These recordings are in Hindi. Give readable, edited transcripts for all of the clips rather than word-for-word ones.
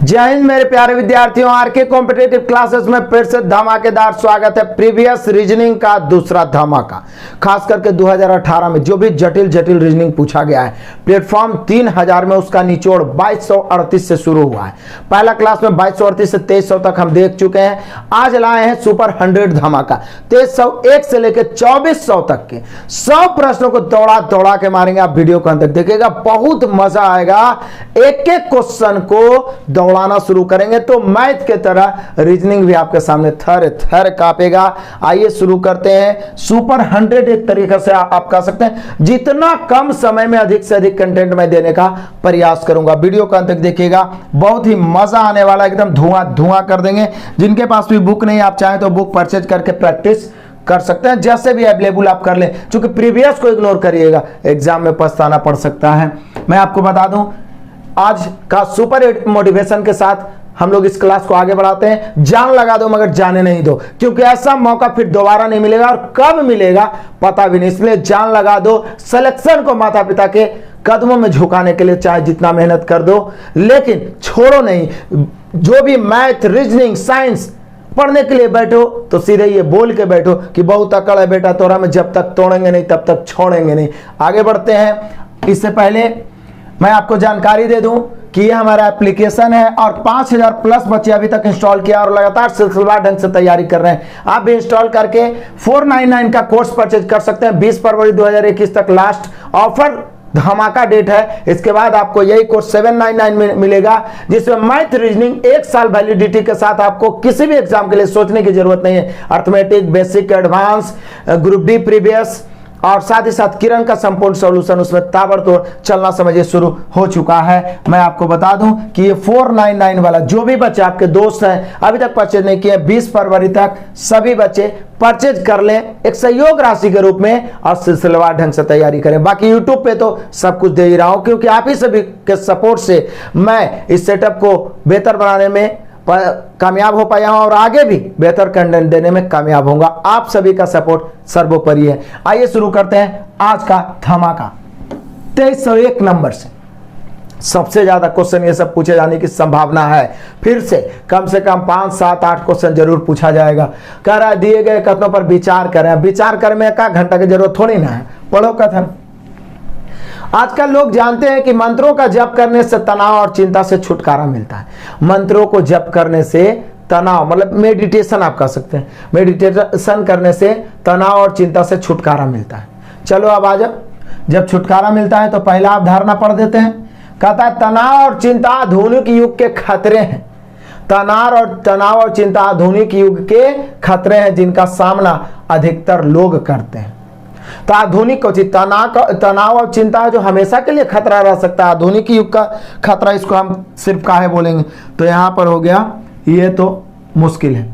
जय हिंद मेरे प्यारे विद्यार्थियों, आरके कॉम्पिटिटिव क्लासेस में फिर से धमाकेदार स्वागत है। प्रीवियस रीजनिंग का दूसरा धमाका, खास करके 2018 में जो भी जटिल जटिल रीजनिंग पूछा गया है प्लेटफॉर्म 3000 में, उसका निचोड़ 2238 से शुरू हुआ है। पहला क्लास में 2238 से 2300 तक हम देख चुके हैं। आज लाए हैं सुपर 100 धमाका, 2301 से लेकर 2400 तक के 100 प्रश्नों को दौड़ा दौड़ा के मारेंगे। आप वीडियो को अंत तक देखिएगा, बहुत मजा आएगा। एक एक क्वेश्चन को दौड़ाना शुरू करेंगे तो मैथ के तरह रीजनिंग भी आपके सामने थर थर कांपेगा। आइए शुरू करते हैं। सुपर 100 एक तरीके से आप कह सकते हैं जितना कम समय में अधिक से अधिक कंटेंट मैं देने का प्रयास करूंगा। वीडियो को अंत तक देखिएगा, बहुत ही मजा आने वाला, एकदम धुआं धुआं कर देंगे। जिनके पास भी बुक नहीं, आप चाहें तो बुक परचेज करके प्रैक्टिस कर सकते हैं, जैसे भी अवेलेबल आप कर लें। क्योंकि प्रीवियस को इग्नोर करिएगा, एग्जाम में पछताना पड़ सकता है। मैं आपको बता दूं, आज का सुपर मोटिवेशन के साथ हम लोग इस क्लास को आगे बढ़ाते हैं। जान लगा दो मगर जाने नहीं दो, क्योंकि ऐसा मौका फिर दोबारा नहीं मिलेगा और कब मिलेगा पता भी नहीं। इसलिए जान लगा दो। सिलेक्शन को माता पिता के कदमों में झुकाने के लिए चाहे जितना मेहनत कर दो, लेकिन छोड़ो नहीं। जो भी मैथ, रीजनिंग, साइंस पढ़ने के लिए बैठो तो सीधे ये बोल के बैठो कि बहुत अकड़ है बेटा तोरा में, जब तक तोड़ेंगे नहीं तब तक छोड़ेंगे नहीं। आगे बढ़ते हैं। इससे पहले मैं आपको जानकारी दे दूं कि ये हमारा एप्लीकेशन है और 5000 प्लस बच्चे अभी तक इंस्टॉल किया और लगातार सिलसिलेवार ढंग से तैयारी कर रहे हैं। आप भी इंस्टॉल करके 499 का कोर्स परचेज कर सकते हैं। 20 फरवरी 2021 तक लास्ट ऑफर धमाका डेट है। इसके बाद आपको यही कोर्स 799 में मिलेगा, जिसमें मैथ, रीजनिंग 1 साल वैलिडिटी के साथ आपको किसी भी एग्जाम के लिए सोचने की जरूरत नहीं है। Arithmetic, basic, advance, group D previous और साथ ही साथ किरण का संपूर्ण सॉल्यूशन उसमें ताबड़तोड़ चलना समझिए शुरू हो चुका है। मैं आपको बता दूं कि ये 499 वाला जो भी बच्चे आपके दोस्त हैं अभी तक परचेज नहीं किए, 20 फरवरी तक सभी बच्चे परचेज कर लें एक सहयोग राशि के रूप में और सिलसिलेवार ढंग से तैयारी करें। बाकी यूट्यूब पे तो सब कुछ दे ही रहा हूं, क्योंकि आप ही सभी के सपोर्ट से मैं इस सेटअप को बेहतर बनाने में कामयाब हो पाया हूं और आगे भी बेहतर कंटेंट देने में कामयाब होऊंगा। आप सभी का सपोर्ट सर्वोपरि है। आइए शुरू करते हैं आज का धमाका। 2301 नंबर से सबसे ज्यादा क्वेश्चन ये सब पूछे जाने की संभावना है। फिर से कम 5, 7, 8 क्वेश्चन जरूर पूछा जाएगा। कह रहा है दिए गए कथनों पर विचार करें। विचार करने में 1 घंटा की जरूरत थोड़ी ना है, पढ़ो कथन। आजकल लोग जानते हैं कि मंत्रों का जप करने से तनाव और चिंता से छुटकारा मिलता है। मंत्रों को जप करने से तनाव, मतलब मेडिटेशन आप कह सकते हैं, मेडिटेशन करने से तनाव और चिंता से छुटकारा मिलता है। चलो अब आ जाओ। जब छुटकारा मिलता है तो पहला आप धारणा पढ़ देते हैं। कहता है तनाव और चिंता आधुनिक युग के खतरे हैं। तनाव और चिंता आधुनिक युग के खतरे हैं जिनका सामना अधिकतर लोग करते हैं। तो आधुनिक को तनाव और चिंता जो हमेशा के लिए खतरा रह सकता है, आधुनिक युग का खतरा, इसको हम सिर्फ काहे बोलेंगे तो यहां पर हो गया ये तो मुश्किल है।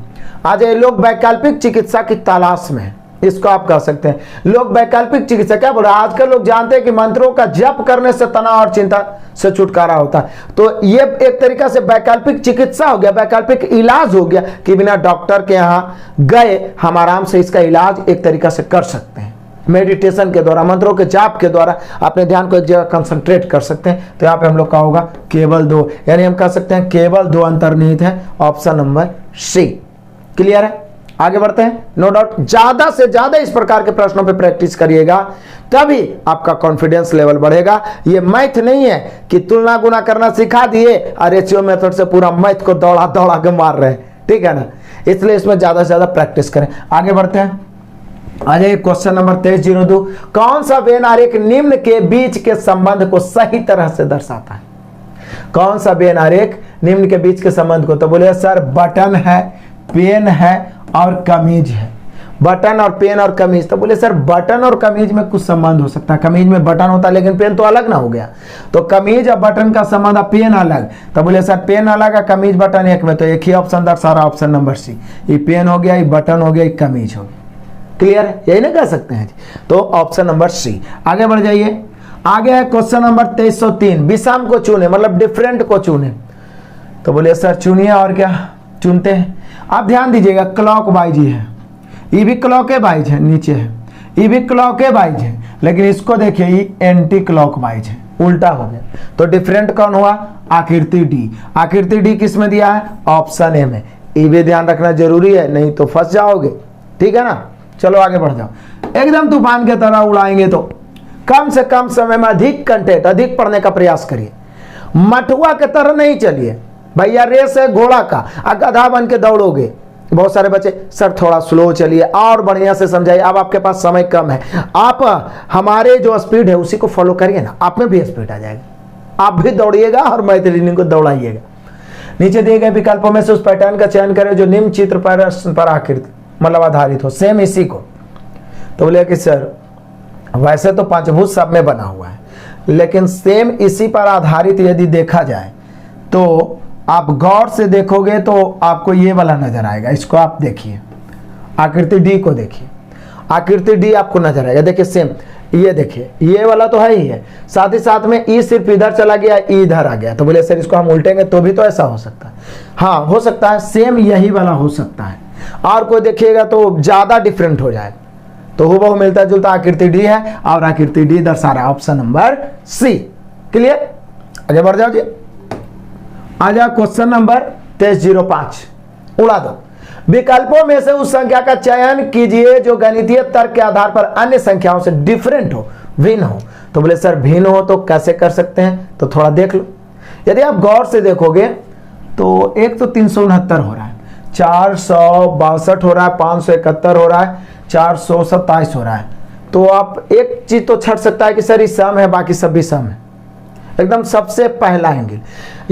आज ये लोग वैकल्पिक चिकित्सा की तलाश में है, इसको आप कह सकते हैं। लोग वैकल्पिक चिकित्सा क्या बोल रहे हैं, आजकल लोग जानते हैं कि मंत्रों का जप करने से तनाव और चिंता से छुटकारा होता है। तो ये एक तरीका से वैकल्पिक चिकित्सा हो गया, वैकल्पिक इलाज हो गया कि बिना डॉक्टर के यहां गए हम आराम से इसका इलाज एक तरीका से कर सकते हैं। मेडिटेशन के द्वारा, मंत्रों के जाप के द्वारा अपने ध्यान को एक जगह कंसंट्रेट कर सकते हैं। तो यहाँ पे हम लोग का होगा केवल 2, यानी हम कह सकते हैं केवल 2 अंतर्निहित है, ऑप्शन नंबर सी। क्लियर है? आगे बढ़ते हैं। नो डाउट ज्यादा से ज्यादा इस प्रकार के प्रश्नों पे प्रैक्टिस करिएगा, तभी आपका कॉन्फिडेंस लेवल बढ़ेगा। ये मैथ नहीं है कि तुलना गुना करना सिखा दिए और रेशियो मेथड से पूरा मैथ को दौड़ा दौड़ा के मार रहे हैं, ठीक है ना। इसलिए इसमें ज्यादा से ज्यादा प्रैक्टिस करें। आगे बढ़ते हैं। आ जाइए क्वेश्चन नंबर 2302। कौन सा वेन आरेख निम्न के बीच के संबंध को सही तरह से दर्शाता है? कौन सा वेन आरेख निम्न के बीच के संबंध को? तो बोले सर बटन है, पेन है और कमीज है। बटन और पेन और कमीज। तो बोले सर बटन और कमीज में कुछ संबंध हो सकता है, कमीज में बटन होता है लेकिन पेन तो अलग ना हो गया। तो कमीज और बटन का संबंध, पेन अलग। तो बोले सर पेन अलग है, कमीज बटन एक में, तो एक ही ऑप्शन दर्शा रहा, ऑप्शन नंबर सी। ये पेन हो गया, ये बटन हो गया, ये कमीज हो गया। क्लियर है? यही ना कह सकते हैं। तो ऑप्शन नंबर सी। आगे बढ़ जाइए। आगे है क्वेश्चन नंबर 2303। विषम को चुने, मतलब डिफरेंट को चुने। तो बोले सर चुनिए, और क्या चुनते हैं? आप ध्यान दीजिएगा, क्लॉक वाइज ही है, ये भी क्लॉक वाइज है, नीचे है, ये भी क्लॉक वाइज है, लेकिन इसको देखिए ये एंटी क्लॉक वाइज है। उल्टा हो गया। तो डिफरेंट कौन हुआ? आकृति डी। आकृति डी किस में दिया है? ऑप्शन ए में। ये भी ध्यान रखना जरूरी है, नहीं तो फंस जाओगे। ठीक है ना, चलो आगे बढ़ जाओ। एकदम तूफान की तरह उड़ाएंगे तो कम से कम समय में अधिक कंटेंट, अधिक पढ़ने का प्रयास करिए। मटुआ की तरह नहीं चलिए भैया, रेस है घोड़ा का, गधा बन के दौड़ोगे। बहुत सारे बच्चे सर थोड़ा स्लो चलिए और बढ़िया से समझाइए, अब आपके पास समय कम है, आप हमारे जो स्पीड है उसी को फॉलो करिए ना, आप में भी स्पीड आ जाएगा, आप भी दौड़िएगा और मैथिली को दौड़ाइएगा। नीचे दिए गए विकल्पों में से उस पैटर्न का चयन करें जो निम्न चित्र पर आकृति मतलब आधारित हो, सेम इसी को। तो बोले कि सर वैसे तो पंचभुज सब में बना हुआ है, लेकिन सेम इसी पर आधारित यदि देखा जाए तो आप गौर से देखोगे तो आपको ये वाला नजर आएगा। इसको आप देखिए, आकृति डी को देखिए, आकृति डी आपको नजर आएगा। देखिए सेम, ये देखिए ये वाला तो है ही है, साथ ही साथ में ई सिर्फ इधर चला गया, ई इधर आ गया। तो बोले सर इसको हम उल्टेंगे तो भी तो ऐसा हो सकता है। हाँ हो सकता है, सेम यही वाला हो सकता है, और कोई देखिएगा तो ज्यादा डिफरेंट हो जाएगा। तो हूबहू मिलता जुलता आकृति डी है, और आकृति डी दर्शा रहा है ऑप्शन नंबर सी। क्लियर, आगे बढ़ जाओ जी। आ जाओ क्वेश्चन नंबर 2305, उड़ा दो। विकल्पों में से उस संख्या का चयन कीजिए जो गणितीय तर्क के आधार पर अन्य संख्याओं से डिफरेंट हो, भिन्न हो। तो बोले सर भिन्न हो तो कैसे कर सकते हैं? तो थोड़ा देख लो। यदि आप गौर से देखोगे तो एक तो 369 हो रहा है, 462 हो रहा है, 571 हो रहा है, 427 हो रहा है। तो आप एक चीज तो छट सकता है कि सर ये सम है, बाकी सब भी सम है। एकदम सबसे पहला एंगल,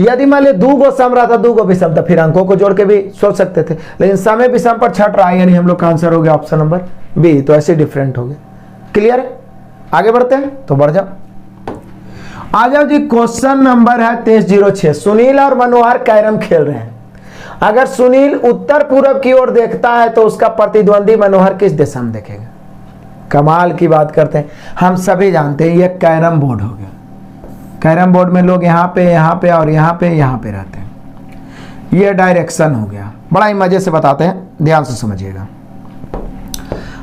यदि मान ली दो गो सम रहा था, दो गो भी सम था, फिर अंकों को जोड़ के भी सोच सकते थे, लेकिन समय भी सम पर छट रहा है, यानी हम लोग का आंसर हो गया ऑप्शन नंबर बी। तो ऐसे डिफरेंट हो गया। क्लियर है, आगे बढ़ते हैं। तो बढ़ जाओ, आ जाओ जी। क्वेश्चन नंबर है 2306। सुनील और मनोहर कैरम खेल रहे हैं। अगर सुनील उत्तर पूर्व की ओर देखता है तो उसका प्रतिद्वंदी मनोहर किस दिशा में देखेगा? कमाल की बात करते हैं, हम सभी जानते हैं ये कैरम बोर्ड हो गया। कैरम बोर्ड में लोग यहाँ पे और यहाँ पे रहते हैं। ये डायरेक्शन हो गया, बड़ा ही मजे से बताते हैं, ध्यान से समझिएगा।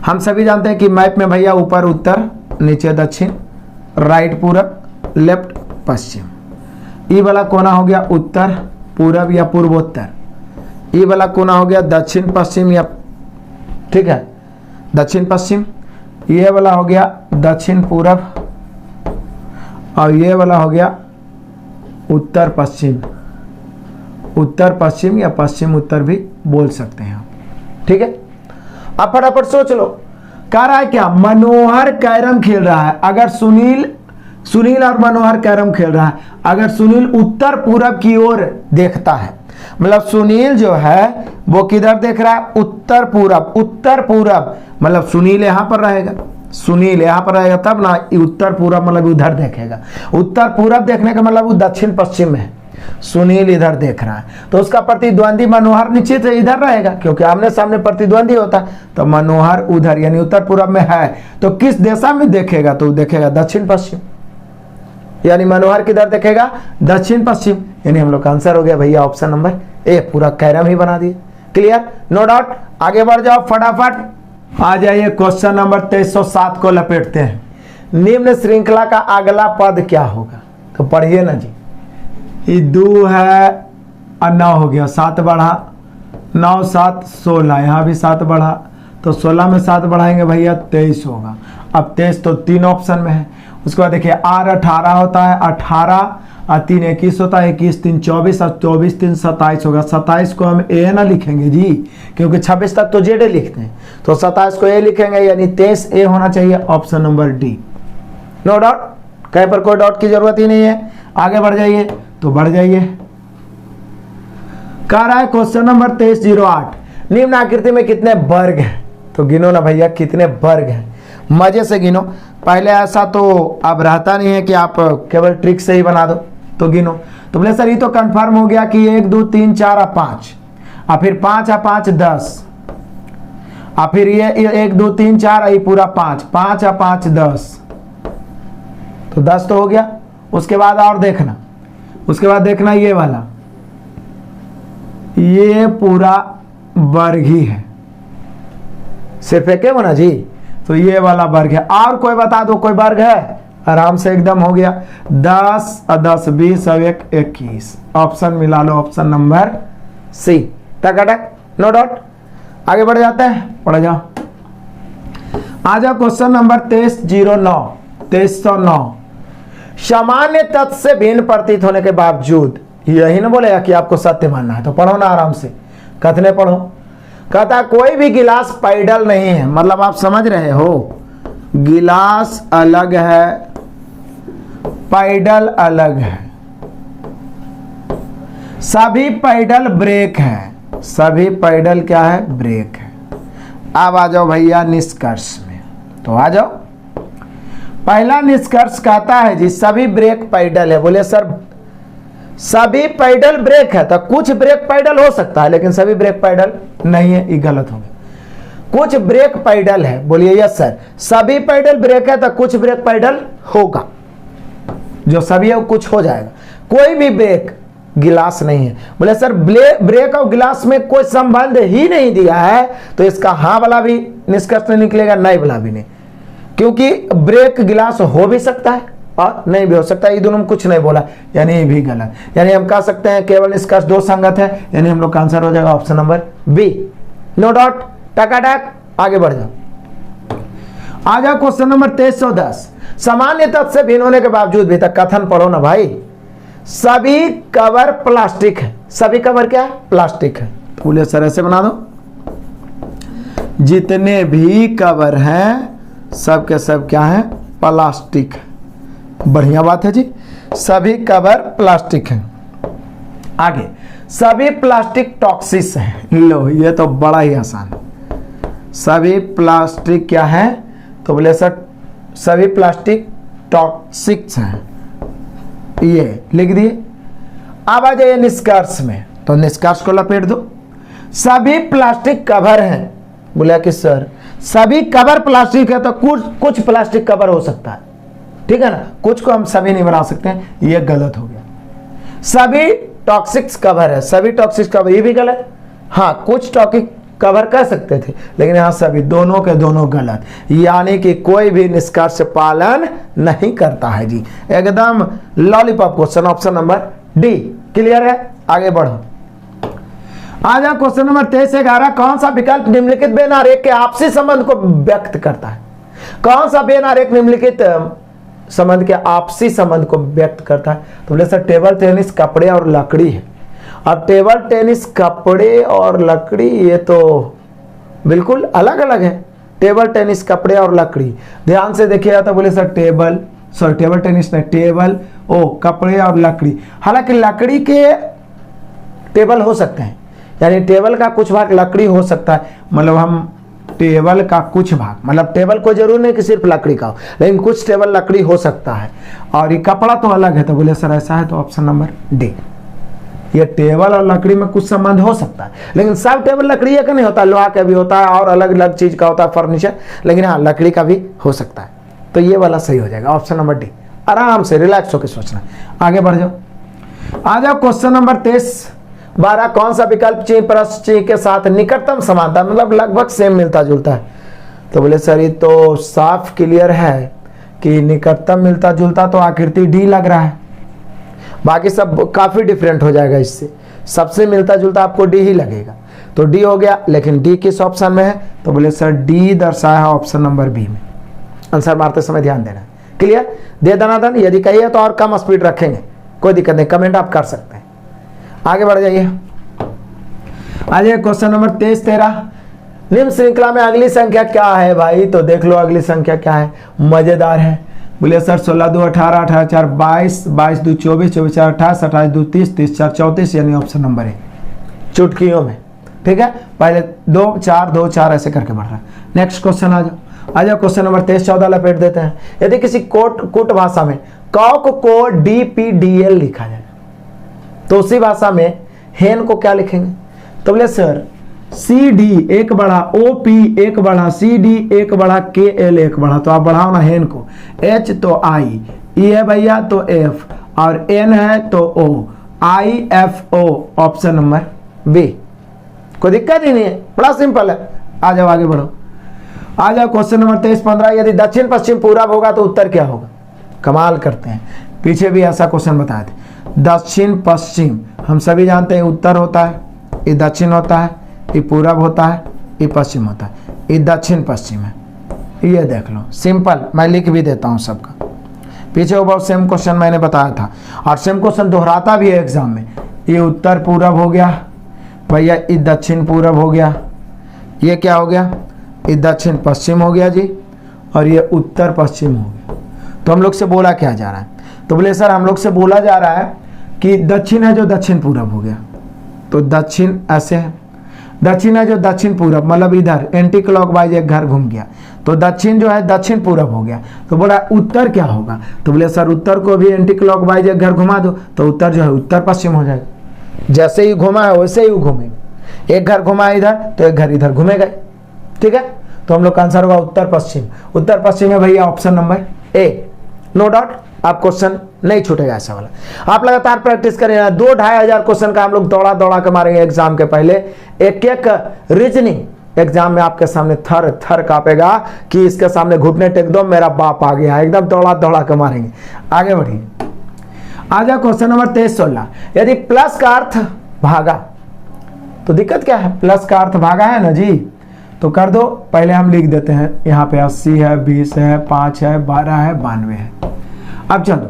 हम सभी जानते हैं कि मैप में भैया ऊपर उत्तर, नीचे दक्षिण, राइट पूरब, लेफ्ट पश्चिम। ई वाला कोना हो गया उत्तर पूरब या पूर्वोत्तर, ई वाला कोना हो गया दक्षिण पश्चिम या, ठीक है, दक्षिण पश्चिम। ये वाला हो गया दक्षिण पूरब, और ये वाला हो गया उत्तर पश्चिम। उत्तर पश्चिम या पश्चिम उत्तर भी बोल सकते हैं, ठीक है। अब फटाफट सोच लो, कह रहा है क्या? मनोहर कैरम खेल रहा है। अगर सुनील और मनोहर कैरम खेल रहा है, अगर सुनील उत्तर पूरब की ओर देखता है, मतलब सुनील जो है वो किधर देख रहा है? उत्तर पूरब। उत्तर पूरब मतलब सुनील यहां पर रहेगा, सुनील यहां पर रहेगा, तब ना उत्तर पूरब मतलब उधर देखेगा। उत्तर पूरब देखने का मतलब वो दक्षिण पश्चिम में है, सुनील इधर देख रहा है, तो उसका प्रतिद्वंदी मनोहर निश्चित इधर रहेगा, क्योंकि आमने सामने प्रतिद्वंदी होता है। तो मनोहर उधर यानी उत्तर पूरब में है, तो किस दिशा में देखेगा? तो देखेगा दक्षिण पश्चिम, यानी मनोहर किधर देखेगा? दक्षिण पश्चिम। यानी हम लोग का आंसर हो गया भैया ऑप्शन नंबर ए, पूरा कैरम ही बना दिए। Clear, no doubt. आगे बढ़ जाओ फटाफट, आ जाइए क्वेश्चन नंबर 2307 को लपेटते हैं। निम्न श्रृंखला का अगला पद क्या होगा? तो पढ़िए ना जी। ये 2 है और 9 हो गया, 7 बढ़ा, 9 7 16, यहाँ भी 7 बढ़ा, तो 16 में 7 बढ़ाएंगे भैया 23 होगा। अब 23 तो 3 ऑप्शन में है। उसके बाद देखिए आर 18 होता है, 18 और 3 21 होता है, 21 3 24 और 24 3 27 होगा। 27 को हम ए ना लिखेंगे जी, क्योंकि 26 तक तो जेड लिखते हैं, तो 27 को ए लिखेंगे, यानी 23 ए होना चाहिए option number D. No doubt, कहीं पर कोई डाउट की जरूरत ही नहीं है। आगे बढ़ जाइए, तो बढ़ जाइए। कह रहा है क्वेश्चन नंबर 2308, निम्न आकृति में कितने वर्ग हैं? तो गिनो ना भैया कितने वर्ग हैं, मजे से गिनो। पहले ऐसा तो अब रहता नहीं है कि आप केवल ट्रिक से ही बना दो, तो गिनो। तो बोले सर ये तो कंफर्म हो गया कि 1 2 3 4 और 5, और फिर 5 और 5 10, और फिर ये 1 2 3 4 ये पूरा 5, 5 और 5 10, तो 10 तो हो गया। उसके बाद और देखना, उसके बाद देखना ये वाला, ये पूरा वर्ग ही है, सिर्फ एक है ना जी, तो ये वाला वर्ग है। और कोई बता दो कोई वर्ग है? आराम से एकदम हो गया। 10 और 10 20 और 1 21। ऑप्शन मिला लो, ऑप्शन नंबर सी। टक नो डाउट। आगे बढ़ जाते हैं, पढ़ जाओ। आ जाओ क्वेश्चन नंबर 2309। सामान्य तत्व से भिन्न प्रतीत होने के बावजूद, यही ना बोलेगा कि आपको सत्य मानना है, तो पढ़ो ना आराम से, कथने पढ़ो। कहता कोई भी गिलास पैडल नहीं है, मतलब आप समझ रहे हो, गिलास अलग है, पैडल अलग है। सभी पैडल ब्रेक है, सभी पैडल क्या है, ब्रेक है। अब आ जाओ भैया निष्कर्ष में, तो आ जाओ। पहला निष्कर्ष कहता है जी सभी ब्रेक पैडल है। बोले सर सभी पैडल ब्रेक है, तो कुछ ब्रेक पैडल हो सकता है लेकिन सभी ब्रेक पैडल नहीं है, ये गलत हो गया। कुछ ब्रेक पैडल है, बोलिए यस सर। सभी पैडल ब्रेक है तो कुछ ब्रेक पैडल होगा, जो सभी है वो कुछ हो जाएगा। कोई भी ब्रेक गिलास नहीं है। बोले सर ब्रेक और गिलास में कोई संबंध ही नहीं दिया है, तो इसका हाँ वाला भी निष्कर्ष नहीं निकलेगा, नहीं वाला भी नहीं, क्योंकि ब्रेक गिलास हो भी सकता है और नहीं भी हो सकता है। ये दोनों में कुछ नहीं बोला, यानी ये भी गलत। यानी हम कह सकते हैं केवल निष्कर्ष दो संगत है, यानी हम लोग का आंसर हो जाएगा option number B. No doubt. टकाटक आगे बढ़ जाओ। आ जाओ क्वेश्चन नंबर 2310। सामान्य तत्व से भिन्न होने के बावजूद भी, तक कथन पढ़ो ना भाई। सभी कवर प्लास्टिक है, सभी कवर क्या है, प्लास्टिक है। तो बोले सर ऐसे बना दो, जितने भी कवर हैं सब के सब क्या है, प्लास्टिक है। बढ़िया बात है जी, सभी कवर प्लास्टिक है। आगे सभी प्लास्टिक टॉक्सिक है। लो ये तो बड़ा ही आसान है। सभी प्लास्टिक क्या है, तो बोले सर सभी प्लास्टिक टॉक्सिक हैं, ये लिख दिए। अब आ जाइए निष्कर्ष में, तो निष्कर्ष को लपेट दो। सभी प्लास्टिक कवर हैं। बोला कि सर सभी कवर प्लास्टिक है, तो कुछ प्लास्टिक कवर हो सकता है, ठीक है ना, कुछ को हम सभी नहीं बना सकते हैं, ये गलत हो गया। सभी टॉक्सिक्स कवर है, सभी टॉक्सिक्स कवर, ये भी गलत। हाँ कुछ टॉक्सिक कवर कर सकते थे, लेकिन यहाँ सभी, दोनों के दोनों गलत, यानी कि कोई भी निष्कर्ष पालन नहीं करता है जी। एकदम lollipop question, option number D. Clear है, आगे बढ़ो। आ जाओ क्वेश्चन नंबर 2311। कौन सा विकल्प निम्नलिखित बेनारेख के आपसी संबंध को व्यक्त करता है? कौन सा बेनारेख निम्नलिखित संबंध के आपसी संबंध को व्यक्त करता है? तो बोले सर टेबल टेनिस कपड़े और लकड़ी है। अब टेबल टेनिस कपड़े और लकड़ी ये तो बिल्कुल अलग अलग है। टेबल टेनिस कपड़े और लकड़ी, ध्यान से देखिएगा तो बोले सर टेबल टेनिस नहीं, टेबल कपड़े और लकड़ी। हालांकि लकड़ी के टेबल हो सकते हैं, यानी टेबल का कुछ भाग लकड़ी हो सकता है, मतलब हम टेबल का कुछ भाग, मतलब टेबल को जरूर नहीं कि सिर्फ लकड़ी का हो, लेकिन कुछ टेबल लकड़ी हो सकता है। और ये कपड़ा तो अलग है, तो बोले सर ऐसा है, तो ऑप्शन नंबर डी। ये टेबल और लकड़ी में कुछ संबंध हो सकता है, लेकिन सब टेबल लकड़ी का नहीं होता, लोहा का भी होता है और अलग अलग चीज का होता है फर्नीचर, लेकिन हाँ लकड़ी का भी हो सकता है। तो ये वाला सही हो जाएगा, ऑप्शन नंबर डी। आराम से रिलैक्स होकर सोचना। आगे बढ़ जाओ। आ जाओ क्वेश्चन नंबर 2312। कौन सा विकल्प ची प्रश्न ची के साथ निकटतम समानता, मतलब लगभग सेम मिलता जुलता है? तो बोले सर ये तो साफ क्लियर है कि निकटतम मिलता जुलता तो आकृति डी लग रहा है, बाकी सब काफी डिफरेंट हो जाएगा इससे। सबसे मिलता जुलता आपको डी ही लगेगा, तो डी हो गया। लेकिन डी किस ऑप्शन में है? तो बोले सर डी दर्शाया है ऑप्शन नंबर बी में। आंसर मारते समय ध्यान देना। क्लियर? दे दनादन। यदि कहिए तो और कम स्पीड रखेंगे, कोई दिक्कत नहीं, कमेंट आप कर सकते हैं। आगे बढ़ जाइए। आइए क्वेश्चन नंबर 2313। निम्न श्रृंखला में अगली संख्या क्या है भाई? तो देख लो अगली संख्या क्या है, मजेदार है। बोलिए सर 16 2 18 18 4 22 22 2 24 24 4 28 28 2 30 30 4 34, यानी ऑप्शन नंबर है चुटकियों में। ठीक है, पहले 2 4 2 4 ऐसे करके बढ़ रहा है। नेक्स्ट क्वेश्चन आ जाओ। आ जाओ क्वेश्चन नंबर 2314 लपेट देते हैं। यदि किसी कूट भाषा में कॉक को DPDL लिखा जाए, तो उसी भाषा में हेन को क्या लिखेंगे? तो बोले सर CD एक बढ़ा, OP एक बढ़ा, CD एक बढ़ा, KL एक बढ़ा, तो आप बढ़ाओ ना हेन को। H तो I, E है भैया तो F, और N है तो O, IFO, option number B. कोई दिक्कत ही नहीं है, बड़ा सिंपल है। आ जाओ आगे बढ़ो। आ जाओ क्वेश्चन नंबर 2315। यदि दक्षिण पश्चिम पूरब होगा तो उत्तर क्या होगा? कमाल करते हैं। पीछे भी ऐसा क्वेश्चन बताए थे। दक्षिण पश्चिम हम सभी जानते हैं, उत्तर होता है, ये दक्षिण होता है, ये पूरब होता है, ये पश्चिम होता है, ये दक्षिण पश्चिम है। ये देख लो, सिंपल, मैं लिख भी देता हूँ सबका। पीछे वो बहुत सेम क्वेश्चन मैंने बताया था, और सेम क्वेश्चन दोहराता भी है एग्जाम में। ये उत्तर पूरब हो गया भैया, ये दक्षिण पूरब हो गया, ये क्या हो गया, ये दक्षिण पश्चिम हो गया जी, और ये उत्तर पश्चिम हो गया। तो हम लोग से बोला क्या जा रहा है, तो बोले सर हम लोग से बोला जा रहा है कि दक्षिण है जो दक्षिण पूरब हो गया, तो दक्षिण ऐसे है, दक्षिण है जो दक्षिण पूरब, मतलब इधर एंटी क्लॉकवाइज एक घर घूम गया, तो दक्षिण जो है दक्षिण पूरब हो गया। तो बोला उत्तर क्या होगा, तो बोले सर उत्तर को भी एंटी क्लॉकवाइज एक घर घुमा दो, तो उत्तर जो है उत्तर पश्चिम हो जाएगा। जैसे ही घुमा है वैसे ही घूमेगा, एक घर घुमा इधर तो एक घर इधर घूमेगा, ठीक है। तो हम लोग का आंसर होगा उत्तर पश्चिम। उत्तर पश्चिम है भैया option number A, no doubt. आप क्वेश्चन नहीं छूटेगा ऐसा वाला। आप लगातार प्रैक्टिस करें, 2-2,500 क्वेश्चन का हम लोग दौड़ा दौड़ा के मारेंगे एग्जाम के पहले। एक एक रीजनिंग एग्जाम में आपके सामने थर थर कांपेगा कि इसके सामने घुटने टेक दो, मेरा बाप आ गया, एकदम दौड़ा दौड़ा के मारेंगे। आगे बढ़िए, आ जाओ क्वेश्चन नंबर 23-16। यदि प्लस का अर्थ भागा, तो दिक्कत क्या है, प्लस का अर्थ भागा है ना जी, तो कर दो। पहले हम लिख देते हैं, यहाँ पे 80 है, 20 है, 5 है, 12 है, 92 है। अब चलो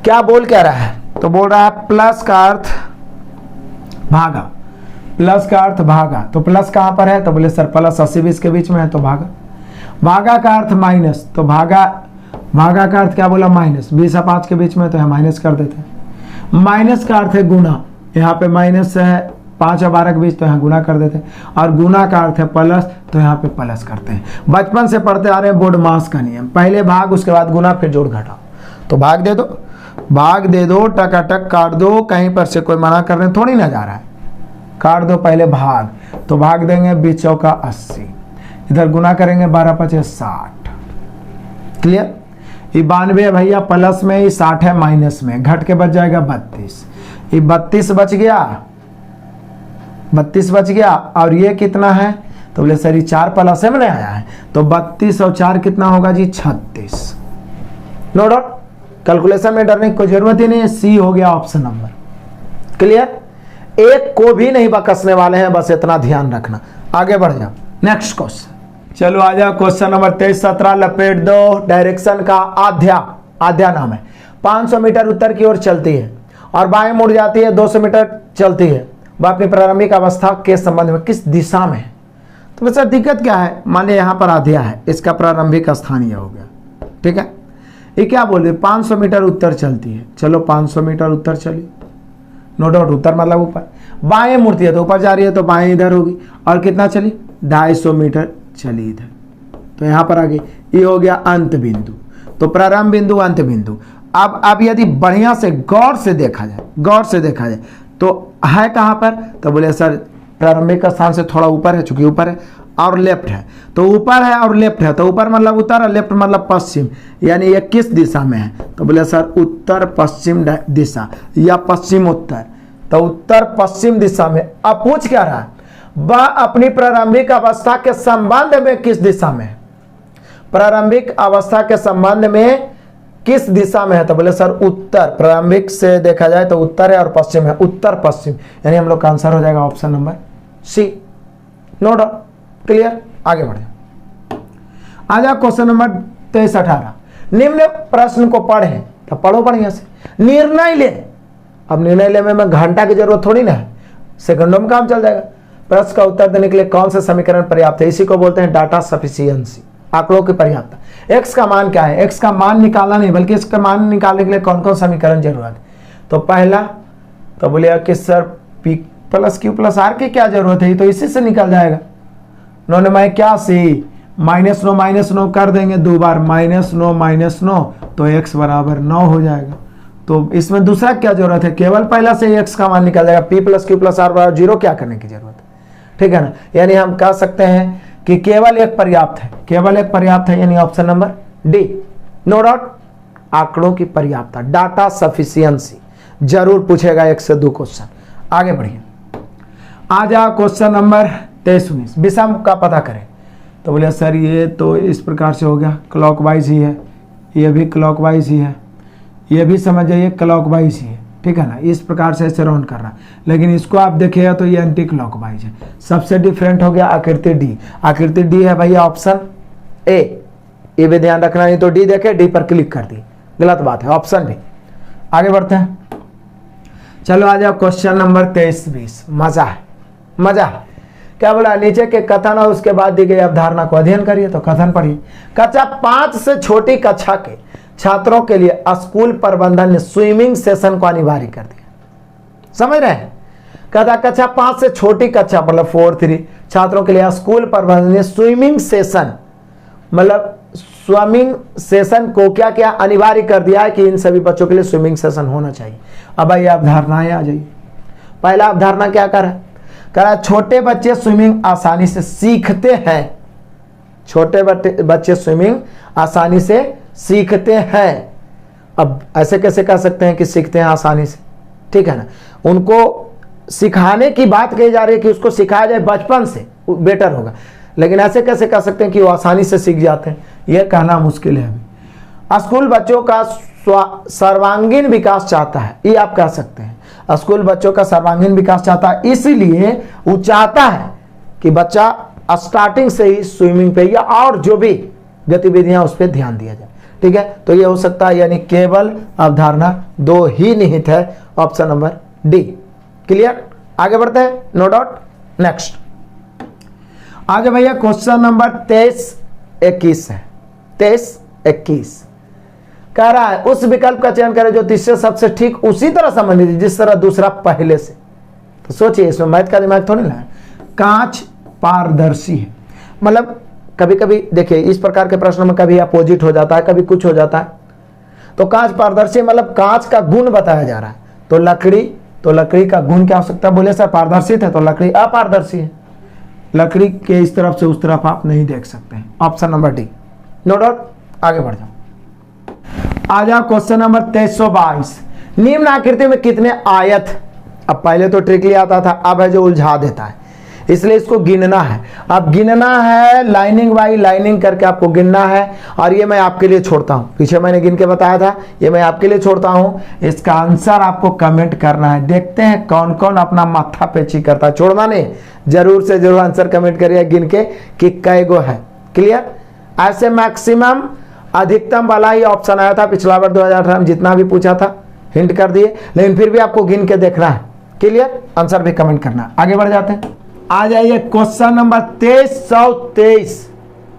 क्या बोल क्या रहा है, तो बोल रहा है प्लस का अर्थ भागा, प्लस का अर्थ भागा। तो प्लस कहां पर है, तो बोले सर प्लस 80-20 के बीच में है, तो भागा। भागा का अर्थ माइनस, तो भागा का अर्थ क्या बोला, माइनस। 20 और 5 के बीच में तो है, माइनस कर देते हैं। माइनस का अर्थ है गुना, यहाँ पे माइनस है, 5 और 12 के बीच तो यहाँ गुना कर देते हैं। और गुना का अर्थ है प्लस, तो यहाँ पे प्लस करते हैं। बचपन से पढ़ते आ रहे हैं बोर्ड मास का नियम, पहले भाग उसके बाद गुना फिर जोड़ घटाओ। तो भाग दे दो, भाग दे दो, टकाटक काट दो, कहीं पर से कोई मना करने थोड़ी ना जा रहा है, काट दो पहले भाग। तो भाग देंगे 20 चौका 80, इधर गुना करेंगे 12-5 60। क्लियर। ये 92 है भैया प्लस में, ये 60 है माइनस में, घट के बच जाएगा 32। ये 32 बच गया, 32 बच गया। और ये कितना है, तो बोले सर ये 4 प्लस में आया है, तो 32 और 4 कितना होगा जी, 36। नो डाउट, कैलकुलेशन में डरने की कोई जरूरत ही नहीं है। सी हो गया ऑप्शन नंबर। क्लियर। एक को भी नहीं बकसने वाले हैं, बस इतना ध्यान रखना। आगे बढ़ जाओ, नेक्स्ट क्वेश्चन। चलो आ जाओ क्वेश्चन नंबर 23-17। लपेट दो। डायरेक्शन का आध्या नाम है। 500 मीटर उत्तर की ओर चलती है और बाएं मुड़ जाती है, 200 मीटर चलती है। वह अपनी प्रारंभिक अवस्था के संबंध में किस दिशा में है। तो वैसे दिक्कत क्या है, मान लिया यहाँ पर आध्या है, इसका प्रारंभिक स्थान यह हो गया, ठीक है। ये क्या बोल रहे, 500 मीटर उत्तर चलती है, चलो 500 मीटर उत्तर चली, नो डाउट उत्तर मतलब ऊपर। बाएं मुड़ती है तो ऊपर जा रही है, तो बाएं इधर होगी। और कितना चली, 250 मीटर चली इधर, तो यहाँ पर आ गई। ये हो गया अंत बिंदु। तो प्रारंभ बिंदु, अंत बिंदु। अब यदि बढ़िया से गौर से देखा जाए तो है कहाँ पर, तो बोले सर प्रारंभिक स्थान से थोड़ा ऊपर है, चूंकि ऊपर है और लेफ्ट है, तो ऊपर है और लेफ्ट है, तो ऊपर मतलब उत्तर और लेफ्ट मतलब पश्चिम, यानी ये किस दिशा में है, तो बोले सर उत्तर पश्चिम दिशा या पश्चिम उत्तर। तो उत्तर पश्चिम दिशा में। अब पूछ क्या रहा है, वह अपनी प्रारंभिक अवस्था के संबंध में किस दिशा में है, प्रारंभिक अवस्था के संबंध में किस दिशा में है, तो बोले सर उत्तर। प्रारंभिक से देखा जाए तो उत्तर है और पश्चिम है, उत्तर पश्चिम, यानी हम लोग का आंसर हो जाएगा option number C. No doubt. Clear. आगे बढ़े, आ जाओ क्वेश्चन नंबर 23-18। निम्न प्रश्न को पढ़ें, तो पढ़ो बढ़िया से, निर्णय ले। अब निर्णय ले में घंटा की जरूरत थोड़ी ना है, सेकंडों में काम चल जाएगा। प्रश्न का उत्तर देने के लिए कौन से समीकरण पर्याप्त है, इसी को बोलते हैं डाटा सफिशियंसी, आंकड़ों की पर्याप्तता। एक्स का मान क्या है, एक्स का मान निकालना नहीं बल्कि इसका मान निकालने के लिए कौन कौन समीकरण जरूरत है। तो पहला तो बोलिए कि sir P plus Q plus R की क्या जरूरत है, तो इसी से निकल जाएगा। उन्होंने मैं क्या सी -9 कर देंगे 2 बार, -9 तो x बराबर 9 हो जाएगा। तो इसमें दूसरा क्या जरूरत है, केवल पहला से x का मान निकल जाएगा। p plus Q plus R बराबर 0 क्या करने की जरूरत है, ठीक है ना। यानी हम कह सकते हैं कि केवल एक पर्याप्त है, केवल एक पर्याप्त है, यानी option number D. No doubt, आंकड़ों की पर्याप्तता, डाटा सफिशियंसी जरूर पूछेगा 1 से 2 क्वेश्चन। आगे बढ़िए, आ जाओ क्वेश्चन नंबर 23-19। विषम का पता करें, तो बोले सर ये तो इस प्रकार से हो गया, क्लॉकवाइज ही है, ये भी क्लॉकवाइज ही है, ये भी समझ जाइए क्लॉकवाइज ही है, ठीक है ना। इस प्रकार से ऐसे राउंड कर रहा है, लेकिन इसको आप देखिएगा तो ये एंटी क्लॉकवाइज है। सबसे डिफरेंट हो गया आकृति डी। आकृति डी है भैया ऑप्शन ए, ये भी ध्यान रखना, नहीं तो डी देखे डी पर क्लिक कर दी, गलत बात है, ऑप्शन भी। आगे बढ़ते हैं, चलो आ जाओ क्वेश्चन नंबर 23-20। मजा है, मजा है। क्या बोला, नीचे के कथन और उसके बाद दी गई अवधारणा को अध्ययन करिए। तो कथन पढ़िए। कक्षा 5 से छोटी कक्षा के छात्रों के लिए स्कूल प्रबंधन ने स्विमिंग सेशन को अनिवार्य कर दिया। समझ रहे हैं, कहता कक्षा 5 से छोटी कक्षा मतलब 4-3 छात्रों के लिए स्कूल प्रबंधन ने स्विमिंग सेशन मतलब स्विमिंग सेशन को क्या क्या अनिवार्य कर दिया है कि इन सभी बच्चों के लिए स्विमिंग सेशन होना चाहिए। अब ये अवधारणाएं आ जाइए। पहला अवधारणा क्या करा, छोटे बच्चे स्विमिंग आसानी से सीखते हैं। छोटे बच्चे स्विमिंग आसानी से सीखते हैं। अब ऐसे कैसे कह सकते हैं कि सीखते हैं आसानी से, ठीक है ना। उनको सिखाने की बात कही जा रही है कि उसको सिखाया जाए बचपन से, बेटर होगा। लेकिन ऐसे कैसे कह सकते हैं कि वो आसानी से सीख जाते हैं, यह कहना मुश्किल है। अभी स्कूल बच्चों का सर्वांगीण विकास चाहता है, ये आप कह सकते हैं। स्कूल बच्चों का सर्वांगीण विकास चाहता है, इसलिए वो चाहता है कि बच्चा स्टार्टिंग से ही स्विमिंग पे या और जो भी गतिविधियां उस पर ध्यान दिया जाए, ठीक है। तो ये हो सकता है, यानी केवल अवधारणा 2 ही निहित है, ऑप्शन नंबर डी। क्लियर, आगे बढ़ते हैं, नो डाउट। नेक्स्ट आगे भैया क्वेश्चन नंबर 23-21 है। 23-21 कह रहा है उस विकल्प का चयन करें जो तीसरे सबसे ठीक उसी तरह संबंधित है जिस तरह दूसरा पहले से। तो सोचिए, इसमें मैथ का दिमाग थोड़ी ना है। कांच पारदर्शी है, मतलब कभी कभी देखिए इस प्रकार के प्रश्नों में कभी अपोजिट हो जाता है, कभी कुछ हो जाता है। तो कांच पारदर्शी मतलब कांच का गुण बताया जा रहा है। तो लकड़ी का गुण क्या हो सकता है, बोले सर पारदर्शी है तो लकड़ी अपारदर्शी है। लकड़ी के इस तरफ से उस तरफ आप नहीं देख सकते हैं, option number D. No doubt, आगे बढ़ जाओ। आ जाओ क्वेश्चन नंबर 2322। निम्न आकृति में कितने आयत, अब पहले तो ट्रिकली आता था, अब है जो उलझा देता है, इसलिए इसको गिनना है। अब गिनना है लाइनिंग बाई लाइनिंग करके आपको गिनना है, और ये मैं आपके लिए छोड़ता हूं। पीछे मैंने गिन के बताया था, ये मैं आपके लिए छोड़ता हूं। इसका आंसर आपको कमेंट करना है। देखते हैं कौन कौन अपना माथा पेची करता है। छोड़ना नहीं, जरूर से जरूर आंसर कमेंट करिए गिन के कि कै गो है। क्लियर, ऐसे मैक्सिमम अधिकतम वाला ही ऑप्शन आया था पिछला बार 2018 में, जितना भी पूछा था हिंट कर दिए, लेकिन फिर भी आपको गिन के देखना है। क्लियर, आंसर भी कमेंट करना है। आगे बढ़ जाते हैं, आ जाइए क्वेश्चन नंबर 2323।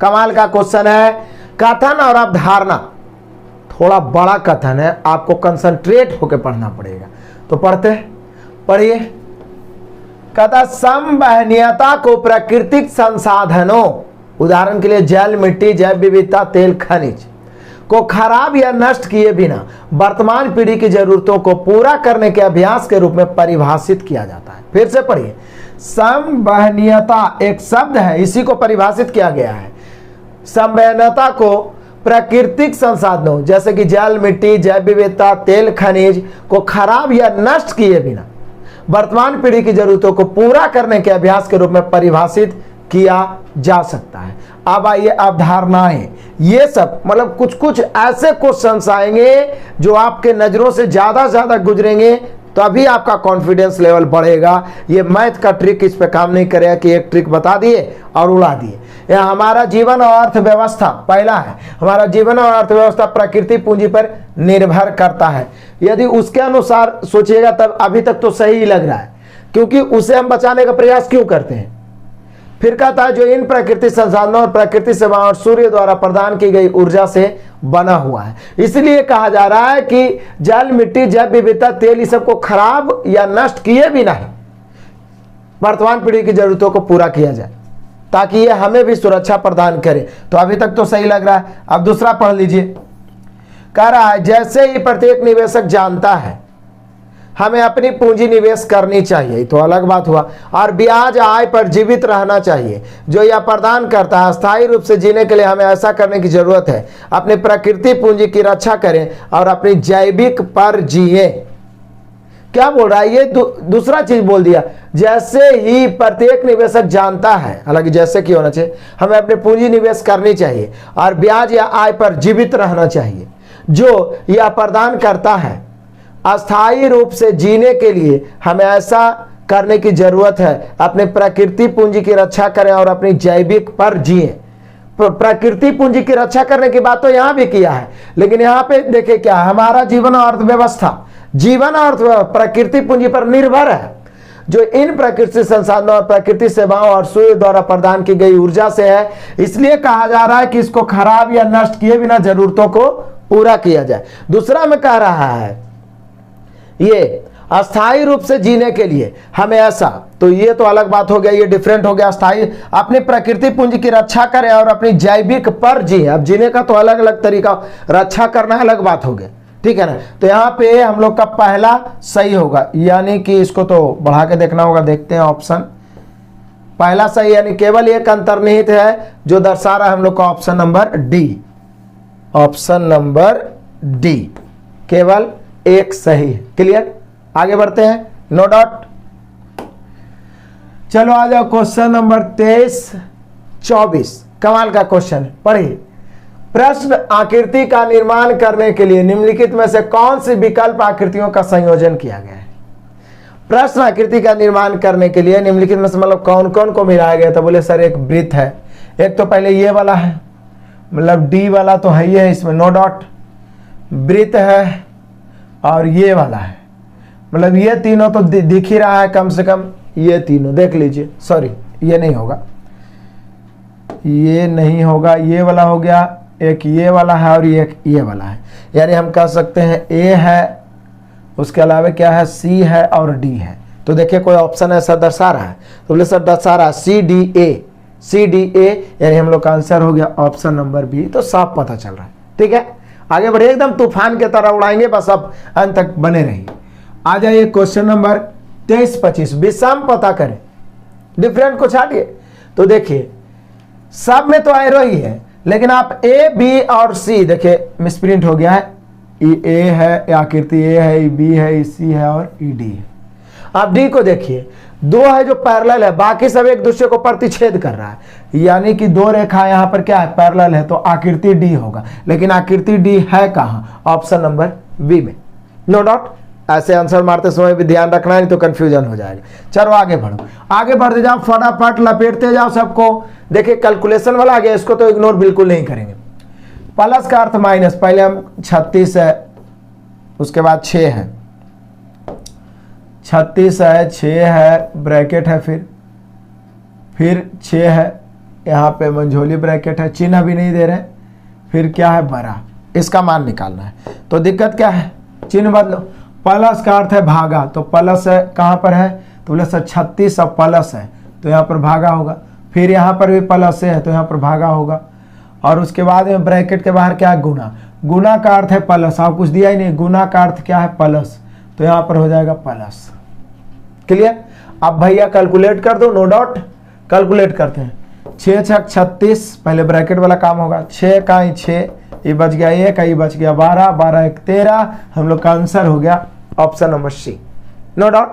कमाल का क्वेश्चन है। कथन और अवधारणा, थोड़ा बड़ा कथन है, आपको कंसंट्रेट होकर पढ़ना पड़ेगा। तो पढ़िए। कहता संवहनीयता को प्राकृतिक संसाधनों, उदाहरण के लिए जल, मिट्टी, जैव विविधता, तेल, खनिज को खराब या नष्ट किए बिना वर्तमान पीढ़ी की जरूरतों को पूरा करने के अभ्यास के रूप में परिभाषित किया जाता है। फिर से पढ़िए। संवहनीयता एक शब्द है, इसी को परिभाषित किया गया है। संवहनीयता को प्राकृतिक संसाधनों जैसे कि जल, मिट्टी, जैव विविधता, तेल, खनिज को खराब या नष्ट किए बिना वर्तमान पीढ़ी की जरूरतों को पूरा करने के अभ्यास के रूप में परिभाषित किया जा सकता है। अब आइए अवधारणाएं, ये सब मतलब कुछ कुछ ऐसे क्वेश्चंस आएंगे जो आपके नजरों से ज्यादा गुजरेंगे, तभी आपका कॉन्फिडेंस लेवल बढ़ेगा। ये मैथ का ट्रिक इस पे काम नहीं करेगा कि एक ट्रिक बता दिए और उड़ा दिए। यह हमारा जीवन और अर्थव्यवस्था, पहला है हमारा जीवन और अर्थव्यवस्था प्रकृति पूंजी पर निर्भर करता है। यदि उसके अनुसार सोचिएगा तब अभी तक तो सही लग रहा है, क्योंकि उसे हम बचाने का प्रयास क्यों करते हैं। फिर कहता है जो इन प्राकृतिक संसाधनों और प्रकृति सेवाओं और सूर्य द्वारा प्रदान की गई ऊर्जा से बना हुआ है। इसलिए कहा जा रहा है कि जल, मिट्टी, जैव विविधता, तेल, इस सब को खराब या नष्ट किए भी नहीं वर्तमान पीढ़ी की जरूरतों को पूरा किया जाए, ताकि ये हमें भी सुरक्षा प्रदान करे। तो अभी तक तो सही लग रहा है। अब दूसरा पढ़ लीजिए। कह रहा है जैसे ही प्रत्येक निवेशक जानता है हमें अपनी पूंजी निवेश करनी चाहिए, तो अलग बात हुआ, और ब्याज आय पर जीवित रहना चाहिए जो यह प्रदान करता है। स्थायी रूप से जीने के लिए हमें ऐसा करने की जरूरत है, अपनी प्रकृति पूंजी की रक्षा करें और अपनी जैविक पर जिए। क्या बोल रहा है ये? दूसरा चीज बोल दिया, जैसे ही प्रत्येक निवेशक जानता है, हालांकि जैसे कि होना चाहिए, हमें अपने पूंजी निवेश करनी चाहिए और ब्याज या आय पर जीवित रहना चाहिए, जो यह प्रदान करता है। अस्थायी रूप से जीने के लिए हमें ऐसा करने की जरूरत है, अपने प्रकृति पूंजी की रक्षा करें और अपनी जैविक पर जिए। प्रकृति पूंजी की रक्षा करने की बात तो यहां भी किया है, लेकिन यहां पे देखिए क्या, हमारा जीवन और अर्थव्यवस्था, जीवन और प्रकृति पूंजी पर निर्भर है, जो इन प्रकृति संसाधनों और प्रकृति सेवाओं और सूर्य द्वारा प्रदान की गई ऊर्जा से है। इसलिए कहा जा रहा है कि इसको खराब या नष्ट किए बिना जरूरतों को पूरा किया जाए। दूसरा में कह रहा है ये अस्थायी रूप से जीने के लिए हमें ऐसा, तो ये तो अलग बात हो गया, ये डिफरेंट हो गया। अस्थायी, अपनी प्रकृति पूंजी की रक्षा करें और अपनी जैविक पर जिए। अब जीने का तो अलग अलग तरीका, रक्षा करना अलग बात हो गया, ठीक है ना। तो यहाँ पे हम लोग का पहला सही होगा, यानी कि इसको तो बढ़ा के देखना होगा। देखते हैं ऑप्शन, पहला सही, यानी केवल एक अंतर्निहित है जो दर्शा रहा है हम लोग का option number D. Option number D केवल एक सही है। क्लियर, आगे बढ़ते हैं, नो डाउट। चलो आ जाओ क्वेश्चन नंबर 23-24, कमाल का क्वेश्चन है, पढ़िए। प्रश्न आकृति का निर्माण करने के लिए निम्नलिखित में से कौन सी विकल्प आकृतियों का संयोजन किया गया है? प्रश्न आकृति का निर्माण करने के लिए निम्नलिखित में से मतलब कौन कौन को मिलाया गया था? बोले सर एक वृत्त है, एक तो पहले ये वाला है, मतलब डी वाला तो है ही है इसमें, नो डाउट। वृत्त है और ये वाला है, मतलब ये तीनों तो दिख ही रहा है, कम से कम ये तीनों देख लीजिए। सॉरी ये नहीं होगा, ये नहीं होगा, ये वाला हो गया, एक ये वाला है और ये वाला है। यानी हम कह सकते हैं ए है, उसके अलावा क्या है, सी है और डी है। तो देखिए कोई ऑप्शन ऐसा दर्शा रहा है, तो बोले सर दर्शा रहा है C D A, C D A, यानी हम लोग का आंसर हो गया ऑप्शन नंबर बी। तो साफ पता चल रहा है, ठीक है। आगे बढ़िए, एकदम तूफान की तरह उड़ाएंगे, बस अब अंत तक बने रहिए। आ जाइए क्वेश्चन नंबर 23-25, विषम पता करें, डिफरेंट को छाटिए। तो देखिए सब में तो एरो ही है, लेकिन आप ए बी और सी देखिए मिसप्रिंट हो गया है, ए है, आकृति ए है, बी है, सी है और डी है। आप डी को देखिए, दो है जो पैरेलल है, बाकी सब एक दूसरे को प्रतिच्छेद कर रहा है, यानी कि दो रेखा यहां पर क्या है, पैरेलल है, तो आकृति डी होगा। लेकिन आकृति डी है कहां? ऑप्शन नंबर बी में, नो डाउट। ऐसे आंसर मारते समय भी ध्यान रखना है, नहीं तो कंफ्यूजन हो जाएगा। चलो आगे बढ़ो, आगे बढ़ते जाओ, फटाफट लपेटते जाओ सबको। देखिए कैलकुलेशन वाला आ गया, इसको तो इग्नोर बिल्कुल नहीं करेंगे। प्लस का अर्थ माइनस, पहले हम 36 है, उसके बाद 6 है, 36 है, 6 है, ब्रैकेट है, फिर 6 है, यहाँ पे मंझोली ब्रैकेट है, चिन्ह भी नहीं दे रहे, फिर क्या है, बड़ा, इसका मान निकालना है। तो दिक्कत क्या है, चिन्ह बदलो। प्लस का अर्थ है भागा, तो प्लस है कहाँ पर है, तो बोले सर 36 और प्लस है, तो यहाँ पर भागा होगा। फिर यहाँ पर भी प्लस है, तो यहाँ पर भागा होगा। और उसके बाद में ब्रैकेट के बाहर क्या है, गुना। गुना का अर्थ है प्लस, आप कुछ दिया ही नहीं, गुना का अर्थ क्या है, प्लस, तो यहाँ पर हो जाएगा प्लस। क्लियर। अब भैया कैलकुलेट कर दो, नो डाउट कैलकुलेट करते हैं। 6 छक 36, पहले ब्रैकेट वाला काम होगा, 6 का 6, ये बच गया 1, ये बच गया 12, 12 1 13, हम लोग का आंसर हो गया option number C, no doubt.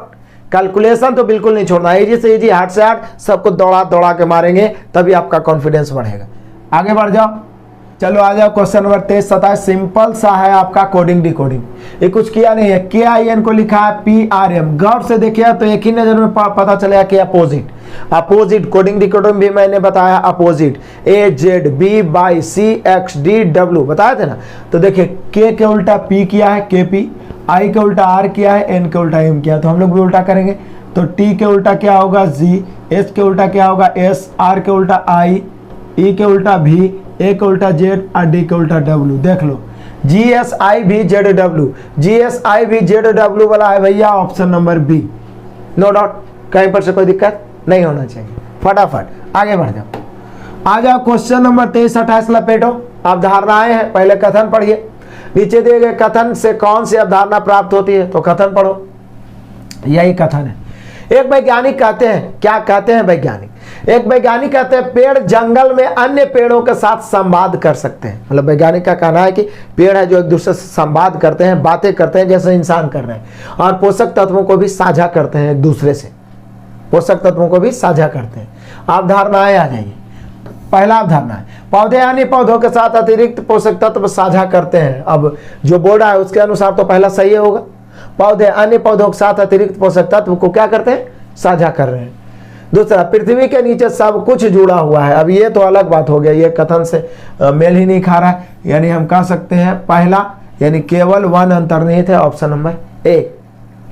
Calculation तो बिल्कुल नहीं छोड़ना, इजी से इजी, हार्ड से हार्ड, सबको दौड़ा दौड़ा के मारेंगे, तभी आपका कॉन्फिडेंस बढ़ेगा। आगे बढ़ जाओ, चलो आ जाओ क्वेश्चन नंबर 23-27, सिंपल सा है आपका कोडिंग डिकोडिंग, ये कुछ किया नहीं है। KIN को लिखा है PRM, गौर से देखिए तो एक ही नजर में पता चलेगा कि अपोजिट, अपोजिट कोडिंग डिकोडिंग भी मैंने बताया, अपोजिट AZB/CXDW बताया थे ना। तो देखिए K के उल्टा P किया है KP, I के उल्टा R किया है, N के उल्टा M किया, तो हम लोग भी उल्टा करेंगे। तो T के उल्टा क्या होगा G, S के उल्टा क्या होगा S, R के उल्टा I, E के उल्टा V, A के उल्टा Z और D के उल्टा W। देख लो GSIVZW, GSIVZW वाला है भैया option number B, no doubt, कहीं पर से कोई दिक्कत नहीं होना चाहिए। फटाफट आगे बढ़ जाओ, आ जाओ क्वेश्चन नंबर 23-28 लपेटो। अवधारणाएं हैं, पहले कथन पढ़िए। नीचे दिए गए कथन से कौन सी अवधारणा प्राप्त होती है, तो कथन पढ़ो, यही कथन है। एक वैज्ञानिक कहते हैं, क्या कहते हैं वैज्ञानिक, एक वैज्ञानिक कहते हैं पेड़ जंगल में अन्य पेड़ों के साथ संवाद कर सकते हैं। मतलब वैज्ञानिक का कहना है कि पेड़ है जो एक दूसरे से संवाद करते हैं, बातें करते हैं जैसे इंसान कर रहे हैं, और पोषक तत्वों को भी साझा करते हैं एक दूसरे से, पोषक तत्वों को भी साझा करते हैं। अवधारणाएं आ जाइए। पहला अवधारणा है पौधे अन्य पौधों के साथ अतिरिक्त पोषक तत्व साझा करते हैं। अब जो बोल रहा है उसके अनुसार तो पहला सही होगा, पौधे अन्य पौधों के साथ अतिरिक्त पोषक तत्व को क्या करते हैं, साझा कर रहे हैं। दूसरा, पृथ्वी के नीचे सब कुछ जुड़ा हुआ है। अब ये तो अलग बात हो गया, ये कथन से मेल ही नहीं खा रहा है, यानी हम कह सकते हैं पहला यानी केवल वन अंतर्निहित है, option number A,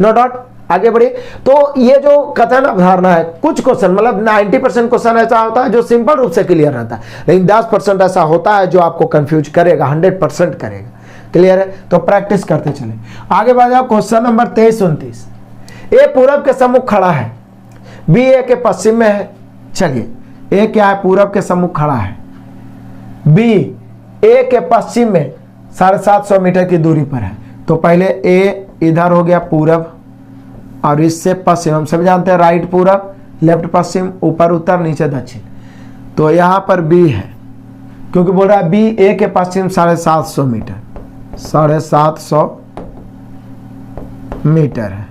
no doubt. आगे बढ़िए। तो ये जो कथन अवधारणा है, कुछ क्वेश्चन मतलब 90% क्वेश्चन ऐसा होता है जो सिंपल रूप से क्लियर रहता है, लेकिन 10% ऐसा होता है जो आपको कंफ्यूज करेगा, 100% करेगा। क्लियर है? तो प्रैक्टिस करते चले। आगे बढ़ जाओ। Question number 23-29। ए पूरब के सम्मुख खड़ा है, बी ए के पश्चिम में है। चलिए, ए क्या है, पूरब के सम्मुख खड़ा है, बी ए के पश्चिम में 750 मीटर की दूरी पर है। तो पहले ए इधर हो गया पूरब, और इससे पश्चिम, हम सब जानते हैं राइट पूरब, लेफ्ट पश्चिम, ऊपर उत्तर, नीचे दक्षिण। तो यहाँ पर बी है, क्योंकि बोल रहा है बी ए के पश्चिम 750 मीटर, 750 मीटर है।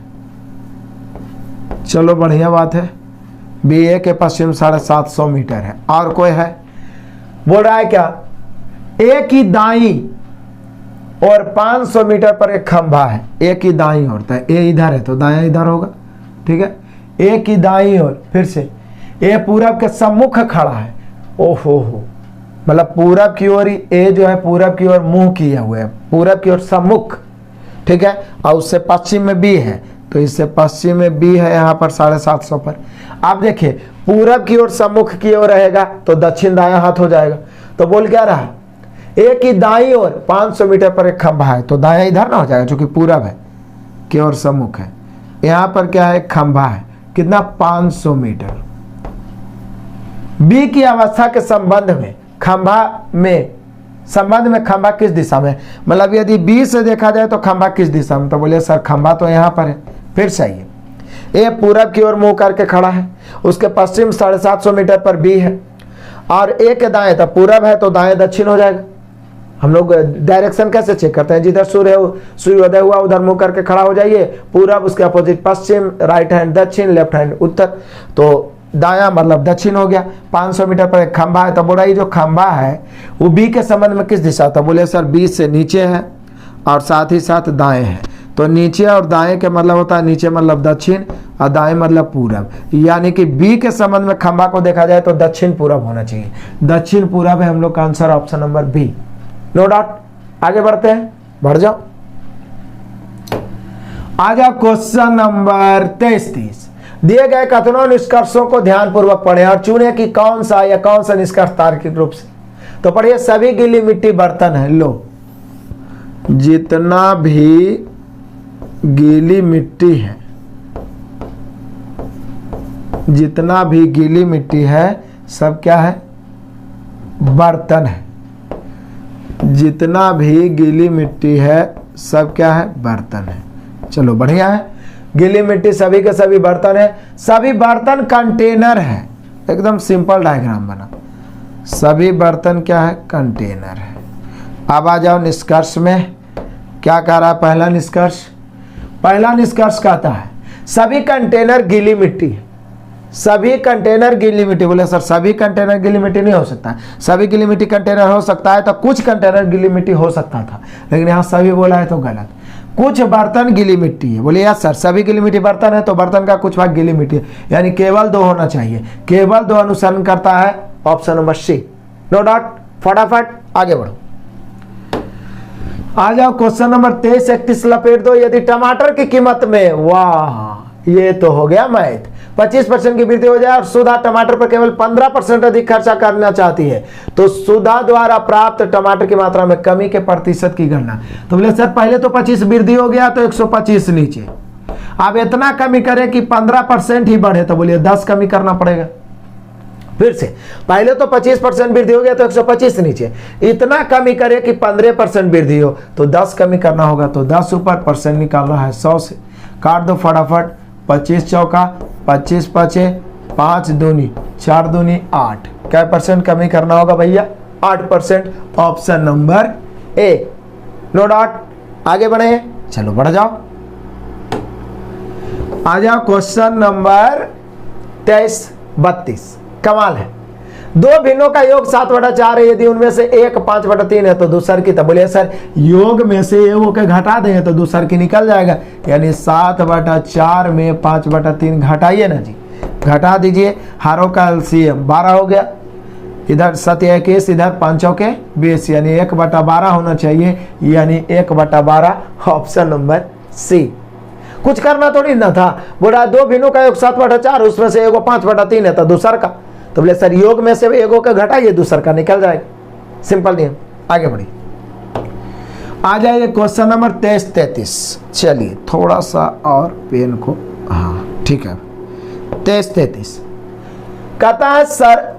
चलो बढ़िया बात है, बी ए के पश्चिम 750 मीटर है। और कोई है? बोल रहा है क्या, ए की दाई और 500 मीटर पर एक खंभा है, ए की दाई ओर, तो ए इधर है तो दायां इधर होगा। ठीक है, ए की दाई ओर, फिर से ए पूरब के सम्मुख खड़ा है। ओहो हो, मतलब पूरब की ओर, ए जो है पूरब की ओर मुंह किए हुए है, पूरब की ओर सम्मुख। ठीक है, और उससे पश्चिम में बी है, तो इससे पश्चिम में बी है यहाँ पर 750 पर। आप देखिए, पूरब की ओर सम्मुख की ओर रहेगा तो दक्षिण दायां हाथ हो जाएगा। तो बोल क्या रहा, ए की दाई ओर 500 मीटर पर एक खंभा है, तो दायां इधर ना हो जाएगा क्योंकि पूरब है की ओर सम्मुख है। यहाँ पर क्या है, खंभा है, कितना, 500 मीटर। बी की अवस्था के संबंध में खंभा किस दिशा में, मतलब यदि बी से देखा जाए तो खंभा किस दिशा में, तो बोले सर खंभा तो यहाँ पर है। फिर सही है, ए पूरब की ओर मुंह करके खड़ा है, उसके पश्चिम 750 मीटर पर बी है, और ए के दाएं, तो पूरब है तो दाएं दक्षिण हो जाएगा। हम लोग डायरेक्शन कैसे चेक करते हैं, जिधर सूर्योदय हुआ उधर मुंह करके खड़ा हो जाइए, पूरब, उसके अपोजिट पश्चिम, राइट हैंड दक्षिण, लेफ्ट हैंड उत्तर, तो दायां मतलब दक्षिण हो गया। 500 मीटर पर एक खंभा है, तो बोला ये जो खंभा है वो बी के संबंध में किस दिशा, तो बोले सर बी से नीचे है और साथ ही साथ दाएं है। तो नीचे और दाएं के मतलब होता है, नीचे मतलब दक्षिण और दाएं मतलब पूरब, यानी कि बी के संबंध में खंभा को देखा जाए तो दक्षिण पूरब होना चाहिए। दक्षिण पूरब है हम लोग का answer, option number B, no doubt. आगे बढ़ते हैं, बढ़ जाओ। आ जाओ क्वेश्चन नंबर 23-30। दिए गए कथनों निष्कर्षों को ध्यानपूर्वक पढ़ें और चुनें कि कौन सा निष्कर्ष तार्किक रूप से। तो पढ़िए, सभी गीली मिट्टी बर्तन है। लो, जितना भी गीली मिट्टी है, जितना भी गीली मिट्टी है सब क्या है, बर्तन है। जितना भी गीली मिट्टी है सब क्या है, बर्तन है। चलो बढ़िया है, गीली मिट्टी सभी के सभी बर्तन है, सभी बर्तन कंटेनर है। एकदम सिंपल डायग्राम बना, सभी बर्तन क्या है, कंटेनर है। अब आ जाओ निष्कर्ष में, क्या कह रहा है पहला निष्कर्ष कहता है सभी कंटेनर गीली मिट्टी है। सभी कंटेनर गीली मिट्टी, बोले सर सभी कंटेनर गीली मिट्टी नहीं हो सकता, सभी गीली मिट्टी कंटेनर हो सकता है, तो कुछ कंटेनर गीली मिट्टी हो सकता था, लेकिन यहाँ सभी बोला है तो गलत। कुछ बर्तन गीली मिट्टी है, बोले यार सर सभी गीली मिट्टी बर्तन है, तो बर्तन का कुछ भाग गीली मिट्टी है, यानी केवल 2 होना चाहिए। केवल 2 अनुसरण करता है, option number C, no doubt. फटाफट आगे बढ़ो। आ जाओ क्वेश्चन नंबर 23-31 लपेट दो। यदि टमाटर की कीमत में, वाह ये तो हो गया मैथ, 25% की वृद्धि हो जाए और सुधा टमाटर पर केवल 15% अधिक खर्चा करना चाहती है, तो सुधा द्वारा प्राप्त टमाटर की मात्रा में कमी के प्रतिशत की गणना। तो बोले सर पहले तो 25 वृद्धि हो गया तो 125 नीचे, अब इतना कमी करें कि 15% ही बढ़े, तो बोलिए 10 कमी करना पड़ेगा। फिर से पहले तो 25% वृद्धि हो गया तो 125 नीचे, इतना कमी करे कि 15% वृद्धि हो तो 10 कमी करना होगा, तो 10 ऊपर, परसेंट निकाल रहा है 100 से, काट दो फटाफट। 25 चौका 25 पचे 5 दूनी 4 दूनी 8, क्या परसेंट कमी करना होगा भैया? 8%। Option number A. No doubt. आगे बढ़े, चलो बढ़ जाओ, आ जाओ क्वेश्चन नंबर 23-32। कमाल है, दो भिन्नों का योग 7/4 है, यदि उनमें से एक 5/3 है तो दूसर की, तब बोलिए सर योग में से एगो के घटा देंगे तो दूसर की निकल जाएगा, यानी 7/4 में 5/3 घटाइए ना जी, घटा दीजिए, हारों का एलसीएम 12 हो गया, इधर 7 21, इधर 5 चौके 20, यानी 1/12 होना चाहिए, यानी 1/12 ऑप्शन नंबर सी। कुछ करना थोड़ी ना था, बोला दो भिन्नों का योग 7/4, उसमें से एगो 5/3 है तो दूसर का, तो बोले सर योग में से एगो का घटाइए, दूसर का निकल जाएगा, सिंपल नियम। आगे बढ़िए, आ जाइए क्वेश्चन नंबर 23-33। चलिए थोड़ा सा और पेन को, हाँ ठीक है, 23-33 कहता है सर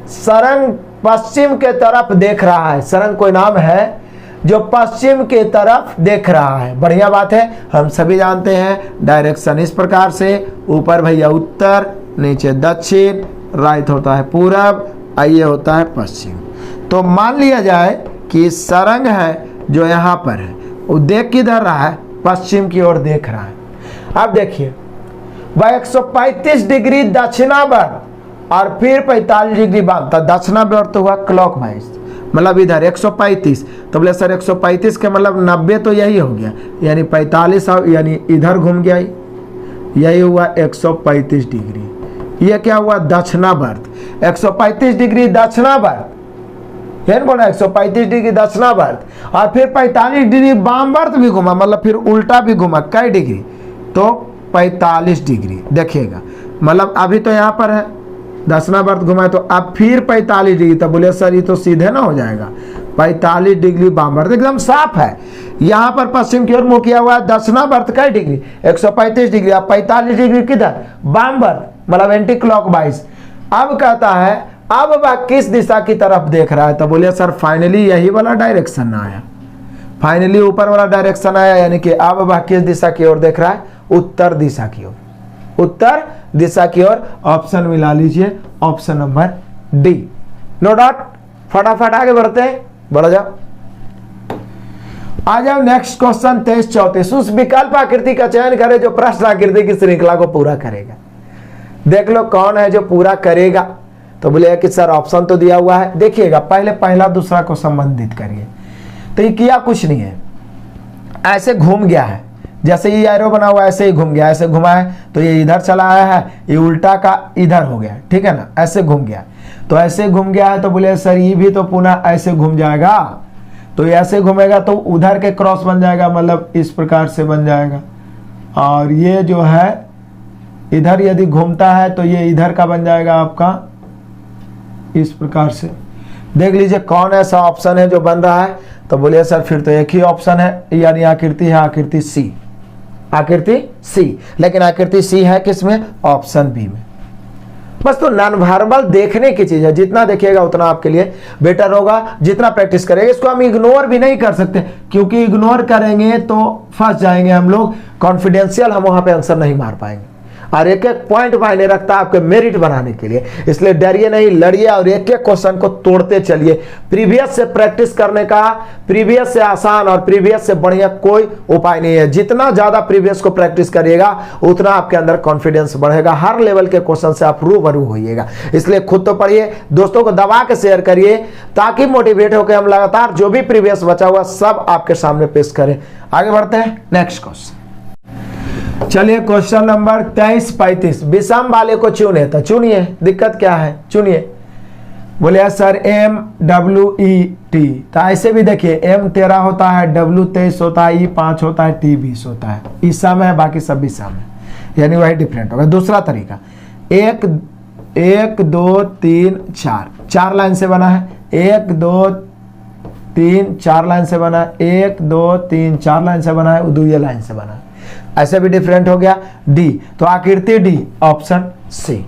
सरंग पश्चिम के तरफ देख रहा है, सरंग कोई नाम है जो पश्चिम के तरफ देख रहा है, बढ़िया बात है, हम सभी जानते हैं डायरेक्शन इस प्रकार से, ऊपर भैया उत्तर, नीचे दक्षिण, राइट होता है पूरब, ये होता है पश्चिम। तो मान लिया जाए कि सरंग है जो यहाँ पर है, वो देख किधर रहा है? पश्चिम की ओर देख रहा है। अब देखिए वह 135 डिग्री दक्षिणावर्त और फिर 45 डिग्री वाम, तो दक्षिणावर्त तो हुआ क्लॉकवाइज, मतलब इधर 135, तो बोले सर 135 के मतलब 90 तो यही हो गया, यानी 45, यानी इधर घूम गया, यही हुआ 135 डिग्री। ये क्या हुआ? दक्षिणावर्त, 135 डिग्री दक्षिणावर्त, फिर बोला 135 डिग्री दक्षिणावर्त, और फिर 45 डिग्री वामवर्त भी घुमा, मतलब फिर उल्टा भी घुमा, कई डिग्री? तो 45 डिग्री। देखिएगा, मतलब अभी तो यहाँ पर है दक्षिणावर्त घुमाए, तो अब फिर 45 डिग्री, तो बोले सर ये तो सीधे ना हो जाएगा, 45 डिग्री वामवर्त, एकदम साफ है। यहाँ पर पश्चिम की ओर मुंह किया हुआ है, दक्षिणावर्त कई डिग्री? 135 डिग्री, अब 45 डिग्री किधर? वामवर्त, मतलब एंटी क्लॉकवाइज। अब कहता है अब वह किस दिशा की तरफ देख रहा है? तो बोलिए सर फाइनली यही वाला डायरेक्शन आया, फाइनली ऊपर वाला डायरेक्शन आया, यानी कि अब वह किस दिशा की ओर देख रहा है? उत्तर दिशा की ओर, उत्तर दिशा की ओर। ऑप्शन मिला लीजिए, option number D. No doubt. फटाफट आगे बढ़ते हैं, बढ़ जाओ, आ जाओ नेक्स्ट क्वेश्चन 23-34। उस विकल्प आकृति का चयन करें जो प्रश्न आकृति की श्रृंखला को पूरा करेगा। देख लो कौन है जो पूरा करेगा, तो बोले कि सर ऑप्शन तो दिया हुआ है, देखिएगा पहले पहला दूसरा को संबंधित करिए। तो ये किया कुछ नहीं है, ऐसे घूम गया है, जैसे ये एरो बना हुआ ऐसे ही घूम गया, ऐसे घुमा है तो ये इधर चला आया है, ये उल्टा का इधर हो गया, ठीक है ना, ऐसे घूम गया, तो ऐसे घूम गया है, तो बोले सर ये भी तो पुनः ऐसे घूम जाएगा, तो ये ऐसे घूमेगा तो उधर के क्रॉस बन जाएगा, मतलब इस प्रकार से बन जाएगा, और ये जो है इधर यदि घूमता है तो ये इधर का बन जाएगा आपका इस प्रकार से। देख लीजिए कौन ऐसा ऑप्शन है जो बन रहा है, तो बोलिए सर फिर तो एक ही ऑप्शन है, यानी आकृति है आकृति सी, आकृति सी। लेकिन आकृति सी है किसमें? ऑप्शन बी में। बस तो नॉन वर्बल देखने की चीज है, जितना देखिएगा उतना आपके लिए बेटर होगा, जितना प्रैक्टिस करेंगे। इसको हम इग्नोर भी नहीं कर सकते, क्योंकि इग्नोर करेंगे तो फंस जाएंगे हम लोग, कॉन्फिडेंशियल हम वहां पे आंसर नहीं मार पाएंगे, और एक एक पॉइंट मायने रखता है आपके मेरिट बनाने के लिए। इसलिए डरिए नहीं, लड़िए और एक एक क्वेश्चन को तोड़ते चलिए। प्रीवियस से प्रैक्टिस करने का, प्रीवियस से आसान और प्रीवियस से बढ़िया कोई उपाय नहीं है। जितना ज्यादा प्रीवियस को प्रैक्टिस करिएगा उतना आपके अंदर कॉन्फिडेंस बढ़ेगा, हर लेवल के क्वेश्चन से आप रूबरू होइएगा। इसलिए खुद तो पढ़िए, दोस्तों को दबा के शेयर करिए, ताकि मोटिवेट होकर हम लगातार जो भी प्रीवियस बचा हुआ सब आपके सामने पेश करें। आगे बढ़ते हैं नेक्स्ट क्वेश्चन। चलिए क्वेश्चन नंबर 23-35। विषम वाले को चुने, तो चुनिए, दिक्कत क्या है, चुनिए। बोले सर MWET, तो ऐसे भी देखिए M 13 होता है, W 23 होता है, E 5 होता है, T 20 होता है, ई सम है, बाकी सब भी सम है, यानी वही डिफरेंट होगा। दूसरा तरीका 1 2 3 4, 4 लाइन से बना है, 1 2 3 4 लाइन से बना है, 1 2 3 4 लाइन से बना है, 2 लाइन से बना है, ऐसे भी डिफरेंट हो गया। डी, तो आकृति D, option C.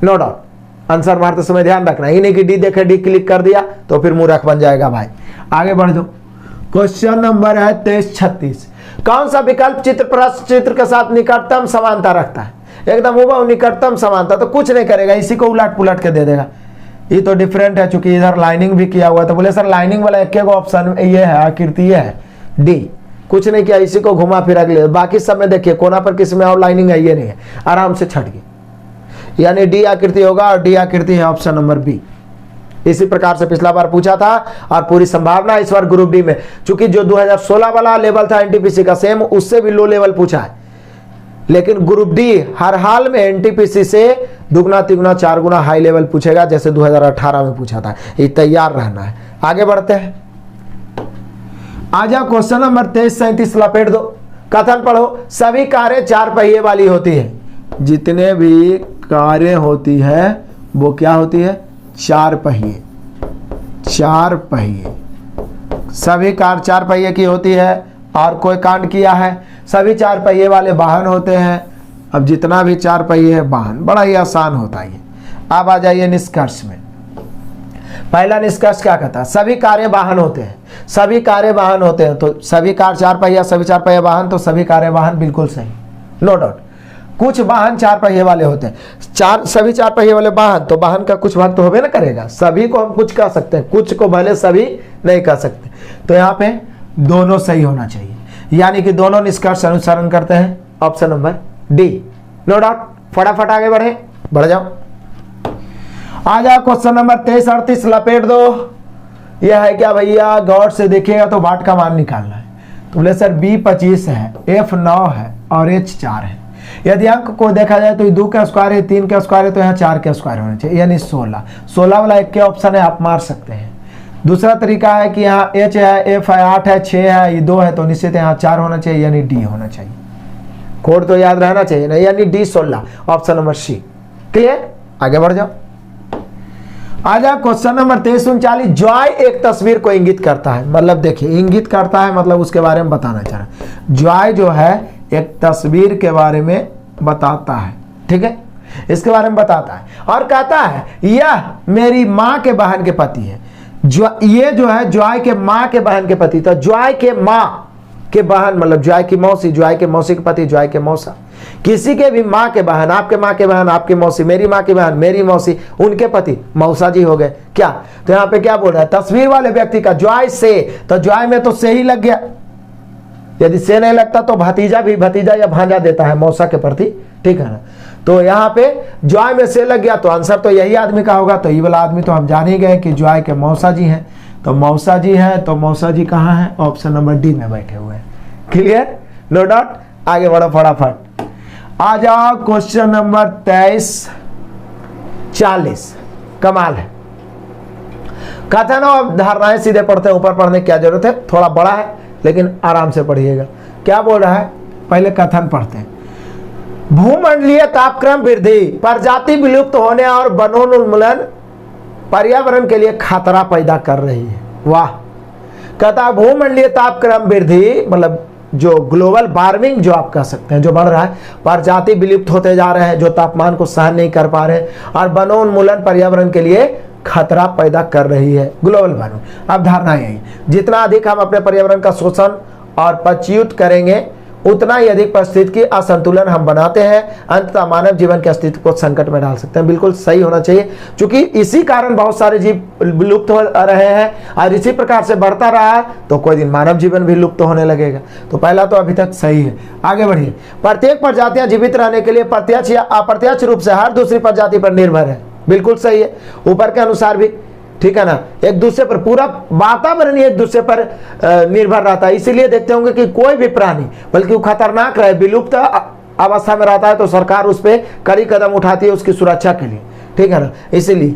No doubt. Answer मारते समय ध्यान रखना, ही नहीं कि डी देखे डी क्लिक कर दिया तो फिर मूर्ख बन जाएगा भाई। आगे बढ़ दो। क्वेश्चन नंबर है 23-36। कौन सा विकल्प चित्र प्रश्न चित्र के साथ निकटतम समानता रखता है? एकदम हुबहू निकटतम समानता, तो कुछ नहीं करेगा, इसी को उलट पुलट के दे देगा। ये तो डिफरेंट है, चूंकि इधर लाइनिंग भी किया हुआ है, तो बोले सर लाइनिंग वाला एक ऑप्शन ये है, आकृति ये है डी, कुछ नहीं किया, इसी को घुमा फिरा के ले, बाकी सब में देखिए कोना पर किसी में और लाइनिंग है, ये नहीं है, आराम से छट गई, यानी डी आकृति होगा और डी आकृति है ऑप्शन नंबर बी। इसी प्रकार से पिछला बार पूछा था और पूरी संभावना इस बार ग्रुप डी में, चूंकि जो 2016 वाला लेवल था एनटीपीसी का सेम, उससे भी लो लेवल पूछा है, लेकिन ग्रुप डी हर हाल में एनटीपीसी से दुगना तिगुना 4 गुना हाई लेवल पूछेगा, जैसे 2018 में पूछा था। ये तैयार रहना है। आगे बढ़ते हैं, आ जाओ क्वेश्चन नंबर 23-37 लपेट दो। कथन पढ़ो, सभी कारें 4 पहिए वाली होती है। जितने भी कारें होती है वो क्या होती है? 4 पहिए। 4 पहिए, सभी कार 4 पहिए की होती है। और कोई कांड किया है, सभी 4 पहिए वाले वाहन होते हैं। अब जितना भी 4 पहिए है वाहन, बड़ा ही आसान होता है। अब आ जाइए निष्कर्ष में। पहला निष्कर्ष क्या कहता है? सभी कारें वाहन होते हैं। सभी कारें वाहन होते हैं, तो सभी कार 4 पहिया, सभी 4 पहिया वाहन, तो सभी कारें वाहन, बिल्कुल सही, नो डाउट। कुछ वाहन 4 पहिए वाले होते हैं, सभी 4 पहिए वाले वाहन, तो वाहन का कुछ भाग तो होबे ना करेगा। सभी को हम कुछ कह सकते हैं, कुछ को भले सभी नहीं कह सकते। तो यहाँ पे दोनों सही होना चाहिए, यानी कि दोनों निष्कर्ष अनुसरण करते हैं option number D, no doubt. फटाफट आगे बढ़ जाओ। आ जाओ क्वेश्चन नंबर 23-38 लपेट दो। यह है क्या भैया? गौर से देखिएगा तो वाट का मान निकालना है। तो बोले सर बी 25 है, एफ 9 है और एच 4 है। यदि अंक को देखा जाए तो 2 का स्क्वायर है, 3 का स्क्वायर है, तो यहाँ 4 का स्क्वायर होना चाहिए, यानी 16। 16 वाला एक के ऑप्शन है, आप मार सकते हैं। दूसरा तरीका है कि यहाँ एच है, एफ है, 8 है, 6 है, ये 2 है, तो निश्चित यहाँ 4 होना चाहिए, यानी डी होना चाहिए। कोड तो याद रहना चाहिए ना, यानी D 16, option number C. Clear? आगे बढ़ जाओ। आ जाओ क्वेश्चन नंबर 23-39। जॉय एक तस्वीर को इंगित करता है, मतलब देखिए इंगित करता है मतलब उसके बारे में बताना चाह रहा है। जॉय जो है एक तस्वीर के बारे में बताता है, ठीक है, इसके बारे में बताता है और कहता है यह मेरी माँ के बहन के पति है। ये जो है जॉय के माँ के बहन के पति, तो जॉय के माँ के बहन मतलब जॉय की मौसी, जॉय के मौसी के पति, जॉय के मौसा, किसी के भी माँ के बहन, आपके माँ के बहन, आपकी मौसी, मेरी माँ की बहन, मेरी मौसी, उनके पति मौसा जी हो गए क्या? तो यहाँ पे क्या बोल रहा है? तस्वीर वाले व्यक्ति का जॉय से, तो जॉय में तो से ही लग गया, यदि से नहीं लगता तो भतीजा भी भतीजा या भांजा देता है मौसा के प्रति, ठीक है ना। तो यहाँ पे जॉय में से लग गया, तो आंसर तो यही आदमी का होगा। तो ये वाला आदमी तो हम जान ही गए कि जॉय के मौसा जी हैं, तो मौसा जी हैं, तो मौसा जी कहाँ हैं? ऑप्शन नंबर डी में बैठे हुए हैं। क्लियर? No doubt. आगे बढ़ो फटाफट। आ जाओ क्वेश्चन नंबर 23-40। कमाल है। कथन और धारणाएं सीधे पढ़ते हैं, ऊपर पढ़ने की क्या जरूरत है, थोड़ा बड़ा है लेकिन आराम से पढ़िएगा। क्या बोल रहा है? पहले कथन पढ़ते हैं। भूमंडलीय तापक्रम वृद्धि प्रजाति विलुप्त होने और वनोन्मूलन पर्यावरण के लिए खतरा पैदा कर रही है। वाह। कहता भूमंडलीय तापक्रम वृद्धि मतलब जो ग्लोबल वार्मिंग जो आप कह सकते हैं, जो बढ़ रहा है, प्रजाति विलुप्त होते जा रहे हैं जो तापमान को सहन नहीं कर पा रहे, और वनोन्मूलन पर्यावरण के लिए खतरा पैदा कर रही है, ग्लोबल वार्मिंग। अब धारणा यही, जितना अधिक हम अपने पर्यावरण का शोषण और पदच्युत करेंगे, उतना ही अधिक परिस्थिति की असंतुलन हम बनाते हैं, अंततः मानव जीवन के अस्तित्व को संकट में डाल सकते हैं। बिल्कुल सही होना चाहिए, क्योंकि इसी कारण बहुत सारे जीव विलुप्त हो रहे हैं, और इसी प्रकार से बढ़ता रहा तो कोई दिन मानव जीवन भी लुप्त होने लगेगा। तो पहला तो अभी तक सही है। आगे बढ़िए। प्रत्येक प्रजातियां जीवित रहने के लिए प्रत्यक्ष या अप्रत्यक्ष रूप से हर दूसरी प्रजाति पर निर्भर है। बिल्कुल सही है, ऊपर के अनुसार भी, ठीक है ना। एक दूसरे पर, पूरा वातावरण ही एक दूसरे पर निर्भर रहता है। इसीलिए देखते होंगे कि कोई भी प्राणी, बल्कि वो खतरनाक रहे, विलुप्त अवस्था में रहता है, तो सरकार उस पर कड़ी कदम उठाती है उसकी सुरक्षा के लिए, ठीक है ना। इसीलिए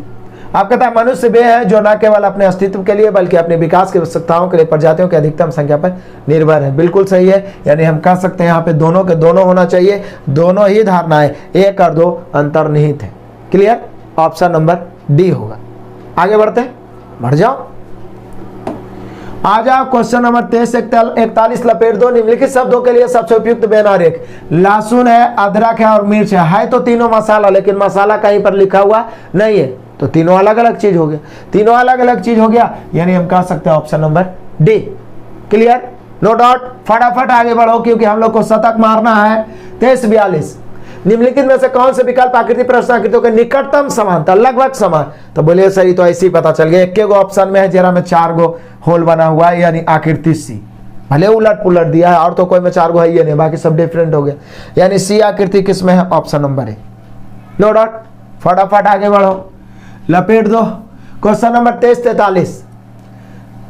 आप कहता है मनुष्य वे है जो न केवल अपने अस्तित्व के लिए बल्कि अपने विकास की आवश्यकताओं के लिए प्रजातियों की अधिकतम संख्या पर निर्भर है। बिल्कुल सही है, यानी हम कह सकते हैं यहाँ पे दोनों के दोनों होना चाहिए। दोनों ही धारणाएं 1 और 2 अंतर्निहित है। क्लियर? ऑप्शन नंबर डी होगा। आगे बढ़ते हैं, बढ़ जाओ। आ जाओ क्वेश्चन नंबर 23-41 लपेट दो। निम्नलिखित शब्दों के लिए सबसे उपयुक्त व्यंजन आरेख। लहसुन है, अदरक है और मिर्च है तो तीनों मसाला, लेकिन मसाला कहीं पर लिखा हुआ नहीं है, तो तीनों अलग अलग चीज हो गया। तीनों अलग अलग चीज हो गया, यानी हम कह सकते हैं option number D. Clear? No doubt. फटाफट आगे बढ़ो, क्योंकि हम लोग को शतक मारना है। 23-42। निम्नलिखित में से कौन से विकल्प आकृति प्रश्न आकृतियों के निकटतम समानता लगभग समान, तो बोलिए सही, तो ऐसे ही पता चल गया। एक गो ऑप्शन में है जरा में 4 गो होल बना हुआ है, यानी आकृति सी, भले उलट पुलट दिया है और तो कोई में 4 गो है ही नहीं, बाकी सब डिफरेंट हो गया, यानी सी आकृति किस में है, option number A. No doubt, फटाफट आगे बढ़ो, लपेट दो। क्वेश्चन नंबर 23-43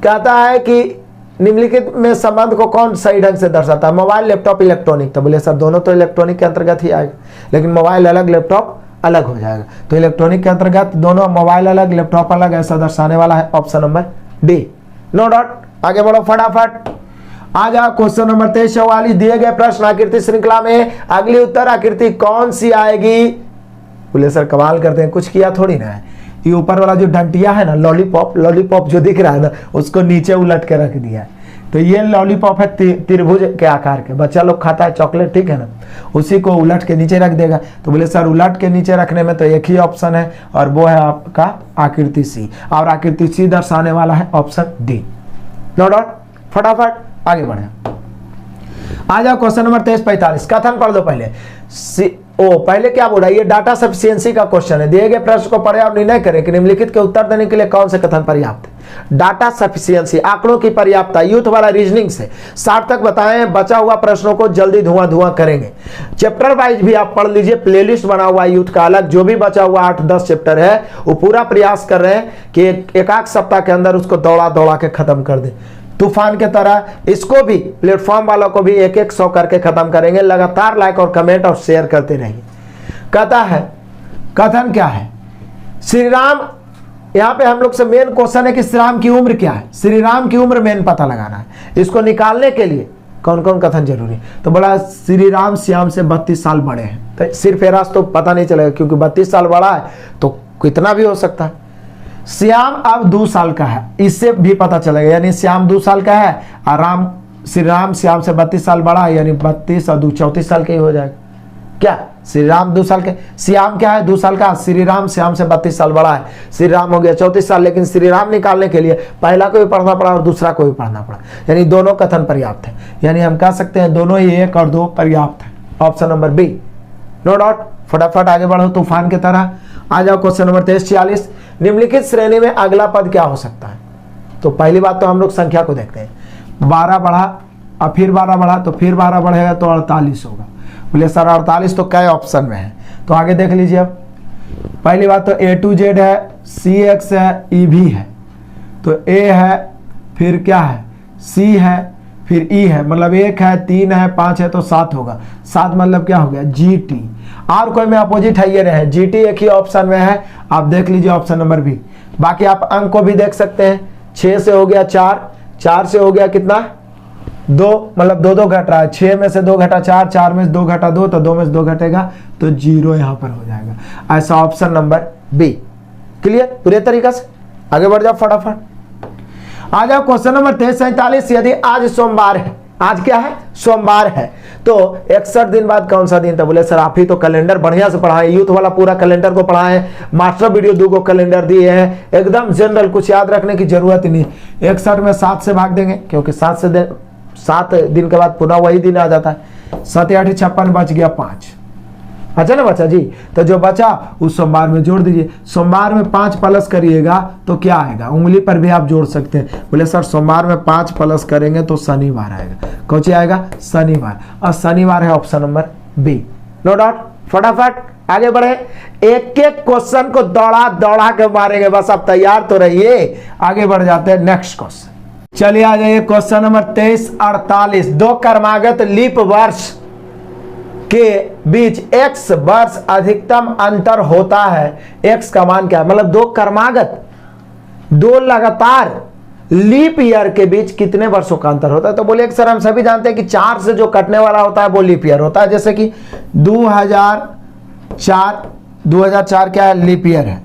कहता है कि निम्नलिखित में संबंध को कौन सही ढंग से दर्शाता है, मोबाइल लैपटॉप इलेक्ट्रॉनिक, तो बोले सर दोनों तो इलेक्ट्रॉनिक के अंतर्गत ही आएगा, लेकिन मोबाइल अलग लैपटॉप अलग हो जाएगा, तो इलेक्ट्रॉनिक के अंतर्गत दोनों, मोबाइल अलग लैपटॉप अलग, ऐसा दर्शाने वाला है option number D. No doubt, आगे बढ़ो फटाफट, आ जाओ। क्वेश्चन नंबर 23-44 दिए गए प्रश्न आकृति श्रृंखला में अगली उत्तर आकृति कौन सी आएगी। बोले सर कमाल करते हैं, कुछ किया थोड़ी ना है, ये ऊपर वाला जो डंटिया है ना, लॉलीपॉप, लॉलीपॉप जो दिख रहा है ना, उसको नीचे उलट के रख दिया है, तो ये लॉलीपॉप है त्रिभुज के आकार के, बच्चा लोग खाता है चॉकलेट, ठीक है ना, उसी को उलट के नीचे रख देगा। तो बोले सर उलट के नीचे रखने में तो एक ही ऑप्शन है, और वो है आपका आकृति सी, और आकृति सी दर्शाने वाला है ऑप्शन डी। नो डाउट, फटाफट आगे बढ़े। आ जाओ क्वेश्चन नंबर 23-45, कथन पढ़ दो पहले। पहले क्या बोला, ये डाटा सफिशिएंसी का क्वेश्चन है। दिए गए प्रश्न को पढ़े और निर्णय करें कि निम्नलिखित के उत्तर देने के लिए कौन से कथन पर्याप्त है। डाटा सफिशिएंसी, आंकड़ों की पर्याप्तता, यूथ वाला रीजनिंग से सार्थक बताएं, बचा हुआ प्रश्नों को जल्दी धुआं करेंगे। चैप्टर वाइज भी आप पढ़ लीजिए, प्लेलिस्ट बना हुआ है यूथ का अलग, जो भी बचा हुआ 8-10 चैप्टर है वो पूरा प्रयास कर रहे हैं कि एक आध सप्ताह के अंदर उसको दौड़ा के खत्म कर दे, तूफान के तरह। इसको भी प्लेटफॉर्म वालों को भी 100 करके खत्म करेंगे। लगातार लाइक और कमेंट और शेयर करते रहिए। कहता है कथन क्या है, श्री राम, यहां पे हम लोग से मेन क्वेश्चन है कि श्री राम की उम्र क्या है, श्री राम की उम्र मेन पता लगाना है। इसको निकालने के लिए कौन कौन कथन जरूरी है, तो बोला श्री राम श्याम से 32 साल बड़े हैं, तो सिर्फ एरास तो पता नहीं चलेगा, क्योंकि 32 साल बड़ा है तो कितना भी हो सकता है। श्याम अब 2 साल का है, इससे भी पता चलेगा, यानी श्याम 2 साल का है और श्री राम श्याम से 32 साल बड़ा है, यानी 32 और 2 34 साल के ही हो जाएगा। क्या श्री राम 2 साल के, श्याम क्या है 2 साल का, श्री राम श्याम से 32 साल बड़ा है, श्री राम हो गया 34 साल, लेकिन श्री राम निकालने के लिए पहला को भी पढ़ना पड़ा और दूसरा को भी पढ़ना पड़ा, यानी दोनों कथन पर्याप्त है, यानी हम कह सकते हैं दोनों ही 1 और 2 पर्याप्त है, option number B. No doubt, फटाफट आगे बढ़ो तूफान की तरह। आ जाओ क्वेश्चन नंबर 23-46, निम्नलिखित श्रेणी में अगला पद क्या हो सकता है। तो पहली बात तो हम लोग संख्या को देखते हैं, 12 बढ़ा और फिर 12 बढ़ा, तो फिर 12 बढ़ेगा तो 48 होगा। बोले सर 48 तो कई ऑप्शन में है, तो आगे देख लीजिए। अब पहली बात तो A to Z है, CX है, EV है, तो A है, फिर क्या है C है, फिर E है, मतलब 1 है, 3 है, 5 है, तो 7 होगा। 7 मतलब क्या हो गया GT, और कोई में अपोजिट है ये रहे, GT एक ही ऑप्शन में है, आप देख लीजिए ऑप्शन नंबर बी। बाकी आप अंक को भी देख सकते हैं, 6 से हो गया 4, 4 से हो गया कितना 2, मतलब 2 घट रहा है, 6 में से 2 घटा 4, 4 में से 2 घटा 2, तो 2 में से 2 घटेगा तो 0 यहां पर हो जाएगा। ऐसा ऑप्शन नंबर बी। क्लियर पूरे तरीके से, आगे बढ़ जाओ फटाफट। आ जाओ क्वेश्चन नंबर 43-47, यदि आज सोमवार है, आज क्या है सोमवार है, तो 61 दिन बाद कौन सा दिन था। बोले सर आप ही तो कैलेंडर बढ़िया से पढ़ाए, यूथ वाला पूरा कैलेंडर को पढ़ाए, मास्टर वीडियो 2 को कैलेंडर दिए हैं, एकदम जनरल, कुछ याद रखने की जरूरत ही नहीं। 61 में 7 से भाग देंगे, क्योंकि 7 दिन के बाद पुनः वही दिन आ जाता है। 7 8 56 बच गया 5, अच्छा ना बच्चा जी, तो जो बचा उस सोमवार में जोड़ दीजिए। सोमवार में 5 प्लस करिएगा तो क्या आएगा, उंगली पर भी आप जोड़ सकते हैं। बोले सर सोमवार में 5 प्लस करेंगे तो शनिवार आएगा, कौन सी आएगा शनिवार, और शनिवार है option number B. No doubt, फटाफट आगे बढ़े, एक एक क्वेश्चन को दौड़ा के मारेंगे, बस आप तैयार तो रहिए। आगे बढ़ जाते हैं नेक्स्ट क्वेश्चन, चलिए आ जाइए क्वेश्चन नंबर 23-48। 2 क्रमागत लीप वर्ष के बीच x वर्ष अधिकतम अंतर होता है, x का मान क्या है, मतलब 2 क्रमागत 2 लगातार लीप ईयर के बीच कितने वर्षों का अंतर होता है। तो बोले सर हम सभी जानते हैं कि 4 से जो कटने वाला होता है वो लीप ईयर होता है, जैसे कि 2004 क्या है लीप ईयर है,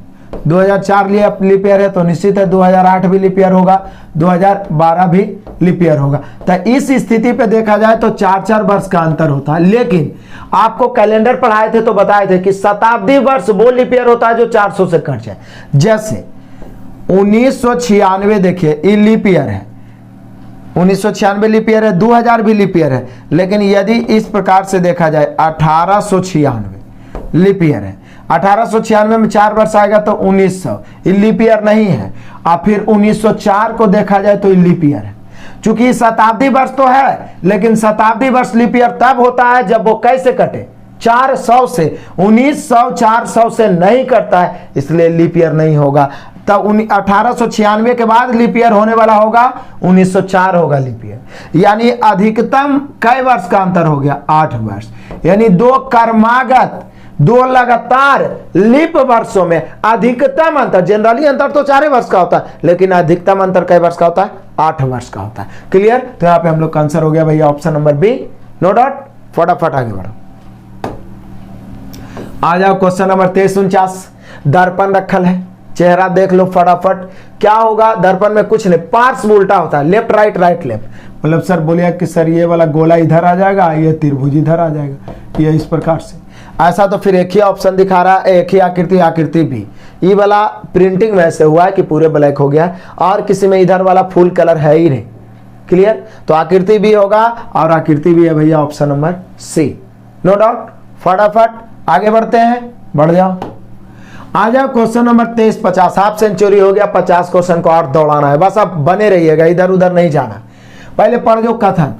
2004 लीप ईयर है, तो निश्चित है 2008 भी लीप ईयर होगा, 2012 भी लीप ईयर होगा। तो इस स्थिति पे देखा जाए तो 4-4 वर्ष का अंतर होता है, लेकिन आपको कैलेंडर पढ़ाए थे तो बताए थे कि शताब्दी वर्ष वो लीप ईयर होता है जो 400 से कट जाए। जैसे 1996 देखिए ये लीप ईयर है, 1996 लीप ईयर है, 2000 भी लीप ईयर है, लेकिन यदि इस प्रकार से देखा जाए 1896 लीप ईयर है। 1896 में 4 वर्ष आएगा तो 1900, ये लीप ईयर नहीं है। और फिर 1904 को देखा जाए तो ये लीप ईयर है। चूंकि शताब्दी वर्ष तो है, लेकिन शताब्दी वर्ष लीप ईयर तब होता है जब वो कैसे कटे, 400 से। 1900 400 से नहीं कटता है, इसलिए लीप ईयर नहीं होगा। तब 1896 के बाद लीप ईयर होने वाला होगा 1904 होगा लीप ईयर। यानी अधिकतम कई वर्ष का अंतर हो गया, 8 वर्ष। यानी 2 क्रमागत 2 लगातार लीप वर्षों में अधिकतम अंतर, जनरली अंतर तो 4 वर्ष का होता है, लेकिन अधिकतम अंतर कई वर्ष का होता है, 8 वर्ष का होता है। क्लियर? तो यहां पे हम लोग का आंसर हो गया भैया option number B. No doubt, फटाफट आगे बढ़ो। आ जाओ क्वेश्चन नंबर 2349। दर्पण रखल है, चेहरा देख लो फटाफट। क्या होगा दर्पण में? कुछ नहीं, पार्श्व उल्टा होता है, लेफ्ट राइट राइट लेफ्ट। मतलब सर बोलिए कि सर ये वाला गोला इधर आ जाएगा, ये त्रिभुज इधर आ जाएगा, ये इस प्रकार से। ऐसा तो फिर एक ही ऑप्शन दिखा रहा है, एक ही आकृति, आकृति भी। ये वाला प्रिंटिंग वैसे हुआ है कि पूरे ब्लैक हो गया, और किसी में इधर वाला फुल कलर है ही नहीं। क्लियर? तो आकृति भी होगा और आकृति भी है भैया option number C. No doubt, फटाफट आगे बढ़ते हैं, बढ़ जाओ। आ जाओ क्वेश्चन नंबर 2350। हाफ सेंचुरी हो गया, 50 क्वेश्चन को और दौड़ाना है, बस आप बने रहिएगा, इधर उधर नहीं जाना। पहले पढ़ जो कथन।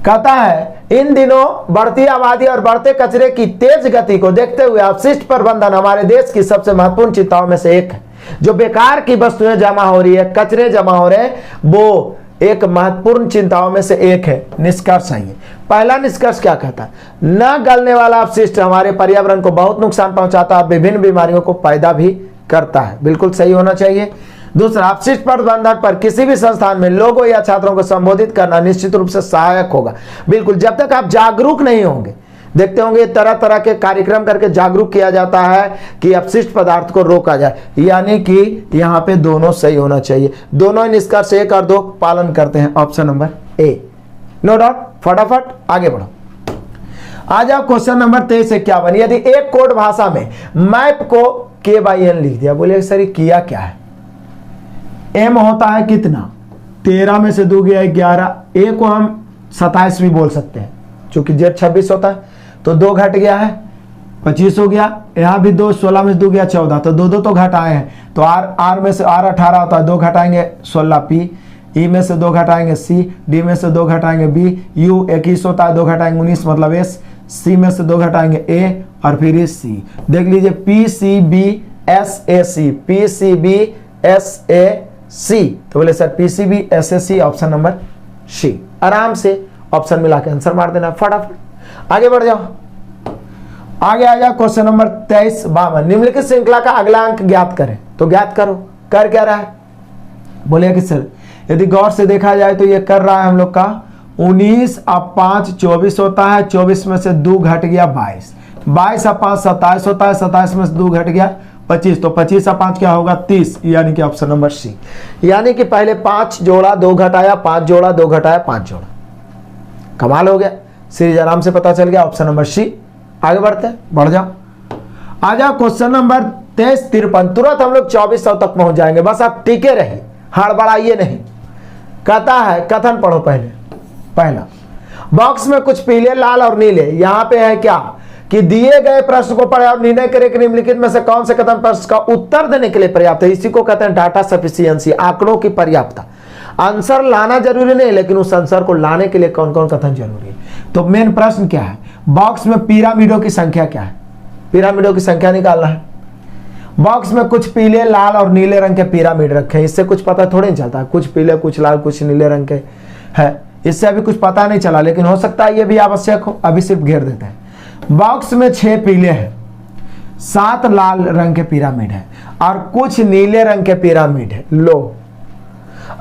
कहता है इन दिनों बढ़ती आबादी और बढ़ते कचरे की तेज गति को देखते हुए अपशिष्ट प्रबंधन हमारे देश की सबसे महत्वपूर्ण चिंताओं में से एक है। जो बेकार की वस्तुएं जमा हो रही है, कचरे जमा हो रहे हैं, वो एक महत्वपूर्ण चिंताओं में से एक है। निष्कर्ष है ये। पहला निष्कर्ष क्या कहता है? न गलने वाला अपशिष्ट हमारे पर्यावरण को बहुत नुकसान पहुंचाता है, विभिन्न बीमारियों को पैदा भी करता है। बिल्कुल सही होना चाहिए। दूसरा, अपशिष्ट प्रबंधन पर किसी भी संस्थान में लोगों या छात्रों को संबोधित करना निश्चित रूप से सहायक होगा। बिल्कुल, जब तक आप जागरूक नहीं होंगे, देखते होंगे तरह तरह के कार्यक्रम करके जागरूक किया जाता है कि अपशिष्ट पदार्थ को रोका जाए। यानी कि यहाँ पे दोनों सही होना चाहिए। दोनों ही निष्कर्ष 1 और 2 पालन करते हैं, option number A. No doubt, फटाफट आगे बढ़ो। आ जाओ क्वेश्चन नंबर 2351। यदि एक कोड भाषा में मैप को k/n लिख दिया, बोले सर किया क्या है? m होता है कितना? 13 में से 2 गया 11। a को हम 27 भी बोल सकते हैं, चूंकि z 26 होता है, तो 2 घट गया है, 25 हो गया। यहाँ भी 2, 16 में से 2 गया 14, तो 2 तो घटाए हैं। तो r में से r 18 होता है, 2 घटाएंगे 16 p, e में से 2 घटाएंगे c, d में से 2 घटाएंगे b, u 21 होता है, 2 घटाएंगे 19 मतलब s, c में से 2 घटाएंगे a और फिर c। देख लीजिए PCB SAC, PCB SAC, तो बोले sir PCB SAC option number C. आराम से ऑप्शन मिला के आंसर मार देना फटाफट। आगे बढ़ जाओ, आगे आ जाओ क्वेश्चन नंबर 2352। निम्नलिखित श्रृंखला का अगला अंक ज्ञात करें। तो ज्ञात करो। कर क्या रहा है? बोले कि सर यदि गौर से देखा जाए तो ये कर रहा है हम लोग का 19 अब 5 24 होता है, 24 में से 2 घट गया 22, 22 अब 5 27 होता है, 27 में से 2 घट गया 25, तो 25 अब 5 क्या होगा 30, यानी कि ऑप्शन नंबर सी। यानी कि पहले 5 जोड़ा 2 घटाया, 5 जोड़ा 2 घटाया 5 जोड़ा। कमाल हो गया, सीरीज आराम से पता चल गया, ऑप्शन नंबर सी। आगे बढ़ते हैं, बढ़ जाओ। आ जाओ क्वेश्चन नंबर 2353। तुरंत हम लोग 2400 तक पहुंच जाएंगे, बस आप टिके रहिए, हड़बड़ाइए नहीं। कहता है कथन पढ़ो पहले। पहला, बॉक्स में कुछ पीले लाल और नीले, यहां पे है क्या कि दिए गए प्रश्न को पढ़े और निर्णय करें कि निम्नलिखित में से कौन से कथन प्रश्न का उत्तर देने के लिए पर्याप्त है। इसी को कहते हैं डाटा सफिशियंसी, आंकड़ों की पर्याप्तता। आंसर लाना जरूरी नहीं, लेकिन उस आंसर को लाने के लिए कौन कौन कथन जरूरी है। तो मेन प्रश्न क्या है? बॉक्स में पिरामिडों की संख्या क्या है? पिरामिडों की संख्या निकालना है। बॉक्स में कुछ पीले लाल और नीले रंग के पिरामिड रखे हैं, इससे कुछ पता थोड़ी नहीं चलता, कुछ पीले कुछ लाल कुछ नीले रंग के है, इससे अभी कुछ पता नहीं चला, लेकिन हो सकता है ये भी आवश्यक हो। अभी सिर्फ घेर देते हैं। बॉक्स में 6 पीले हैं, 7 लाल रंग के पिरामिड है और कुछ नीले रंग के पिरामिड है। लो,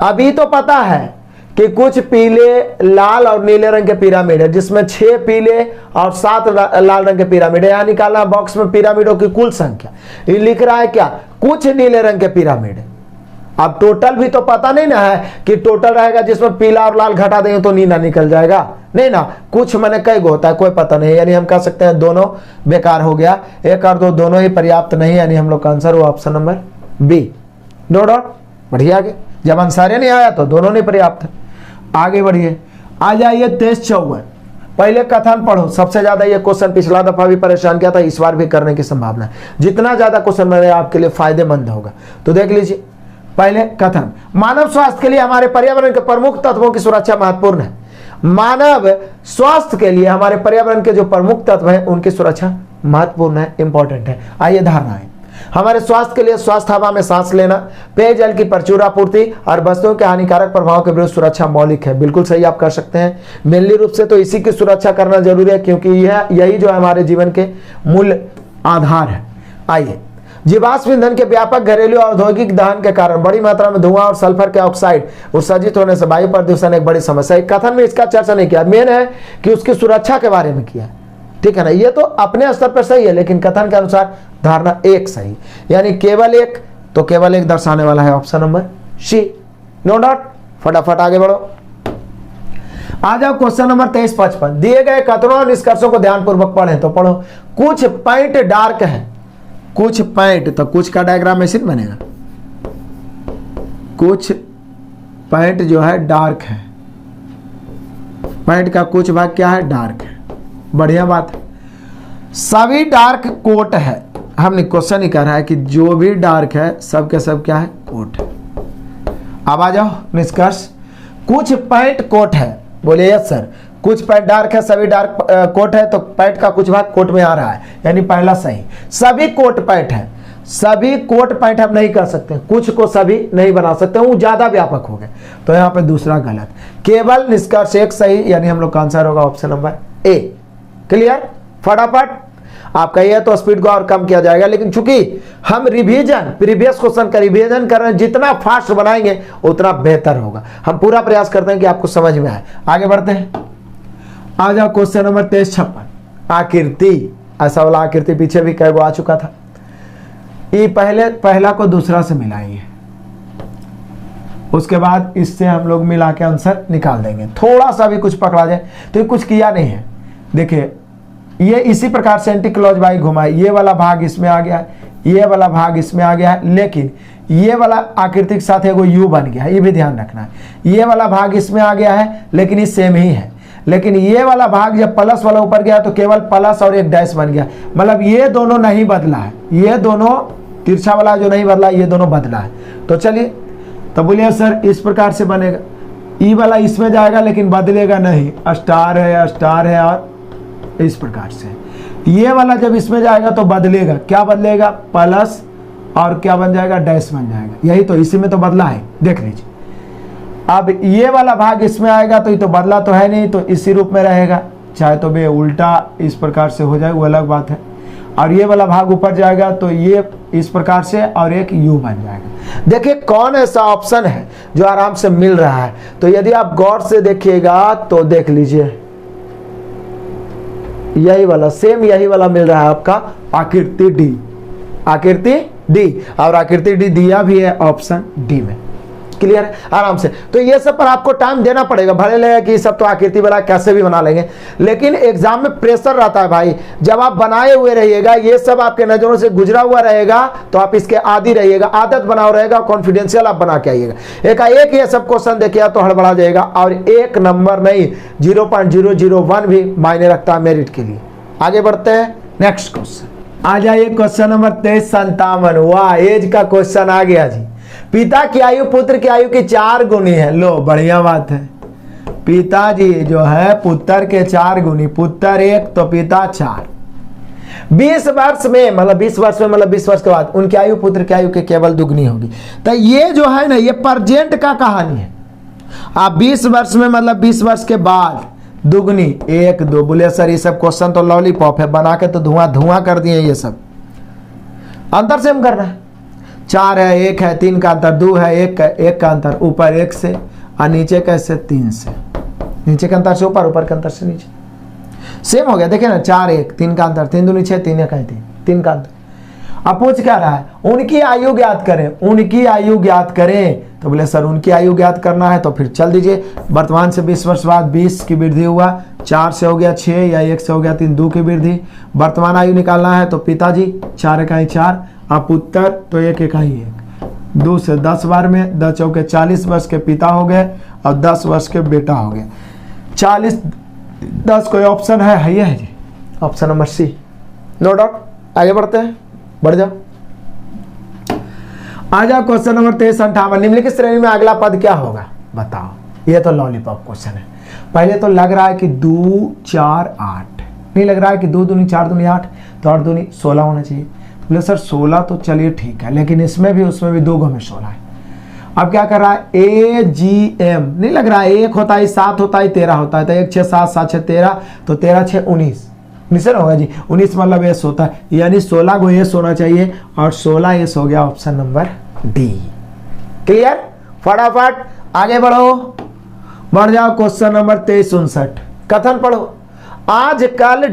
अभी तो पता है कि कुछ पीले लाल और नीले रंग के पिरामिड है, जिसमें 6 पीले और 7 लाल रंग के पिरामिड है। यहां निकालना बॉक्स में पिरामिडों की कुल संख्या। ये लिख रहा है क्या? कुछ नीले रंग के पिरामिड है। अब टोटल भी तो पता नहीं ना है कि टोटल रहेगा जिसमें पीला और लाल घटा देंगे तो नीला निकल जाएगा, नहीं ना। कुछ मैंने कई गो होता है, कोई पता नहीं, यानी हम कह सकते हैं दोनों बेकार हो गया। 1 और 2 दोनों ही पर्याप्त नहीं, यानी हम लोग का आंसर हुआ option number B. No doubt, बढ़िया। आगे जब आंसर नहीं आया तो दोनों नहीं पर्याप्त है। आगे बढ़िए, आ जाइए 2354। पहले कथन पढ़ो, सबसे ज्यादा ये क्वेश्चन पिछला दफा भी परेशान किया था, इस बार भी करने की संभावना है। जितना ज्यादा क्वेश्चन बने आपके लिए फायदेमंद होगा। तो देख लीजिए पहले कथन, मानव स्वास्थ्य के लिए हमारे पर्यावरण के प्रमुख तत्वों की सुरक्षा महत्वपूर्ण है। मानव स्वास्थ्य के लिए हमारे पर्यावरण के जो प्रमुख तत्व हैं उनकी सुरक्षा महत्वपूर्ण है, इंपॉर्टेंट है। आइए धारणाएं, हमारे स्वास्थ्य के लिए स्वस्थ हवा में सांस लेना, पेयजल की प्रचुर आपूर्ति और वस्तुओं के हानिकारक प्रभाव के विरुद्ध सुरक्षा मौलिक है। बिल्कुल सही आप कर सकते हैं। मेनली रूप से तो इसी की सुरक्षा करना जरूरी है, क्योंकि यही जो है हमारे जीवन के मूल आधार है। आइए, जीवाश्म ईंधन के व्यापक घरेलू और औद्योगिक दहन के कारण बड़ी मात्रा में धुआं और सल्फर के ऑक्साइड उत्सर्जित होने से वायु प्रदूषण एक बड़ी समस्या है। कथन में इसका चर्चा नहीं किया, मेन है कि उसकी सुरक्षा के बारे में किया, ठीक है ना। ये तो अपने स्तर पर सही है, लेकिन कथन के अनुसार धारणा एक सही, यानी केवल एक, तो केवल एक दर्शाने वाला है option number C. No doubt, फटाफट आगे बढ़ो। आ जाओ क्वेश्चन नंबर 23-55। दिए गए कथनों और निष्कर्षों को ध्यानपूर्वक पढ़ें। तो पढ़ो, कुछ पॉइंट डार्क है, कुछ पॉइंट, तो कुछ का डायग्राम ऐसे बनेगा, कुछ पॉइंट जो है डार्क है, पॉइंट का कुछ भाग क्या है, डार्क है। बढ़िया बात है। सभी डार्क कोट है, हमने क्वेश्चन ही कह रहा है कि जो भी डार्क है सब के सब क्या है, कोट है। अब आ जाओ निष्कर्ष, कुछ पॉइंट कोट है, बोले यस सर, कुछ पॉइंट डार्क है, सभी डार्क कोट है, तो पॉइंट का कुछ भाग कोट में आ रहा है, यानी पहला सही। सभी कोट पॉइंट है, सभी कोट पॉइंट हम नहीं कर सकते, कुछ को सभी नहीं बना सकते, वो ज्यादा व्यापक हो गए, तो यहाँ पे दूसरा गलत। केवल निष्कर्ष एक सही, यानी हम लोग का आंसर होगा ऑप्शन नंबर ए। क्लियर, फटाफट आपका ये तो स्पीड को और कम किया जाएगा, लेकिन चूंकि हम रिवीजन, प्रीवियस क्वेश्चन का रिवीजन कर रहे हैं, जितना फास्ट बनाएंगे उतना बेहतर होगा। हम पूरा प्रयास करते हैं कि आपको समझ में आए। आगे बढ़ते हैं, आ जाओ क्वेश्चन नंबर 23-56। आकृति, ऐसा वाला आकृति पीछे भी कई गो आ चुका था। ये पहला को दूसरा से मिलाइए, उसके बाद इससे हम लोग मिला के आंसर निकाल देंगे। थोड़ा सा भी कुछ पकड़ा जाए तो ये कुछ किया नहीं है। देखिए ये इसी प्रकार से एंटी क्लॉज वाई घुमाए, ये वाला भाग इसमें आ गया, ये वाला भाग इसमें आ गया है, लेकिन ये वाला आकृति के साथ एगो यू बन गया है, ये भी ध्यान रखना है। ये वाला भाग इसमें आ गया है, लेकिन ये सेम ही है, लेकिन ये वाला भाग जब प्लस वाला ऊपर गया तो केवल प्लस और एक डैश बन गया, मतलब ये दोनों नहीं बदला है, ये दोनों तिरछा वाला जो नहीं बदला, ये दोनों बदला है। तो चलिए, तो बोलिए सर इस प्रकार से बनेगा, ई वाला इसमें जाएगा लेकिन बदलेगा नहीं, स्टार है और इस प्रकार से। ये वाला जब इसमें जाएगा तो बदलेगा, क्या बदलेगा, प्लस और क्या बन जाएगा, डैश बन जाएगा। यही तो इसी में तो बदला है, देख लीजिए। अब ये वाला भाग इसमें आएगा तो ये तो बदला तो है नहीं, तो इसी रूप में रहेगा, चाहे तो बे उल्टा इस प्रकार से हो जाए वो अलग बात है। और ये वाला भाग ऊपर जाएगा तो ये इस प्रकार से और एक यू बन जाएगा। देखिए कौन ऐसा ऑप्शन है जो आराम से मिल रहा है। तो यदि आप गौर से देखिएगा तो देख लीजिए, यही वाला, सेम यही वाला मिल रहा है आपका, आकृति डी, आकृति डी, और आकृति डी दिया भी है ऑप्शन डी में। क्लियर है आराम से। तो ये सब पर आपको टाइम देना पड़ेगा, भले लगेगा कि सब तो आकृति वाला कैसे भी बना लेंगे, लेकिन एग्जाम में प्रेशर रहता है भाई। जब आप बनाए हुए रहिएगा, ये सब आपके नजरों से गुजरा हुआ रहेगा, तो आप इसके आदी रहिएगा, आदत बनाओ रहेगा, कॉन्फिडेंशियल आप बना के आइएगा। एकाएक ये सब क्वेश्चन देखिए तो हड़बड़ा जाएगा, और एक नंबर नहीं 0.001 भी मायने रखता है मेरिट के लिए। आगे बढ़ते हैं, नेक्स्ट क्वेश्चन आ जाइए, क्वेश्चन नंबर 2357। वाह, एज का क्वेश्चन आ गया जी। पिता की आयु पुत्र की आयु की 4 गुनी है। लो बढ़िया बात है, पिताजी जो है पुत्र के 4 गुनी, पुत्र 1 तो पिता 4। 20 वर्ष में मतलब 20 वर्ष में मतलब 20 वर्ष के बाद उनकी आयु पुत्र की आयु के केवल दुगनी होगी। तो ये जो है ना, ये प्रेजेंट का कहानी है। आप 20 वर्ष में मतलब 20 वर्ष के बाद दुगनी 1 2। बोले सर ये सब क्वेश्चन तो लॉलीपॉप है, बना के तो धुआं कर दिए। ये सब अंतर से हम करना है, 4 है, 1 है, 3 का अंतर, 2 है, 1 का अंतर, ऊपर 1 से और नीचे कैसे 3 से, नीचे का अंतर से ऊपर, ऊपर का अंतर से नीचे, सेम हो गया। देखिए ना, 4 1, 3 का अंतर, 3 दूनी 6, 3 1 3, 3 का अंतर। अब पूछ क्या रहा है, उनकी आयु ज्ञात करें, उनकी आयु ज्ञात करें। तो बोले सर उनकी आयु ज्ञात करना है तो फिर चल दीजिए, वर्तमान से 20 वर्ष बाद 20 की वृद्धि हुआ, 4 से हो गया 6 या 1 से हो गया 3, 2 की वृद्धि। वर्तमान आयु निकालना है तो पिताजी 4 इकाई 4, आप पुत्र तो 1 इकाई 1, 2 से 10 बार में 10 चौके 40 वर्ष के पिता हो गए और 10 वर्ष के बेटा हो गए। 40 10 कोई ऑप्शन है ये है जी, option number C. No doubt, आगे बढ़ते हैं, बढ़ जाओ। आ जाओ क्वेश्चन नंबर 5358। निम्नलिखित श्रेणी में अगला पद क्या होगा, बताओ। ये तो लॉलीपॉप क्वेश्चन है। पहले तो लग रहा है कि 2 4 8, नहीं लग रहा है कि 2 दूनी 4 दूनी 8, तो 8 दूनी 16 होना चाहिए। बोले सर 16 तो चलिए ठीक है, लेकिन इसमें भी उसमें भी 2 में 16 है। अब क्या कर रहा है, AGM नहीं लग रहा है, 1 होता है 7 होता है 13 होता है, तो 1 6 7 7 6 13, तो 13 6 19 मिशन होगा जी। 19 मतलब एस होता है, यानी 16 को एस होना चाहिए और 16 एस हो गया ऑप्शन नंबर डी। क्लियर, फटाफट आगे बढ़ो, बढ़ जाओ। क्वेश्चन नंबर 2359, कथन पढ़ो। आजकल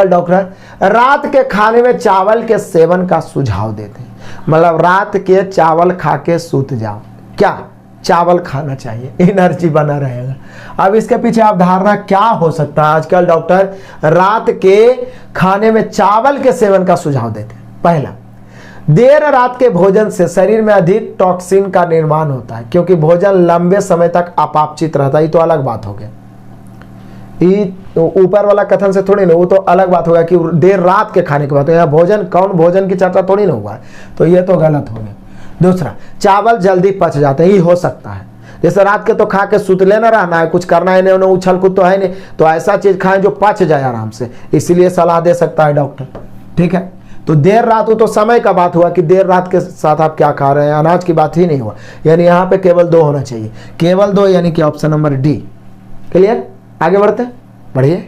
डॉक्टर रात के खाने में चावल के सेवन का सुझाव देते हैं, मतलब रात के चावल खा के सूत जाओ, क्या चावल खाना चाहिए, एनर्जी बना रहेगा। अब इसके पीछे आप धारणा क्या हो सकता है, आजकल डॉक्टर रात के खाने में चावल के सेवन का सुझाव देते हैं। पहला, देर रात के भोजन से शरीर में अधिक टॉक्सिन का निर्माण होता है, क्योंकि भोजन लंबे समय तक अपापचित रहता है। ये तो अलग बात हो गया, ये ऊपर वाला कथन से थोड़ी ना, वो तो अलग बात होगा कि देर रात के खाने की बात है, भोजन कौन भोजन की चर्चा थोड़ी ना हुआ है, तो ये तो गलत हो गया। दूसरा, चावल जल्दी पच जाते हैं, ये हो सकता है। जैसे रात के तो खा के सुत लेना, रहना है, कुछ करना है नहीं, उन्हें उछल कूद तो है नहीं, तो ऐसा चीज खाएं जो पच जाए आराम से, इसीलिए सलाह दे सकता है डॉक्टर। ठीक है, तो देर रात हो तो समय का बात हुआ कि देर रात के साथ आप क्या खा रहे हैं, अनाज की बात ही नहीं हुआ, यानी यहाँ पे केवल 2 होना चाहिए, केवल 2, यानी कि ऑप्शन नंबर डी। क्लियर, आगे बढ़ते बढ़िए।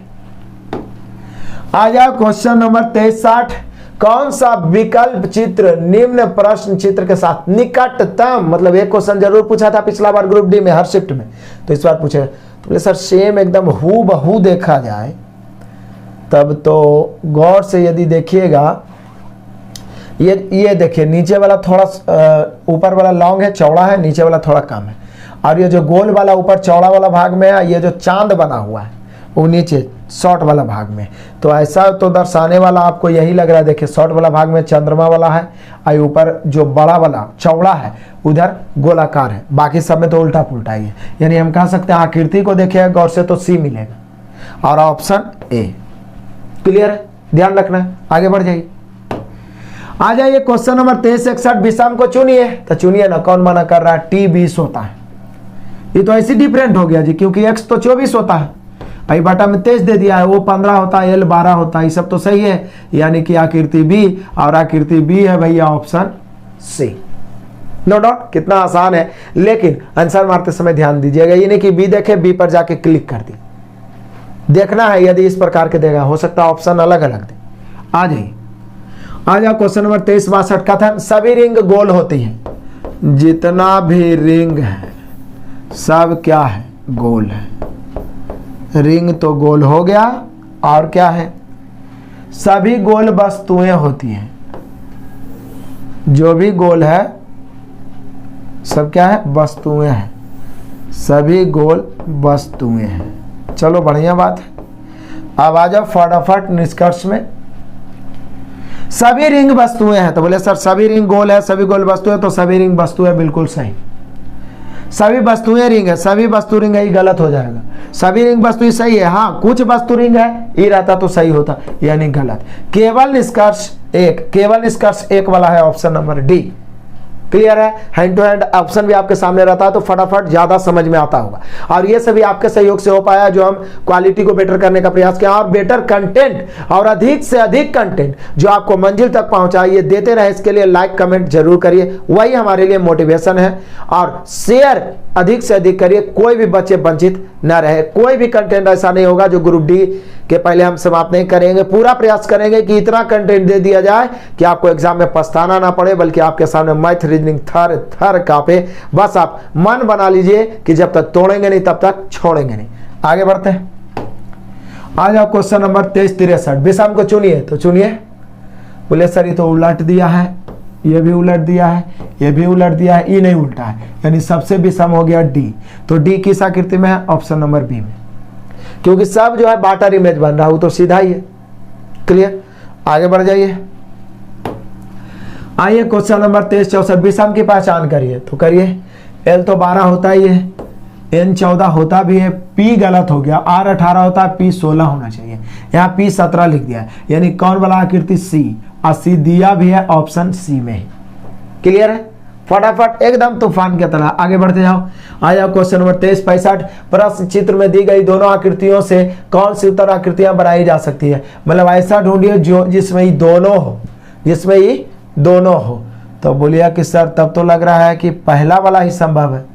आ जाओ क्वेश्चन नंबर 2360। कौन सा विकल्प चित्र निम्न प्रश्न चित्र के साथ निकटतम, मतलब एक क्वेश्चन जरूर पूछा था पिछला बार ग्रुप डी में हर शिफ्ट में, तो इस बार पूछे तो बोले सर सेम एकदम हूबहू देखा जाए तब तो गौर से यदि देखिएगा, ये देखिए नीचे वाला थोड़ा ऊपर वाला लॉन्ग है, चौड़ा है, नीचे वाला थोड़ा कम है, और ये जो गोल वाला ऊपर चौड़ा वाला भाग में है, ये जो चांद बना हुआ है वो नीचे शॉर्ट वाला भाग में, तो ऐसा तो दर्शाने वाला आपको यही लग रहा है। देखिए शॉर्ट वाला भाग में चंद्रमा वाला है, और ऊपर जो बड़ा वाला चौड़ा है उधर गोलाकार है, बाकी सब में तो उल्टा पुल्टा ही है, यानी हम कह सकते हैं आकृति को देखिए गौर से तो सी मिलेगा और ऑप्शन ए। क्लियर है, ध्यान रखना है, आगे बढ़ जाइए। आ जाइए क्वेश्चन नंबर 2361। विषम को चुनिए, तो चुनिए ना, कौन मना कर रहा है, T 20 होता है, ये तो ऐसे डिफरेंट हो गया जी, क्योंकि x तो 24 होता है, भाई बटा में 23 दे दिया है, वो 15 होता है, L 12 होता है, ये सब तो सही है, यानी कि आकृति बी, और आकृति बी है भैया ऑप्शन सी। नो डाउट, कितना आसान है, लेकिन आंसर मारते समय ध्यान दीजिएगा, ये नहीं कि बी देखे बी पर जाके क्लिक कर दी, देखना है यदि इस प्रकार के देगा, हो सकता है ऑप्शन अलग अलग दे। आ जाइए, आ जाओ क्वेश्चन नंबर 2362। कथन, सभी रिंग गोल होती है, जितना भी रिंग है सब क्या है, गोल है। रिंग तो गोल हो गया, और क्या है, सभी गोल वस्तुएं होती हैं, जो भी गोल है सब क्या है, वस्तुएं हैं, सभी गोल वस्तुएं हैं। चलो बढ़िया बात है, अब आ जाओ फटाफट निष्कर्ष में। सभी रिंग वस्तुएं हैं, तो बोले सर सभी रिंग गोल है, सभी गोल वस्तुएं, तो सभी रिंग वस्तुएं बिल्कुल सही, सभी वस्तुएं रिंग है, सभी वस्तु रिंग है, ये गलत हो जाएगा, सभी रिंग वस्तु सही है, हाँ कुछ वस्तु रिंग है, ये रहता तो सही होता, यानी गलत। केवल निष्कर्ष एक वाला है ऑप्शन नंबर डी। क्लियर है, हैंड टू हैंड ऑप्शन भी आपके सामने रहता है तो फटाफट ज्यादा समझ में आता होगा, और ये सभी आपके सहयोग से हो पाया, जो हम क्वालिटी को बेटर करने का प्रयास किया, और बेटर कंटेंट और अधिक से अधिक कंटेंट जो आपको मंजिल तक पहुंचाइए, देते रहे, इसके लिए लाइक कमेंट जरूर करिए, वही हमारे लिए मोटिवेशन है, और शेयर अधिक से अधिक करिए, कोई भी बच्चे वंचित न रहे। कोई भी कंटेंट ऐसा नहीं होगा जो ग्रुप डी के पहले हम समाप्त नहीं करेंगे, पूरा प्रयास करेंगे कि इतना कंटेंट दे दिया जाए कि आपको एग्जाम में पछताना ना पड़े, बल्कि आपके सामने मैथ रीजनिंग थर कापे। बस आप मन बना लीजिए कि जब तक तोड़ेंगे नहीं तब तक छोड़ेंगे नहीं। आगे बढ़ते हैं, आ जाओ क्वेश्चन नंबर 2363। विषम को चुनिए, तो चुनिए। बोले सर ये तो उलट दिया है, ये भी उलट दिया है, ये भी उलट दिया है, ये नहीं उल्टा है, यानी सबसे विषम हो गया डी। तो डी किस आकृति में है, ऑप्शन नंबर बी में, क्योंकि सब जो है बाटर इमेज बन रहा है, वो तो सीधा ही है। क्लियर, आगे बढ़ जाइए। आइए क्वेश्चन नंबर 2364। विषम की पहचान करिए, तो करिए। एल तो 12 होता ही है, N14 होता भी है, P गलत हो गया, R18 होता है, P16 होना चाहिए, यहाँ P17 लिख दिया है, यानी कौन वाला आकृति C, और C दिया भी है ऑप्शन C में ही। क्लियर है? फटाफट एकदम तूफान की तरह आगे बढ़ते जाओ। आ जाओ क्वेश्चन नंबर 23 65। प्रश्न चित्र में दी गई दोनों आकृतियों से कौन सी उत्तर आकृतियां बनाई जा सकती है? मतलब ऐसा ढूंढिए जो जिसमें ही दोनों हो, जिसमें ही दोनों हो। तो बोलिए कि सर तब तो लग रहा है कि पहला वाला ही संभव है।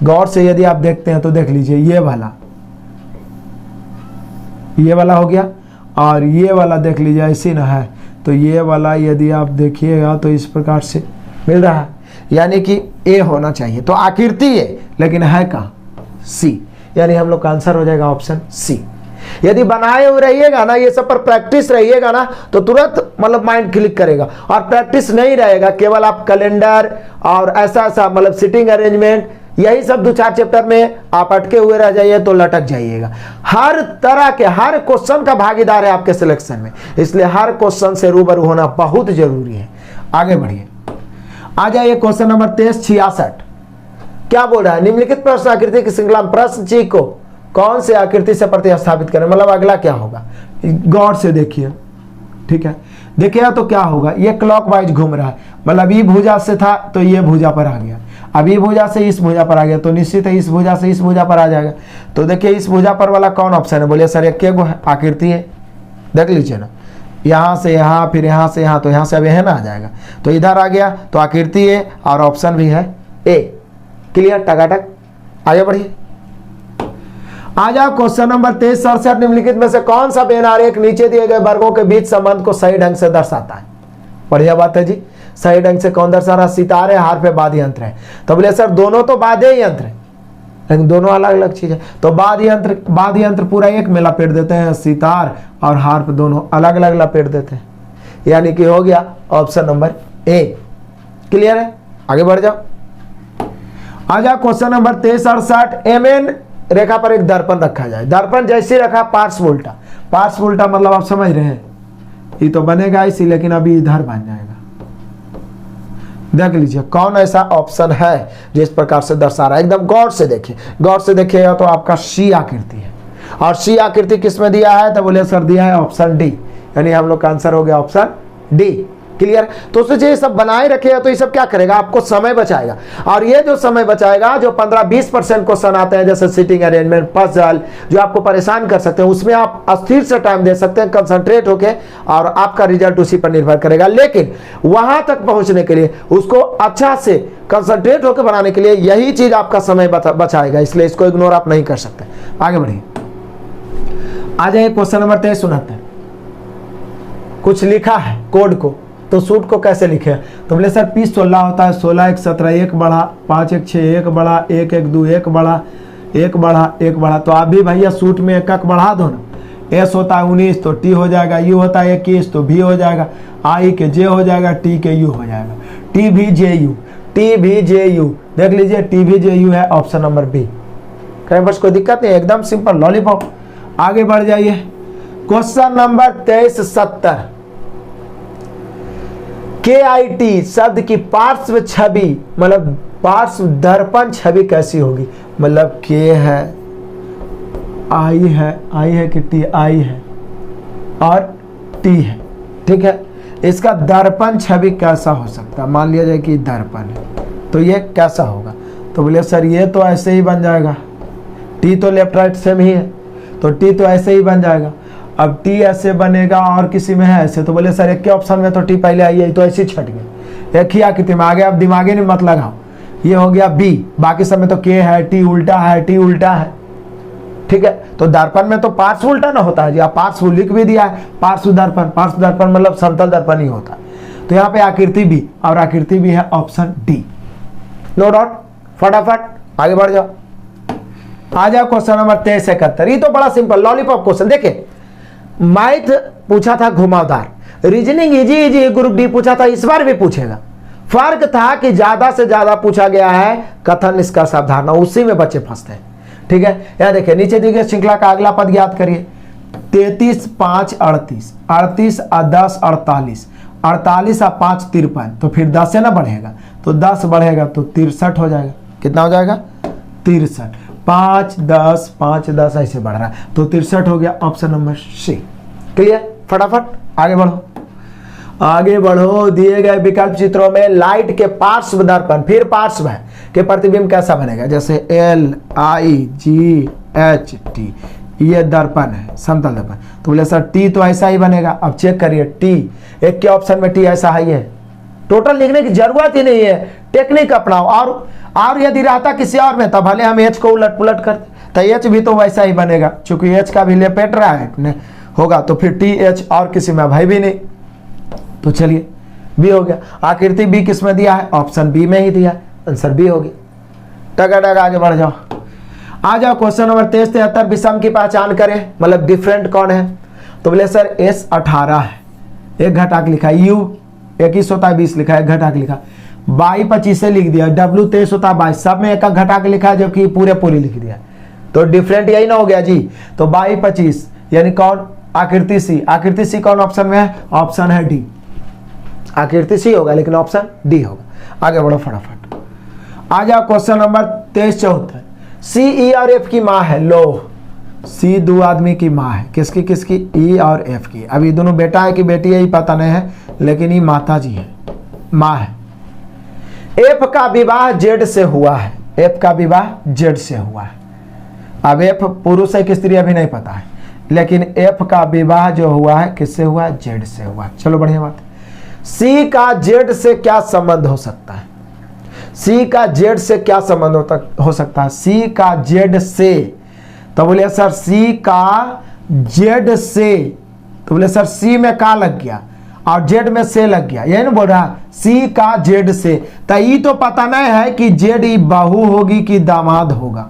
गौर से यदि आप देखते हैं तो देख लीजिए, ये वाला हो गया, और ये वाला देख लीजिए ऐसी ना है, तो ये वाला यदि आप देखिएगा तो इस प्रकार से मिल रहा है, यानी कि ए होना चाहिए। तो आकृति है लेकिन है कहाँ? सी, यानी हम लोग का आंसर हो जाएगा ऑप्शन सी। यदि बनाए हुए रहिएगा ना, ये सब पर प्रैक्टिस रहिएगा ना, तो तुरंत मतलब माइंड क्लिक करेगा। और प्रैक्टिस नहीं रहेगा, केवल आप कैलेंडर और ऐसा मतलब सिटिंग अरेंजमेंट, यही सब 2-4 चैप्टर में आप अटके हुए रह जाइए तो लटक जाइएगा। हर तरह के हर क्वेश्चन का भागीदार है आपके सिलेक्शन में, इसलिए हर क्वेश्चन से रूबरू होना बहुत जरूरी है। आगे बढ़िए, आ जाइए क्वेश्चन नंबर 23 66। क्या बोल रहा है? निम्नलिखित प्रश्न आकृति की श्रृंखला में प्रश्न जी को कौन से आकृति से प्रतिस्थापित करें? मतलब अगला क्या होगा, गौर से देखिए। ठीक है, देखिए तो क्या होगा, ये क्लॉकवाइज घूम रहा है, मतलब ई भुजा से था तो ये भुजा पर आ गया, अब ई भुजा से इस भुजा पर आ गया, तो निश्चित है इस भुजा से इस भुजा पर आ जाएगा। तो देखिए इस भुजा पर वाला कौन ऑप्शन है? बोलिए सर एक आकृति है, देख लीजिए ना, यहाँ से यहाँ, फिर यहाँ से यहाँ, तो यहाँ से अब यह ना आ जाएगा, तो इधर आ गया, तो आकृति है और ऑप्शन भी है ए। क्लियर? टकाटक आगे बढ़िए। आ जाओ क्वेश्चन नंबर 23 67। निम्नलिखित में से कौन सा वेन आरेख नीचे दिए गए वर्गों के बीच संबंध को सही ढंग से दर्शाता है? बढ़िया बात है जी, सही ढंग से कौन दर्शा रहा? सितारे, हार्प, वाद्य यंत्र है। तो बोले सर दोनों तो वाद्य यंत्र है, लेकिन दोनों अलग अलग चीज है। तो वाद्य यंत्र पूरा एक में लपेट देते हैं, सितार और हार्प दोनों अलग अलग लपेट देते हैं, यानी कि हो गया ऑप्शन नंबर ए। क्लियर है? आगे बढ़ जाओ। आ जाओ क्वेश्चन नंबर 23 68। एमएन रेखा पर एक दर्पण रखा जाए, दर्पण जैसे रखा पार्श्व उल्टा, पार्श्व उल्टा मतलब आप समझ रहे हैं, ये तो बनेगा इसी, लेकिन अभी इधर बन जाएगा। देख लीजिए कौन ऐसा ऑप्शन है जिस प्रकार से दर्शा रहा है, एकदम गौर से देखिए। गौर से देखिएगा तो आपका सी आकृति है, और सी आकृति किस में दिया है? तो बोले सर दिया है ऑप्शन डी, यानी हम लोग का आंसर हो गया ऑप्शन डी। क्लियर? तो सोचिए ये सब बनाए रखेगा तो ये सब क्या करेगा? आपको समय बचाएगा, और ये जो समय बचाएगा, जो 15-20% क्वेश्चन आते हैं जैसे सिटिंग अरेंजमेंट, पजल, जो आपको परेशान कर सकते हैं, उसमें आप अस्थिर से टाइम दे सकते हैं, कंसंट्रेट होके, और आपका रिजल्ट उसी पर निर्भर करेगा। लेकिन वहां तक पहुंचने के लिए, उसको अच्छा से कंसंट्रेट होकर बनाने के लिए यही चीज आपका समय बचाएगा, इसलिए इसको इग्नोर आप नहीं कर सकते। आगे बढ़िए, आ जाए क्वेश्चन नंबर 23 69। कुछ लिखा है कोड को, तो सूट को कैसे लिखे? तो बोले सर P16 होता है, 16 1 17, 1 बढ़ा, 5 1 6, 1 बढ़ा, 1 1 2, 1 बढ़ा, 1 बढ़ा, 1 बढ़ा। तो आप भी भैया सूट में एक बढ़ा दो ना। S होता है 19 तो T हो जाएगा, U होता है 21 तो V हो जाएगा, I के J हो जाएगा, T के U हो जाएगा, TVJU देख लीजिए, TVJU है ऑप्शन नंबर बी। कहीं बस कोई दिक्कत नहीं, एकदम सिंपल लॉलीपॉप। आगे बढ़ जाइए, क्वेश्चन नंबर 23 70। KIT शब्द की पार्श्व छवि, मतलब पार्श्व दर्पण छवि कैसी होगी? मतलब K है, I है कि T? I है और T है। ठीक है, इसका दर्पण छवि कैसा हो सकता है? मान लिया जाए कि दर्पण है, तो ये कैसा होगा? तो बोले सर ये तो ऐसे ही बन जाएगा, T तो लेफ्ट राइट सेम ही है, तो T तो ऐसे ही बन जाएगा। अब T ऐसे बनेगा और किसी में है ऐसे, तो बोले सर एक के ऑप्शन में तो T पहले आई है, तो ऐसे ही छट गए, एक ही आकृति में आगे। अब दिमागे नहीं मत लगाओ, ये हो गया B, बाकी सब में तो K है, T उल्टा है, T उल्टा है। ठीक है, तो दर्पण में तो पार्श्व उल्टा ना होता है जी, आप पार्श्व लिख भी दिया है, पार्श्व दर्पण मतलब समतल दर्पण ही होता है। तो यहाँ पे आकृति भी, और आकृति भी है ऑप्शन डी। नो डाउट, फटाफट आगे बढ़ जाओ। आ जाओ क्वेश्चन नंबर 23 71। ये तो बड़ा सिंपल लॉलीपॉप क्वेश्चन। देखिए मैथ पूछा था घुमावदार, रीजनिंग इजी ग्रुप डी पूछा था, इस बार भी पूछेगा। फर्क था कि ज्यादा से ज्यादा पूछा गया है कथन निष्कर्ष अवधारणा, उसी में बच्चे फंसते हैं। ठीक है, यहां देखिए नीचे दी गई श्रृंखला का अगला पद ज्ञात करिए। 33 5 38, 38 और 10 48, 48 और 5 53, तो फिर 10 से ना बढ़ेगा, तो 10 बढ़ेगा तो 63 हो जाएगा। कितना हो जाएगा? 63। 5 10 5 10 ऐसे बढ़ रहा है, तो 63 हो गया ऑप्शन नंबर सी। क्लियर? फटाफट आगे बढ़ो, आगे बढ़ो। दिए गए विकल्प चित्रों में लाइट के पार्श्व दर्पण, फिर पार्श्व है, के प्रतिबिंब कैसा बनेगा? जैसे LIGHT, ये दर्पण है, समतल दर्पण। तो बोले सर टी तो ऐसा ही बनेगा। अब चेक करिए, टी एक के ऑप्शन में टी ऐसा ही है, टोटल लिखने की जरूरत ही नहीं है, टेक्निक अपनाओ। और यदि रहता किसी और में, तब भले हम एच को उलट पुलट करते, तो एच भी तो वैसा ही बनेगा, क्योंकि एच का भी लेपेट रहा है होगा, तो फिर टी एच और किसी में भाई भी नहीं। तो चलिए बी हो गया। आकृति बी किस में दिया है? ऑप्शन बी में ही दिया है, आंसर बी हो गया। टगाटग आगे बढ़ जाओ, आ जाओ। क्वेश्चन नंबर 73 विषम की पहचान करें, मतलब डिफरेंट कौन है? तो बोले सर S18 है, एक घटाक लिखा है, U 21 होता है 20 लिखा है, एक घटाक लिखा, बाई 25 से लिख दिया, W 23 होता है 22, सब में एक घटाक लिखा है, जो कि पूरी लिख दिया। तो डिफरेंट यही ना हो गया जी। तो बाई 25 यानी कौन? आकृति सी। आकृति सी कौन ऑप्शन में है? ऑप्शन है डी। आकृति सी होगा, लेकिन ऑप्शन डी होगा। आगे बढ़ो फटाफट, आ जाओ। क्वेश्चन नंबर 73 सी ई और एफ की माँ है। लो, सी दो आदमी की माँ है, किसकी किसकी? ई और एफ की। अब ये दोनों बेटा है कि बेटी है ये पता नहीं है, लेकिन ये माता जी है, माँ है। एफ का विवाह जेड से हुआ है, एफ का विवाह जेड से हुआ है। अब एफ पुरुष है कि स्त्री अभी नहीं पता है, लेकिन एफ का विवाह जो हुआ है किससे हुआ है? जेड से हुआ है। चलो बढ़िया बात है। सी का जेड से क्या संबंध हो सकता है? सी का जेड से क्या संबंध हो सकता है? सी का जेड से, तो बोले सर सी का जेड से, तो बोले सर सी में का लग गया और जेड में से लग गया, यही ना बोल रहा है, सी का जेड से। तो ये तो पता नहीं है कि जेड ई बहू होगी कि दामाद होगा,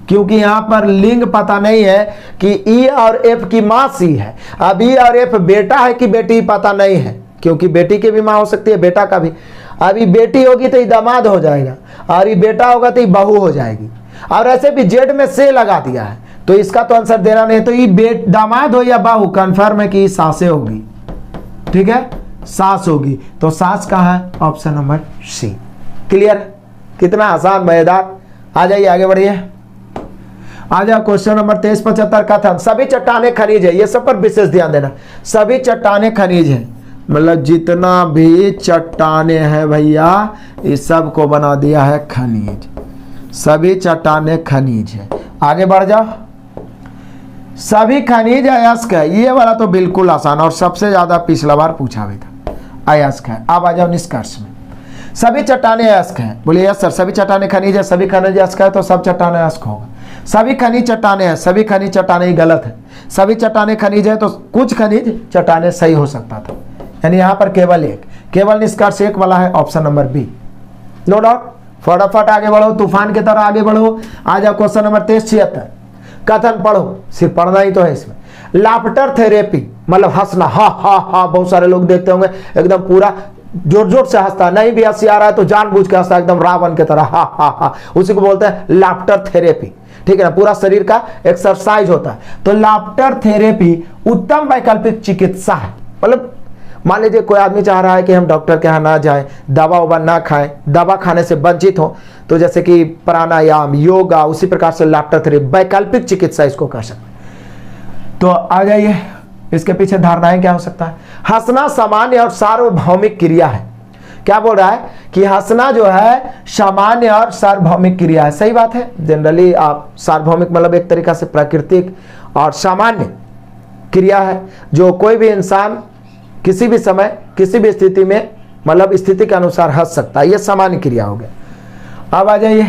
क्योंकि यहां पर लिंग पता नहीं है कि ई और एफ की माँ सी है। अब ई और एफ बेटा है कि बेटी पता नहीं है, क्योंकि बेटी की भी माँ हो सकती है, बेटा का भी। अभी बेटी होगी तो ये दामाद हो जाएगा, और ये बेटा होगा तो ये बहू हो जाएगी। और ऐसे भी जेड में से लगा दिया है, तो इसका तो आंसर देना नहीं। तो ये दामाद हो या बहू, कंफर्म है कि सासे होगी। ठीक है, सास होगी। तो सास कहाँ है? Option number C. क्लियर? कितना आसान मजेदार। आ जाइए आगे बढ़िए, आ जाओ। क्वेश्चन नंबर 73 का था सभी चट्टाने खनिज है, ये सब पर विशेष ध्यान देना। सभी चट्टाने खनिज है, मतलब जितना भी चट्टाने हैं भैया, इस सब को बना दिया है खनिज। सभी चट्टाने खनिज है। आगे बढ़ जाओ। सभी खनिज अयस्क है, ये वाला तो बिल्कुल आसान और सबसे ज्यादा पिछला बार पूछा भी था, अयस्क है। अब आ जाओ निष्कर्ष में। सभी चट्टाने अयस्क हैं, बोलिए यस सर। सभी चट्टाने खनिज है, सभी खनिज अयस्क है, तो सब चट्टाने अयस्क होगा। सभी खनिज चट्टाने हैं, सभी खनिज चट्टाने ही गलत है। सभी चट्टाने खनिज है, तो कुछ खनिज चट्टाने सही हो सकता था, यानी यहां पर केवल एक, केवल निष्कर्ष एक वाला है, option number B. No doubt. फटाफट आगे बढ़ो, तूफान की तरह आगे बढ़ो। आ जाओ क्वेश्चन नंबर 73 कथन पढ़ो, सिर्फ पढ़ना ही तो है इसमें। लाफ्टर थेरेपी मतलब हंसना, हा हा हा। बहुत सारे लोग देखते होंगे एकदम पूरा जोर जोर से हंसता, नहीं भी हंसी आ रहा है तो जानबूझ के हंसता, एकदम रावण की तरह, हा हा हा। उसी को बोलते हैं लाफ्टर थेरेपी। ठीक है ना, पूरा शरीर का एक्सरसाइज होता है। तो लाफ्टर थेरेपी उत्तम वैकल्पिक चिकित्सा है। मतलब मान लीजिए कोई आदमी चाह रहा है कि हम डॉक्टर के यहाँ ना जाए, दवा उवा ना खाएं, दवा खाने से वंचित हो, तो जैसे कि प्राणायाम, योगा, उसी प्रकार से लाफ्टर थेरेपी वैकल्पिक चिकित्सा इसको कह सकते हैं। तो आ जाइए, इसके पीछे धारणाएं क्या हो सकता है? हंसना सामान्य और सार्वभौमिक क्रिया है। क्या बोल रहा है कि हंसना जो है सामान्य और सार्वभौमिक क्रिया है। सही बात है। जनरली आप सार्वभौमिक मतलब एक तरीका से प्राकृतिक, और सामान्य क्रिया है जो कोई भी इंसान किसी भी समय किसी भी स्थिति में मतलब स्थिति के अनुसार हंस सकता है, यह सामान्य क्रिया हो गया। अब आ जाइए,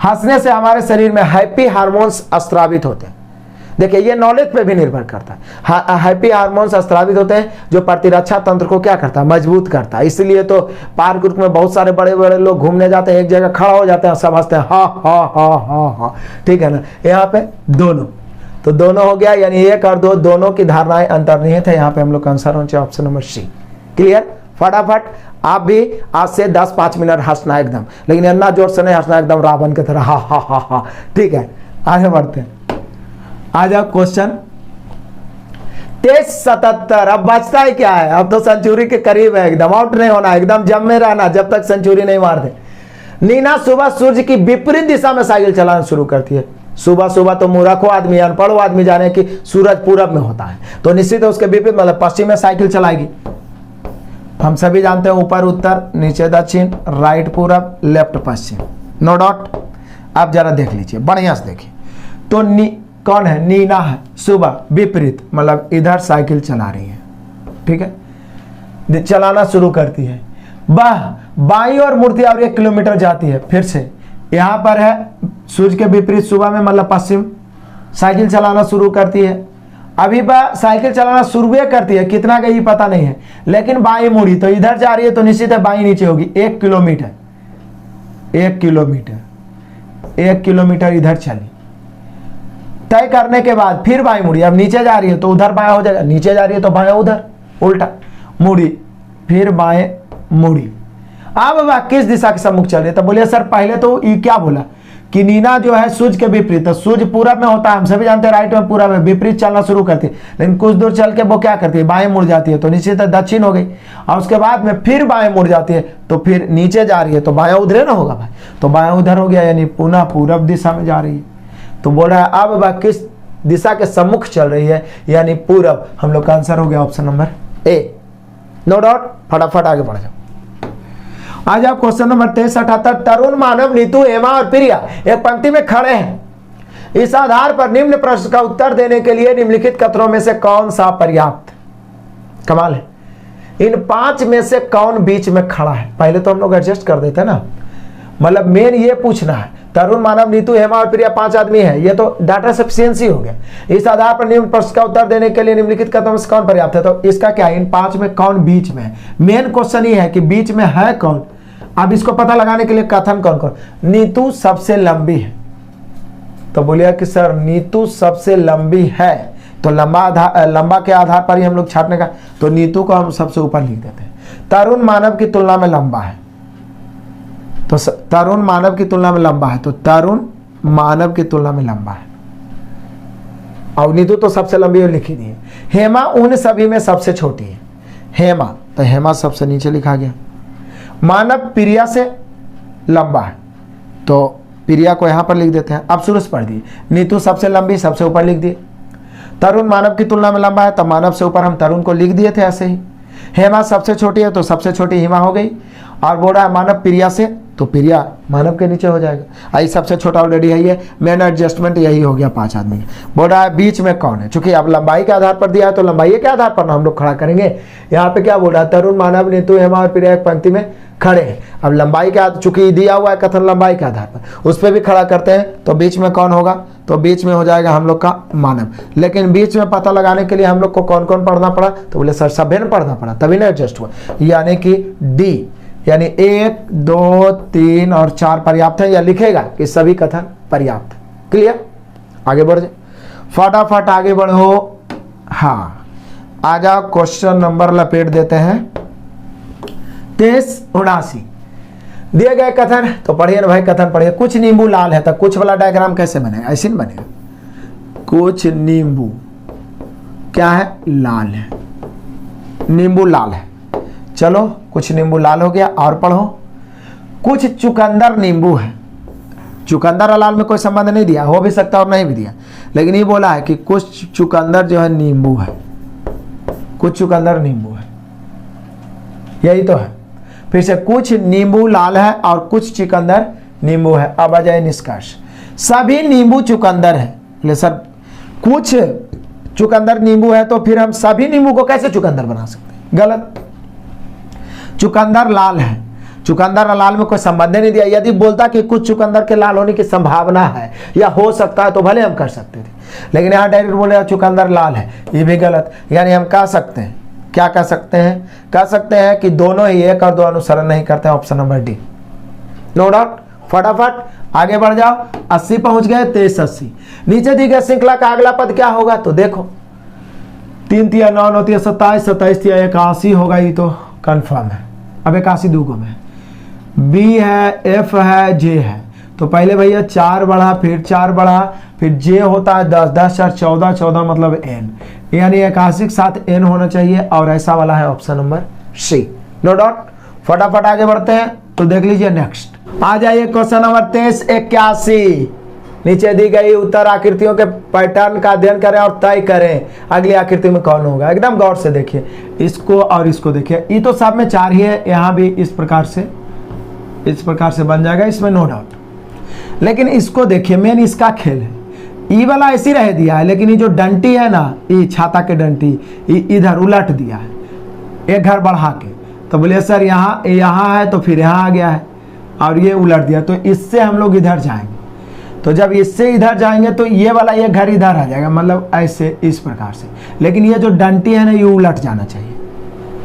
हंसने से हमारे शरीर में हैप्पी हार्मोन्स स्रावित होते हैं। देखिए ये नॉलेज पे भी निर्भर करता है। हैप्पी हार्मोन्स स्रावित होते हैं जो प्रतिरक्षा तंत्र को क्या करता है? मजबूत करता है। इसलिए तो पार्क ग्रुप में बहुत सारे बड़े बड़े लोग घूमने जाते हैं, एक जगह खड़ा हो जाते हैं, सब हंसते हैं, हा हा हा हा हा। ठीक है ना। यहाँ पे दोनों, तो दोनों हो गया, यानी एक और दो, दोनों की धारणाएं अंतर्निहित है। यहाँ पे हम लोग का आंसर होना चाहिए ऑप्शन नंबर सी। क्लियर? फटाफट आप भी आज से 10-5 मिनट हंसना एकदम, लेकिन इतना जोर से नहीं हंसना, एकदम रावण की तरह, हा हा हा हा। ठीक है, आगे बढ़ते हैं। आ जाओ क्वेश्चन 2377। अब बचता है क्या है? अब तो सेंचुरी के करीब है, एकदम आउट नहीं होना, एकदम जम में रहना जब तक सेंचुरी नहीं मार दे। नीना सुबह सूर्य की विपरीत दिशा में साइकिल चलाना शुरू करती है। सुबह सुबह तो मूर्ख हो आदमी, अनपढ़ हो आदमी जाने कि सूरज पूरब में होता है, तो निश्चित है उसके विपरीत मतलब पश्चिम में साइकिल चलाएगी। हम सभी जानते हैं ऊपर उत्तर, नीचे दक्षिण, राइट पूरब, लेफ्ट पश्चिम, नो डाउट। आप जरा देख लीजिए, बढ़िया से देखिए। तो कौन है? नीना है, सुबह विपरीत मतलब इधर साइकिल चला रही है, ठीक है, चलाना शुरू करती है। वह बाईं ओर मुड़ती है और 1 किलोमीटर जाती है। फिर से यहां पर है सूर्य के विपरीत सुबह में मतलब पश्चिम, साइकिल चलाना शुरू करती है। अभी वह साइकिल चलाना शुरू करती है, कितना गई पता नहीं है, लेकिन बाईं मुड़ी तो इधर जा रही है, तो निश्चित है बाईं नीचे होगी। 1 किलोमीटर 1 किलोमीटर 1 किलोमीटर इधर चली, तय करने के बाद फिर बाईं मुड़ी। अब नीचे जा रही है तो उधर बाएं हो जाएगा, नीचे जा रही है तो बाएं उधर, उल्टा मुड़ी, फिर बाएं मुड़ी। अब वह किस दिशा के सम्मुख चल रही है? तो बोलिए सर पहले तो ये क्या बोला कि नीना जो है सूर्य के विपरीत, तो सूर्य पूरब में होता है, हम सभी जानते हैं राइट में पूरब में, विपरीत चलना शुरू करती है, लेकिन कुछ दूर चल के वो क्या करती है? बाएं मुड़ जाती है, तो निश्चित दक्षिण हो गई। और उसके बाद में फिर बाएं मुड़ जाती है, तो फिर नीचे जा रही है, तो बाएं उधर ना होगा भाई, तो बाएं उधर हो गया, यानी पुनः पूरब दिशा में जा रही है। तो बोल रहा है अब वह किस दिशा के सम्मुख चल रही है, यानी पूरब। हम लोग का आंसर हो गया option number A, no doubt. फटाफट आगे बढ़ जाओ। आज आप क्वेश्चन नंबर 2378, तरुण, मानव, नीतू, हेमा और प्रिया एक पंक्ति में खड़े हैं। इस आधार पर निम्न प्रश्न का उत्तर देने के लिए निम्नलिखित कथनों में से कौन सा पर्याप्त? कमाल है, इन 5 में से कौन बीच में खड़ा है? पहले तो हम लोग एडजस्ट कर देते हैं ना, मतलब मेन ये पूछना है तरुण, मानव, नीतू, हेमा और प्रिया 5 आदमी है, ये तो डाटा सफिशिएंसी हो गया। इस आधार पर निम्न प्रश्न का उत्तर देने के लिए निम्नलिखित कथनों में से कौन पर्याप्त है? तो इसका क्या है, इन 5 में कौन बीच में है? मेन क्वेश्चन ये है कि बीच में है कौन। अब इसको पता लगाने के लिए कथन कौन कौन? नीतू सबसे लंबी है, तो बोलिए कि सर नीतू सबसे लंबी है, तो लंबा के आधार पर ही हम लोग छाटने का, तो नीतू को हम सबसे ऊपर लिख देते हैं। तरुण मानव की तुलना में लंबा है, तो तरुण मानव की तुलना में लंबा है, तो तरुण मानव की तुलना में लंबा है। और नीतू तो सबसे लंबी लिखी दी है। हेमा उन सभी में सबसे छोटी है, हेमा, तो हेमा सबसे नीचे लिखा गया। मानव प्रिया से लंबा है, तो प्रिया को यहां पर लिख देते हैं। अब शुरू से पढ़ दिए, नीतू सबसे लंबी, सबसे ऊपर लिख दिए। तरुण मानव की तुलना में लंबा है, तो मानव से ऊपर हम तरुण को लिख दिए थे ऐसे ही। हेमा सबसे छोटी है, तो सबसे छोटी हेमा हो गई। और बोल रहा है मानव प्रिया से, तो प्रिया मानव के नीचे हो जाएगा। आई सबसे छोटा ऑलरेडी है, ये मेन एडजस्टमेंट यही हो गया 5 आदमी। बोल रहा है बीच में कौन है? चूंकि अब लंबाई के आधार पर दिया है, तो लंबाई के आधार पर ना हम लोग खड़ा करेंगे। यहाँ पे क्या बोल रहा है? तरुण, मानव, नीतू, हेमा और प्रिया एक पंक्ति में खड़े हैं। अब लंबाई के आधार, चूंकि दिया हुआ है कथन लंबाई के आधार पर, उस पर भी खड़ा करते हैं, तो बीच में कौन होगा? तो बीच में हो जाएगा हम लोग का मानव। लेकिन बीच में पता लगाने के लिए हम लोग को कौन कौन पढ़ना पड़ा? तो बोले सर सभ्य ने पढ़ना पड़ा, तभी ना एडजस्ट हुआ, यानी कि डी, यानी 1, 2, 3 और 4 पर्याप्त है, या लिखेगा कि सभी कथन पर्याप्त। क्लियर? आगे बढ़ जाए, फटाफट आगे बढ़ो। हाँ, आ जाओ, क्वेश्चन नंबर लपेट देते हैं 2379। दिए गए कथन, तो पढ़िए ना भाई, कथन पढ़िए। कुछ नींबू लाल है, तो कुछ वाला डायग्राम कैसे बनेगा? ऐसे नहीं बनेगा। कुछ नींबू क्या है? लाल है, नींबू लाल है। चलो, कुछ नींबू लाल हो गया। और पढ़ो, कुछ चुकंदर नींबू है। चुकंदर और लाल में कोई संबंध नहीं दिया, हो भी सकता और नहीं भी दिया, लेकिन ये बोला है कि कुछ चुकंदर जो है नींबू है, कुछ चुकंदर नींबू है, यही तो है। फिर से कुछ नींबू लाल है और कुछ चुकंदर नींबू है। अब आ जाए निष्कर्ष, सभी नींबू चुकंदर है। बोले सर कुछ चुकंदर नींबू है, तो फिर हम सभी नींबू को कैसे चुकंदर बना सकते हैं? गलत। चुकंदर लाल है, चुकंदर और लाल में कोई संबंध नहीं दिया। यदि बोलता कि कुछ चुकंदर के लाल होने की संभावना है या हो सकता है, तो भले हम कर सकते थे, लेकिन यहाँ डायरेक्ट बोले चुकंदर लाल है, ये भी गलत। यानी हम कह सकते हैं, क्या कह सकते हैं? कह सकते हैं कि दोनों ही 1 और 2 अनुसरण नहीं करते हैं, option number D, no doubt. फटाफट आगे बढ़ जाओ, 80 पहुंच गए, 2380। नीचे दी गई श्रृंखला का अगला पद क्या होगा? तो देखो, 3 तिया 9, 9 तिया 27, 27 तिया 81 होगा, ये तो कंफर्म है। अब 81 दूगो में बी है, एफ है, जे है, तो पहले भैया 4 बढ़ा, फिर 4 बढ़ा, फिर जे होता है 10, 10 4 14, 14 मतलब एन, यानी 81 के साथ एन होना चाहिए, और ऐसा वाला है option number C, no doubt. फटाफट आगे बढ़ते हैं, तो देख लीजिए नेक्स्ट। आ जाइए क्वेश्चन नंबर 2381। नीचे दी गई उत्तर आकृतियों के पैटर्न का अध्ययन करें और तय करें अगली आकृति में कौन होगा। एकदम गौर से देखिए, इसको और इसको देखिए, ये तो सब में 4 ही है, यहाँ भी इस प्रकार से बन जाएगा, इसमें नो डाउट। लेकिन इसको देखिए, मेन इसका खेल है, ई वाला ऐसी रह दिया है, लेकिन ये जो डंटी है ना, ये छाता के डंटी इधर उलट दिया है एक घर बढ़ा के। तो बोलिए सर यहाँ है तो फिर यहाँ आ गया है और ये उलट दिया, तो इससे हम लोग इधर जाएंगे। तो जब इससे इधर जाएंगे तो ये वाला ये घर इधर आ जाएगा, मतलब ऐसे इस प्रकार से। लेकिन ये जो डंटी है ना, ये उलट जाना चाहिए,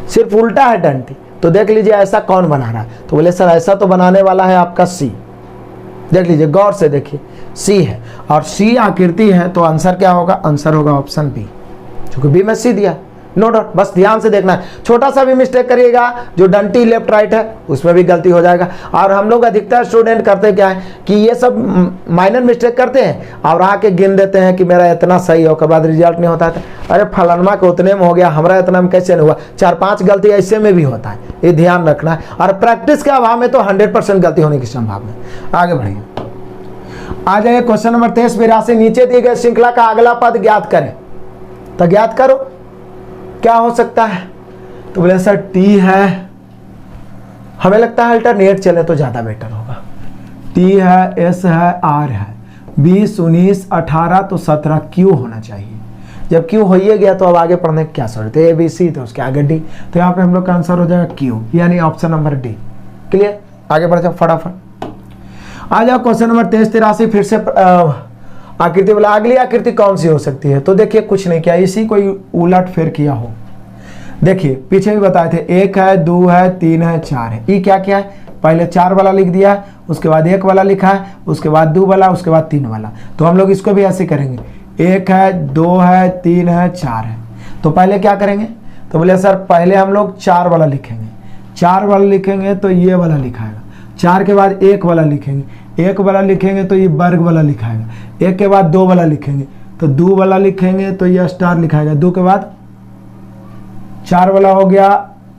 सिर्फ उल्टा है डंटी। तो देख लीजिए ऐसा कौन बना रहा है। तो बोले सर ऐसा तो बनाने वाला है आपका सी। देख लीजिए गौर से देखिए, सी है और सी आकृति है, तो आंसर क्या होगा? आंसर होगा ऑप्शन बी, क्योंकि बी में सी दिया, नो डाउट। बस ध्यान से देखना है, छोटा सा भी मिस्टेक करिएगा, जो डंटी लेफ्ट राइट है उसमें भी गलती हो जाएगा। और हम लोग अधिकतर स्टूडेंट करते क्या है कि ये सब माइनर मिस्टेक करते हैं और आके गिन देते हैं कि मेरा इतना सही हो, उसके बाद रिजल्ट नहीं होता है। अरे फलानमा के उतने में हो गया, हमारा इतना में कैसे नहीं हुआ? 4-5 गलती ऐसे में भी होता है, ये ध्यान रखना है। और प्रैक्टिस के अभाव में तो 100% गलती होने की संभावना। आगे बढ़िए, आ जाइए क्वेश्चन नंबर 23-82। नीचे दिए गए श्रृंखला का अगला पद ज्ञात करें। तो ज्ञात करो क्या हो सकता है? तो बोले सर टी है, हमें लगता है अल्टरनेट चले तो ज्यादा बेटर होगा। टी है, एस है, आर है, 20, 19, 18 तो 17 क्यू होना चाहिए। जब क्यू हो ही गया तो अब आगे पढ़ने की क्या जरूरत है? ए बी सी, तो उसके आगे डी। तो यहाँ पे हम लोग का आंसर हो जाएगा क्यू, यानी ऑप्शन नंबर डी। क्लियर? आगे बढ़ जाओ फटाफट। आ जाओ क्वेश्चन नंबर 23-83। फिर से आकृति बोला, अगली आकृति कौन सी हो सकती है? तो देखिए कुछ नहीं किया, इसी कोई उलट फेर किया हो। देखिए पीछे भी बताए थे, 1 है, 2 है, 3 है, 4 है। ये क्या क्या है? पहले 4 वाला लिख दिया है, उसके बाद 1 वाला लिखा है, उसके बाद 2 वाला, उसके बाद 3 वाला। तो हम लोग इसको भी ऐसे करेंगे, 1 है, 2 है, 3 है, 4 है। तो पहले क्या करेंगे? तो बोले सर पहले हम लोग 4 वाला लिखेंगे। 4 वाला लिखेंगे तो ये वाला लिखाएगा, 4 के बाद 1 वाला लिखेंगे, 1 वाला लिखेंगे तो ये वर्ग वाला लिखाएगा, 1 के बाद 2 वाला लिखेंगे तो 2 वाला लिखेंगे तो ये स्टार लिखाएगा, 2 के बाद 4 वाला हो गया,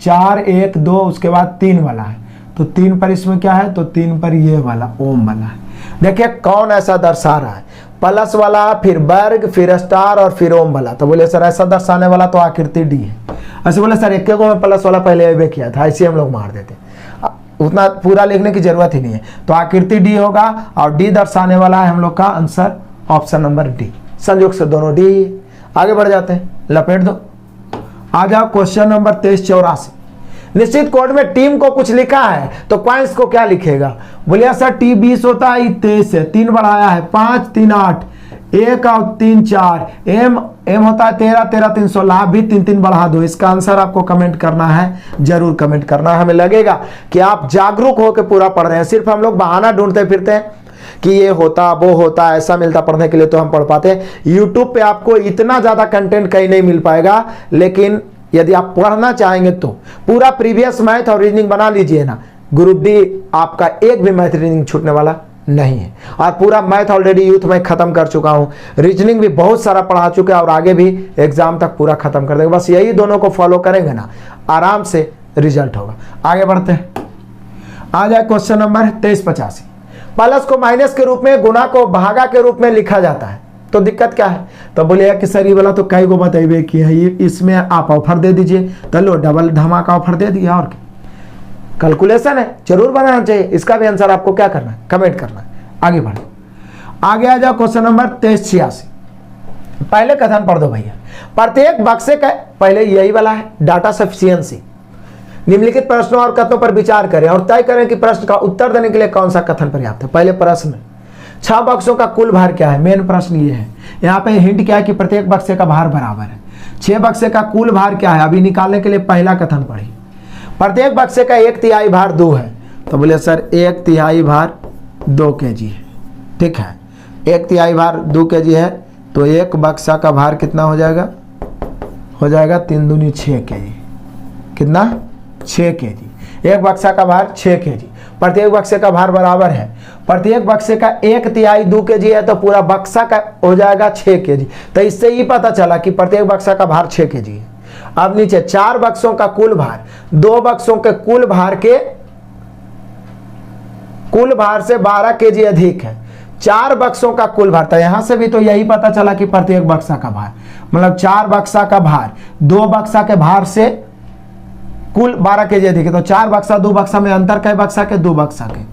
4, 1, 2, उसके बाद 3 वाला है। तो 3 पर इसमें क्या है? तो 3 पर ये वाला ओम वाला है। देखिए कौन ऐसा दर्शा रहा है? प्लस वाला, फिर वर्ग, फिर स्टार और फिर ओम वाला। तो बोले सर ऐसा दर्शाने वाला तो आकृति डी है। ऐसे बोले सर एक में प्लस वाला पहले अवे किया था, ऐसे हम लोग मार देते, उतना पूरा लिखने की जरूरत ही नहीं है। तो आकृति डी होगा और डी दर्शाने वाला है हम लोग का आंसर ऑप्शन नंबर डी। संयोग से दोनों डी। आगे बढ़ जाते हैं, लपेट दो। आ जाओ क्वेश्चन नंबर 23-84। निश्चित कोड में टीम को कुछ लिखा है तो पॉइंट्स को क्या लिखेगा? बोलिए सर टी 20 होता है, 23 है, 3 बढ़ाया है, 5, 3, 8, 1 और 3, 4, एम होता है 13, 13, 3, 16, आप भी 3, 3 बढ़ा दो। इसका आंसर आपको कमेंट करना है, जरूर कमेंट करना है। हमें लगेगा कि आप जागरूक होकर पूरा पढ़ रहे हैं। सिर्फ हम लोग बहाना ढूंढते फिरते हैं कि ये होता वो होता, ऐसा मिलता पढ़ने के लिए तो हम पढ़ पाते हैं। यूट्यूब पे आपको इतना ज्यादा कंटेंट कहीं नहीं मिल पाएगा, लेकिन यदि आप पढ़ना चाहेंगे तो पूरा प्रीवियस मैथ और रीजनिंग बना लीजिए ना, ग्रुप डी आपका एक भी मैथ रीजनिंग छूटने वाला नहीं है। और पूरा मैथ ऑलरेडी यूथ में खत्म कर चुका हूं, रीजनिंग भी बहुत सारा पढ़ा चुके हैं और आगे भी एग्जाम तक पूरा खत्म कर देंगे। बस यही दोनों को फॉलो करेंगे ना, आराम से रिजल्ट होगा। आगे बढ़ते हैं, आ जाए क्वेश्चन नंबर 23-85। प्लस को माइनस के रूप में, गुणा को भागा के रूप में लिखा जाता है, तो दिक्कत क्या है? तो बोलिए कि सर ये वाला तो कई को बताइए कि है, ये इसमें आप ऑफर दे दीजिए, तो लो डबल धमाका ऑफर दे दिया। और क्या कैलकुलेशन है, जरूर बनाना चाहिए। इसका भी आंसर आपको क्या करना है? कमेंट करना है। आगे बढ़े, आगे आ जाओ क्वेश्चन नंबर 23-86। पहले कथन पढ़ दो भैया। प्रत्येक बक्से का, पहले यही वाला है डाटा सफिशिएंसी। निम्नलिखित प्रश्नों और कथनों पर विचार करें और तय करें कि प्रश्न का उत्तर देने के लिए कौन सा कथन पर्याप्त है। पहले प्रश्न, 6 बक्सों का कुल भार क्या है? मेन प्रश्न ये है। यहाँ पे हिंट क्या है कि प्रत्येक बक्से का भार बराबर है। 6 बक्से का कुल भार क्या है? अभी निकालने के लिए पहला कथन पढ़ी। प्रत्येक बक्से का 1/3 भार 2 है। तो बोले सर 1/3 भार 2 kg है, ठीक है। 1/3 भार 2 kg है, तो एक बक्सा का भार कितना हो जाएगा? हो जाएगा 3 दूनी 6 kg। कितना? 6 kg। एक बक्सा का भार 6 kg। प्रत्येक बक्से का भार बराबर है। प्रत्येक बक्से का 1/3 2 kg है, तो पूरा बक्सा का हो जाएगा 6 kg। तो इससे ही पता चला कि प्रत्येक बक्सा का भार 6 kg है। अब नीचे 4 बक्सों का कुल भार, 2 बक्सों के कुल भार से 12 kg अधिक है, 4 बक्सों का कुल भार, तो यहां से भी तो यही पता चला कि प्रत्येक बक्सा का भार, मतलब 4 बक्सा का भार 2 बक्सा के भार से कुल 12 केजी अधिक है। तो 4 बक्सा 2 बक्सा में अंतर कई बक्सा के? 2 बक्सा के,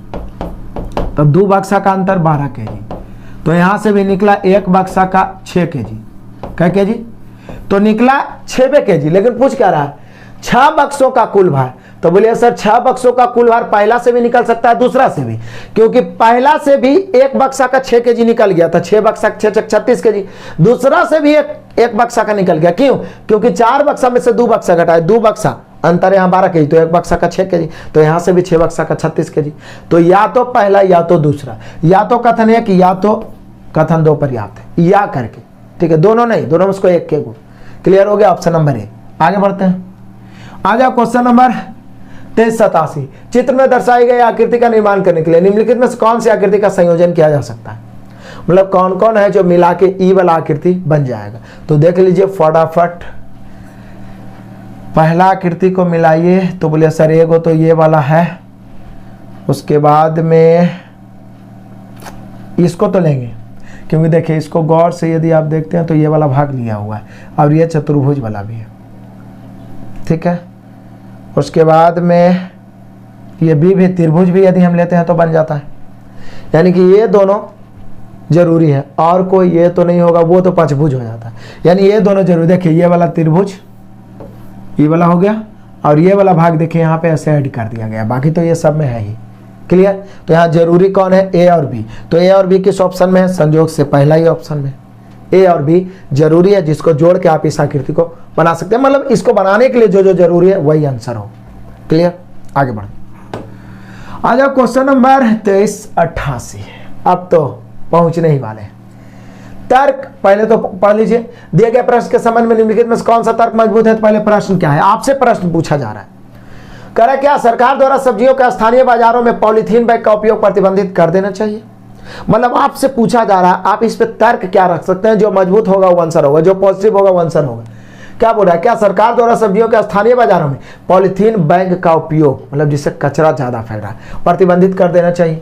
तो 2 बक्सा का अंतर 12 केजी। तो यहां से भी निकला 1 बक्सा का 6 केजी, क्या केजी? तो निकला 6 केजी। लेकिन पूछ क्या रहा है? 6 बक्सों का कुल भार। तो बोलिए सर 6 बक्सों का कुल भार पहला से भी निकल सकता है, दूसरा से भी, क्योंकि पहला से भी 1 बक्सा का 6 केजी निकल गया था, 6 बक्सा 6 36 केजी। दूसरा से भी एक बक्सा का निकल गया, क्यों? क्योंकि 4 बक्सा में से 2 बक्सा घटाए, 2 बक्सा अंतर यहाँ 12 केजी, तो 1 बक्सा का 6 केजी, तो यहाँ से भी 6 बक्सा का 36 केजी। तो या तो पहला या तो दूसरा, या तो कथन 1 या तो कथन 2 पर्याप्त है, या करके, ठीक है, दोनों नहीं, दोनों में उसको एक के गो। क्लियर हो गया? ऑप्शन नंबर ए। आगे बढ़ते हैं, आ जाओ क्वेश्चन नंबर 2387। चित्र में दर्शाई गई आकृति का निर्माण करने के लिए निम्नलिखित में से कौन सी आकृति का संयोजन किया जा सकता है? मतलब कौन कौन है जो मिला के ई वाला आकृति बन जाएगा? तो देख लीजिए फटाफट, पहला आकृति को मिलाइए। तो बोलिए सर एगो तो ये वाला है, उसके बाद में इसको तो लेंगे, क्योंकि देखिए इसको गौर से यदि आप देखते हैं तो ये वाला भाग लिया हुआ है, और ये चतुर्भुज वाला भी है, ठीक है। उसके बाद में ये भी त्रिभुज भी यदि हम लेते हैं तो बन जाता है, यानी कि ये दोनों जरूरी है, और कोई ये तो नहीं होगा, वो तो पंचभुज हो जाता है, यानी ये दोनों जरूरी। देखिए ये वाला त्रिभुज, ये वाला हो गया, और ये वाला भाग देखिए यहाँ पे ऐसे ऐड कर दिया गया, बाकी तो ये सब में है ही। क्लियर? तो यहाँ जरूरी कौन है? ए और बी। तो ए और बी किस ऑप्शन में है? संयोग से पहला ही ऑप्शन में। ए और बी जरूरी है, जिसको जोड़ के आप इस आकृति को बना सकते हैं, मतलब इसको बनाने के लिए जो जो जरूरी है वही आंसर हो। क्लियर? आगे बढ़ आ जाओ क्वेश्चन नंबर 2388। अब तो पहुंचने ही वाले हैं। तर्क पहले तो पढ़ लीजिए। दिए गए प्रश्न के संबंध में निम्नलिखित में कौन सा तर्क मजबूत है? तो पहले प्रश्न क्या है? आपसे प्रश्न पूछा जा रहा है, कह रहा है क्या सरकार द्वारा सब्जियों के स्थानीय बाजारों में पॉलीथीन बैग का उपयोग प्रतिबंधित कर देना चाहिए? मतलब आपसे पूछा जा रहा है, आप इस पे तर्क क्या रख सकते हैं? जो मजबूत होगा वो आंसर होगा, जो पॉजिटिव होगा वो आंसर होगा। क्या बोल रहा है? क्या सरकार द्वारा सब्जियों के स्थानीय बाजारों में पॉलीथीन बैग का उपयोग, मतलब जिससे कचरा ज्यादा फैल रहा है, प्रतिबंधित कर देना चाहिए?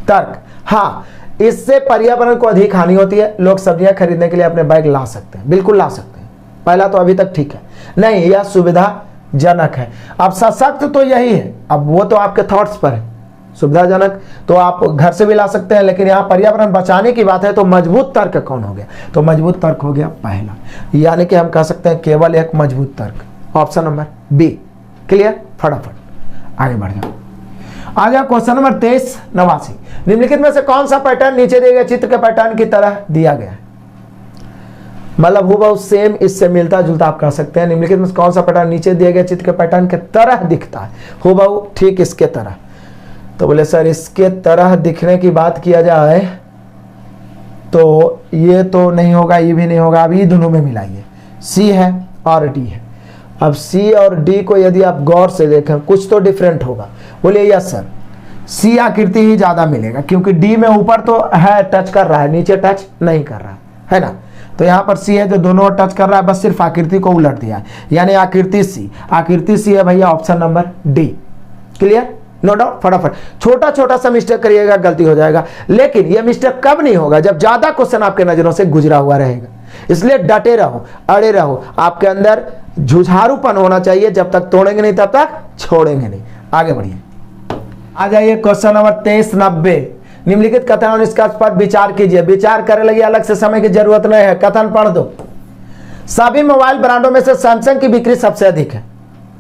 तर्क, हाँ, इससे पर्यावरण को अधिक हानि होती है, लोग सब्जियां खरीदने के लिए अपने बैग ला सकते हैं, बिल्कुल ला सकते हैं। पहला तो अभी तक ठीक है, नहीं यह सुविधाजनक है। अब सशक्त तो यही है, अब वो तो आपके थॉट्स पर है। सुविधाजनक तो आप घर से भी ला सकते हैं, लेकिन यहाँ पर्यावरण बचाने की बात है, तो मजबूत तर्क कौन हो गया? तो मजबूत तर्क हो गया पहला, यानी कि हम कह सकते हैं केवल एक मजबूत तर्क, ऑप्शन नंबर बी। क्लियर? फटाफट आगे बढ़ जाओ। आ जाओ क्वेश्चन नंबर 2389। निम्नलिखित में से कौन सा पैटर्न नीचे दिए गए चित्र के पैटर्न की तरह दिया गया है? मतलब हूबहू सेम, इससे मिलता जुलता आप कह सकते हैं। निम्नलिखित में से कौन सा पैटर्न नीचे दिए गए चित्र के पैटर्न के तरह दिखता है? हूबहू ठीक इसके तरह। तो बोले सर इसके तरह दिखने की बात किया जाए तो ये तो नहीं होगा, ये भी नहीं होगा, अब ये दोनों में मिलाइए, सी है और डी है। अब सी और डी को यदि आप गौर से देखें कुछ तो डिफरेंट होगा। बोलिए यस सर, सी आकृति ही ज्यादा मिलेगा, क्योंकि डी में ऊपर तो है टच कर रहा है, नीचे टच नहीं कर रहा है ना। तो यहाँ पर सी है जो दोनों टच कर रहा है, बस सिर्फ आकृति को उलट दिया है, यानी आकृति सी। आकृति सी है भैया, option number D. Clear? No doubt. फटाफट छोटा छोटा सा मिस्टेक करिएगा, गलती हो जाएगा, लेकिन यह मिस्टेक कब नहीं होगा? जब ज्यादा क्वेश्चन आपके नजरों से गुजरा हुआ रहेगा। इसलिए डटे रहो, अड़े रहो, आपके अंदर जुझारूपन होना चाहिए। जब तक तोड़ेंगे नहीं तब तक छोड़ेंगे नहीं। आगे बढ़िए, आ जाइए क्वेश्चन नंबर 2390। निम्नलिखित कथन और निष्कर्ष पर विचार कीजिए। विचार करने लगे अलग से समय की जरूरत नहीं है, कथन पढ़ दो। सभी मोबाइल ब्रांडों में से सैमसंग की बिक्री सबसे अधिक है,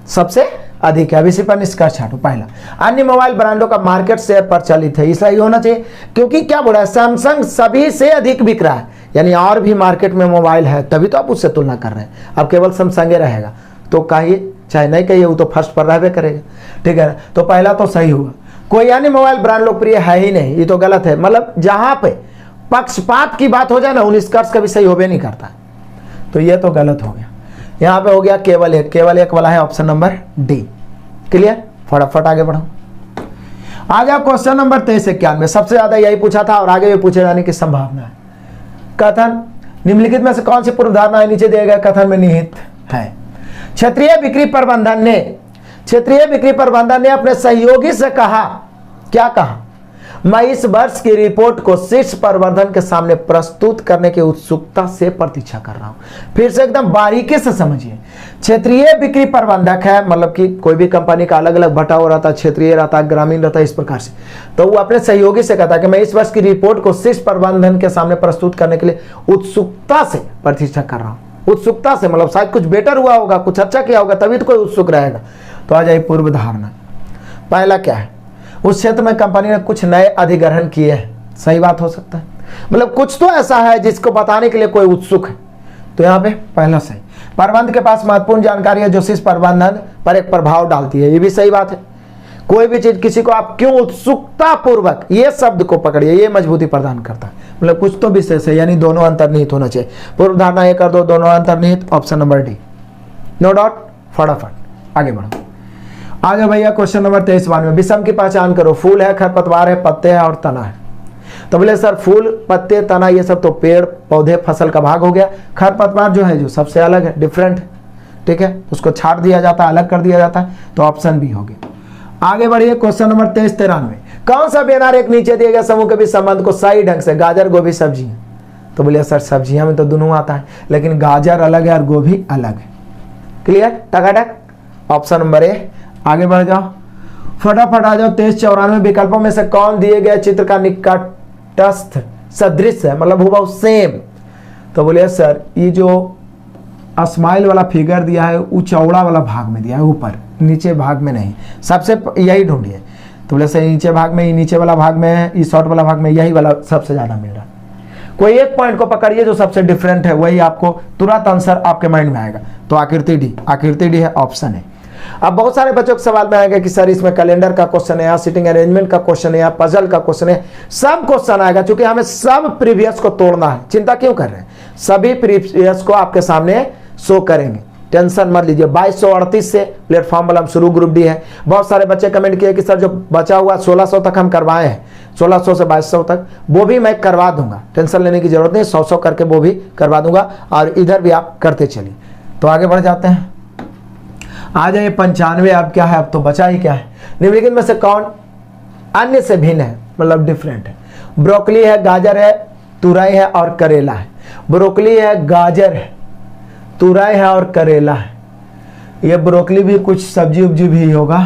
सबसे अधिक है। अब इसी पर निष्कर्ष हटो। पहला, अन्य मोबाइल ब्रांडों का मार्केट शेयर प्रचलित है, ऐसा ही होना चाहिए, क्योंकि क्या बोला है? सैमसंग सभी से अधिक बिक रहा है, यानी और भी मार्केट में मोबाइल है, तभी तो आप उससे तुलना कर रहे हैं। अब केवल सैमसंग रहेगा तो कहिए चाहे नहीं कहिए, वो तो फर्स्ट पर रहबे करेगा, ठीक है। तो पहला तो सही हुआ, कोई अन्य मोबाइल ब्रांड लोकप्रिय है ही नहीं, ये तो गलत है। मतलब जहां पे पक्षपात की बात हो जाए ना, उन निष्कर्ष कभी सही होबे नहीं करता, तो ये तो गलत हो गया। यहाँ पे हो गया केवल एक वाला है, ऑप्शन नंबर डी। क्लियर? फटाफट आगे बढ़ो। आ जाओ क्वेश्चन नंबर 2391। सबसे ज्यादा यही पूछा था और आगे भी पूछे जाने की संभावना है। कथन, निम्नलिखित में से कौन सी पूर्व धारणाएं नीचे दिए गए कथन में निहित है? क्षेत्रीय बिक्री प्रबंधन ने अपने सहयोगी से कहा, क्या कहा? मैं इस वर्ष की रिपोर्ट को शीर्ष प्रबंधन के सामने प्रस्तुत करने की उत्सुकता से प्रतीक्षा कर रहा हूं। फिर से एकदम बारीकी से समझिए। क्षेत्रीय बिक्री प्रबंधक है, मतलब कि कोई भी कंपनी का अलग अलग बटाव रहता है, क्षेत्रीय रहता है, ग्रामीण रहता है, इस प्रकार से। तो वो अपने सहयोगी से कहता है कि मैं इस वर्ष की रिपोर्ट को शीर्ष प्रबंधन के सामने प्रस्तुत करने के लिए उत्सुकता से प्रतीक्षा कर रहा हूं। उत्सुकता से मतलब शायद कुछ बेटर हुआ होगा, कुछ अच्छा किया होगा, तभी तो कोई उत्सुक रहेगा। तो आ जाइए पूर्व धारणा। पहला क्या है, उस क्षेत्र में कंपनी ने कुछ नए अधिग्रहण किए हैं। सही बात हो सकता है, मतलब कुछ तो ऐसा है जिसको बताने के लिए कोई उत्सुक है। तो यहाँ पे पहला सही। प्रबंधक के पास महत्वपूर्ण जानकारी है जो शीर्ष प्रबंधन पर एक प्रभाव डालती है। ये भी सही बात है। कोई भी चीज किसी को आप क्यों उत्सुकता पूर्वक, ये शब्द को पकड़िए, ये मजबूती प्रदान करता है। मतलब कुछ तो विशेष है, यानी दोनों अंतर्निहित होना चाहिए। पूर्व धारणा ये कर दो, दोनों अंतर्निहित, option number D. No doubt, फटाफट आगे बढ़ो। आ जाओ भैया क्वेश्चन नंबर 23 में। विषम की पहचान करो। फूल है, खरपतवार है, पत्ते है और तना है। तो बोले सर फूल, पत्ते, तना ये सब तो पेड़ पौधे फसल का भाग हो गया। खरपतवार जो है, जो सबसे अलग है, डिफरेंट, ठीक है, उसको छाट दिया जाता है, अलग कर दिया जाता है। तो ऑप्शन बी हो गया। आगे बढ़िए क्वेश्चन नंबर 23-93। कौन सा बेनार एक नीचे दिए गए समूह के बीच संबंध को सही ढंग से, गाजर गोभी सब्जी। तो बोले सर सब्जियां में तो दोनों आता है, लेकिन गाजर अलग है और गोभी अलग है। क्लियर, टकाटक, ऑप्शन नंबर ए। आगे बढ़ जाओ, फटाफट आ जाओ। 23-94 विकल्पों में से कौन दिए गए चित्र का निकटस्थ सदृश है, मतलब हुआ सेम। तो बोले सर ये जो स्माइल वाला फिगर दिया है वो चौड़ा वाला भाग में दिया है, ऊपर, नीचे भाग में नहीं। सबसे यही ढूंढिए। तो बोले सर नीचे भाग में, नीचे वाला भाग में है, इस शॉर्ट वाला भाग में यही वाला सबसे ज्यादा मिल रहा है। कोई एक पॉइंट को पकड़िए जो सबसे डिफरेंट है, वही आपको तुरंत आंसर आपके माइंड में आएगा। तो आकृति डी, आकृति डी है, ऑप्शन है। अब बहुत सारे बच्चों के सवाल में आएगा कि सर इसमें कैलेंडर का क्वेश्चन है, या सीटिंग अरेंजमेंट का क्वेश्चन है, या पजल का क्वेश्चन है। सब क्वेश्चन आएगा, क्योंकि हमें सब प्रीवियस को तोड़ना है। चिंता क्यों कर रहे हैं, सभी प्रीवियस को आपके सामने शो करेंगे, टेंशन मत लीजिए। 2238 से प्लेटफॉर्म वाला शुरू ग्रुप डी है। बहुत सारे बच्चे कमेंट किए कि सर जो बचा हुआ 1600 तक हम करवाए हैं, 1600 से 2200 तक, वो भी मैं करवा दूंगा, टेंशन लेने की जरूरत नहीं। 100 करके वो भी करवा दूंगा, और इधर भी आप करते चलिए। तो आगे बढ़ जाते हैं। आ जाइए 95। अब क्या है, अब तो बचा ही क्या है। निम्नलिखित में से कौन अन्य से भिन्न है, मतलब डिफरेंट है। ब्रोकली है, गाजर है, तुरई है और करेला है। ब्रोकली है, गाजर है, तुरई है और करेला है। ये ब्रोकली भी कुछ सब्जी उब्जी भी होगा,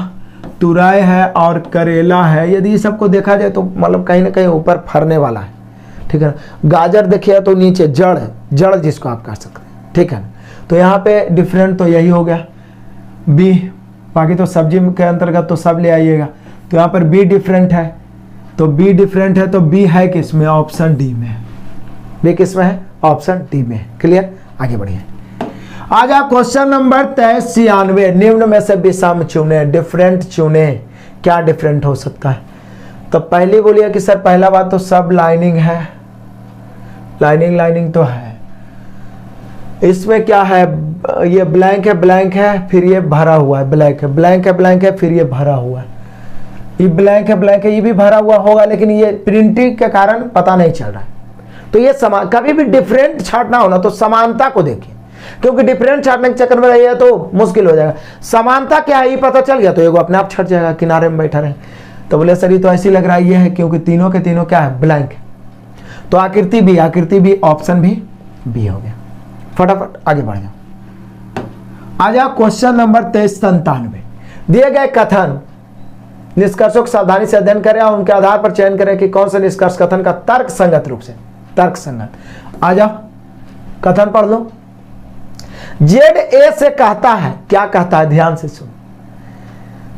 तुरई है और करेला है। यदि सबको देखा जाए तो मतलब कहीं ना कहीं ऊपर फरने वाला है, ठीक है ना। गाजर देखिए तो नीचे जड़ है, जड़ जिसको आप कह सकते हैं, ठीक है ना। तो यहाँ पे डिफरेंट तो यही हो गया बी। बाकी तो सब्जी के अंतर्गत तो सब ले आइएगा। तो यहाँ पर बी डिफरेंट है, तो बी डिफरेंट है, तो बी है किसमें, ऑप्शन डी में। बी किसमें है, ऑप्शन डी में। क्लियर, आगे बढ़िए। आज आप क्वेश्चन नंबर 93। निम्न में से विषम चुने, डिफरेंट चुने। क्या डिफरेंट हो सकता है। तो पहली बोलिए कि सर पहला बात तो सब लाइनिंग है, लाइनिंग तो है। इसमें क्या है, ये ब्लैंक है, ब्लैंक है, फिर ये भरा हुआ है, ब्लैंक है, ब्लैंक है, ब्लैंक है, फिर ये भरा हुआ है। ये ब्लैंक है, ब्लैंक है, ये भी भरा हुआ होगा, लेकिन ये प्रिंटिंग के कारण पता नहीं चल रहा है। तो ये समान, कभी भी डिफरेंट छाटना होना तो समानता को देखिए, क्योंकि डिफरेंट छाटने के चक्कर में रहिए तो मुश्किल हो जाएगा। समानता क्या है ये पता चल गया तो एगो अपने आप छट जाएगा, किनारे में बैठा रहे। तो बोले सर ये तो ऐसी लग रहा है, ये है, क्योंकि तीनों के तीनों क्या है, ब्लैंक है। तो आकृति भी, आकृति भी, ऑप्शन भी बी हो गया। फटाफट आगे बढ़ जाओ। आ जाओ क्वेश्चन नंबर 23-97। दिए गए कथन निष्कर्षों को सावधानी से अध्ययन करें और उनके आधार पर चयन करें कि कौन से निष्कर्ष कथन का तर्क संगत रूप से, तर्क संगत। आ जाओ कथन पढ़ लो। जेड ए से कहता है, क्या कहता है, ध्यान से सुन,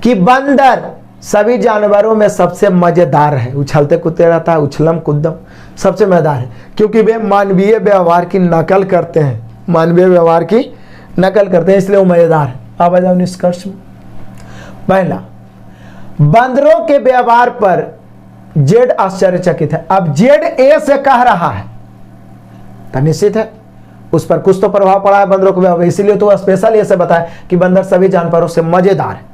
कि बंदर सभी जानवरों में सबसे मजेदार है, उछलते कूदते रहता है, उछलम कूदम, सबसे मजेदार है, क्योंकि वे मानवीय व्यवहार की नकल करते हैं, मानवीय व्यवहार की नकल करते हैं, इसलिए वो मजेदार है। अब आ जाओ निष्कर्ष में। पहला, बंदरों के व्यवहार पर जेड आश्चर्यचकित है। अब जेड ए से कह रहा है तो निश्चित है उस पर कुछ तो प्रभाव पड़ा है बंदरों के व्यवहार, इसीलिए तो स्पेशल ऐसे बताया कि बंदर सभी जानवरों से मजेदार है।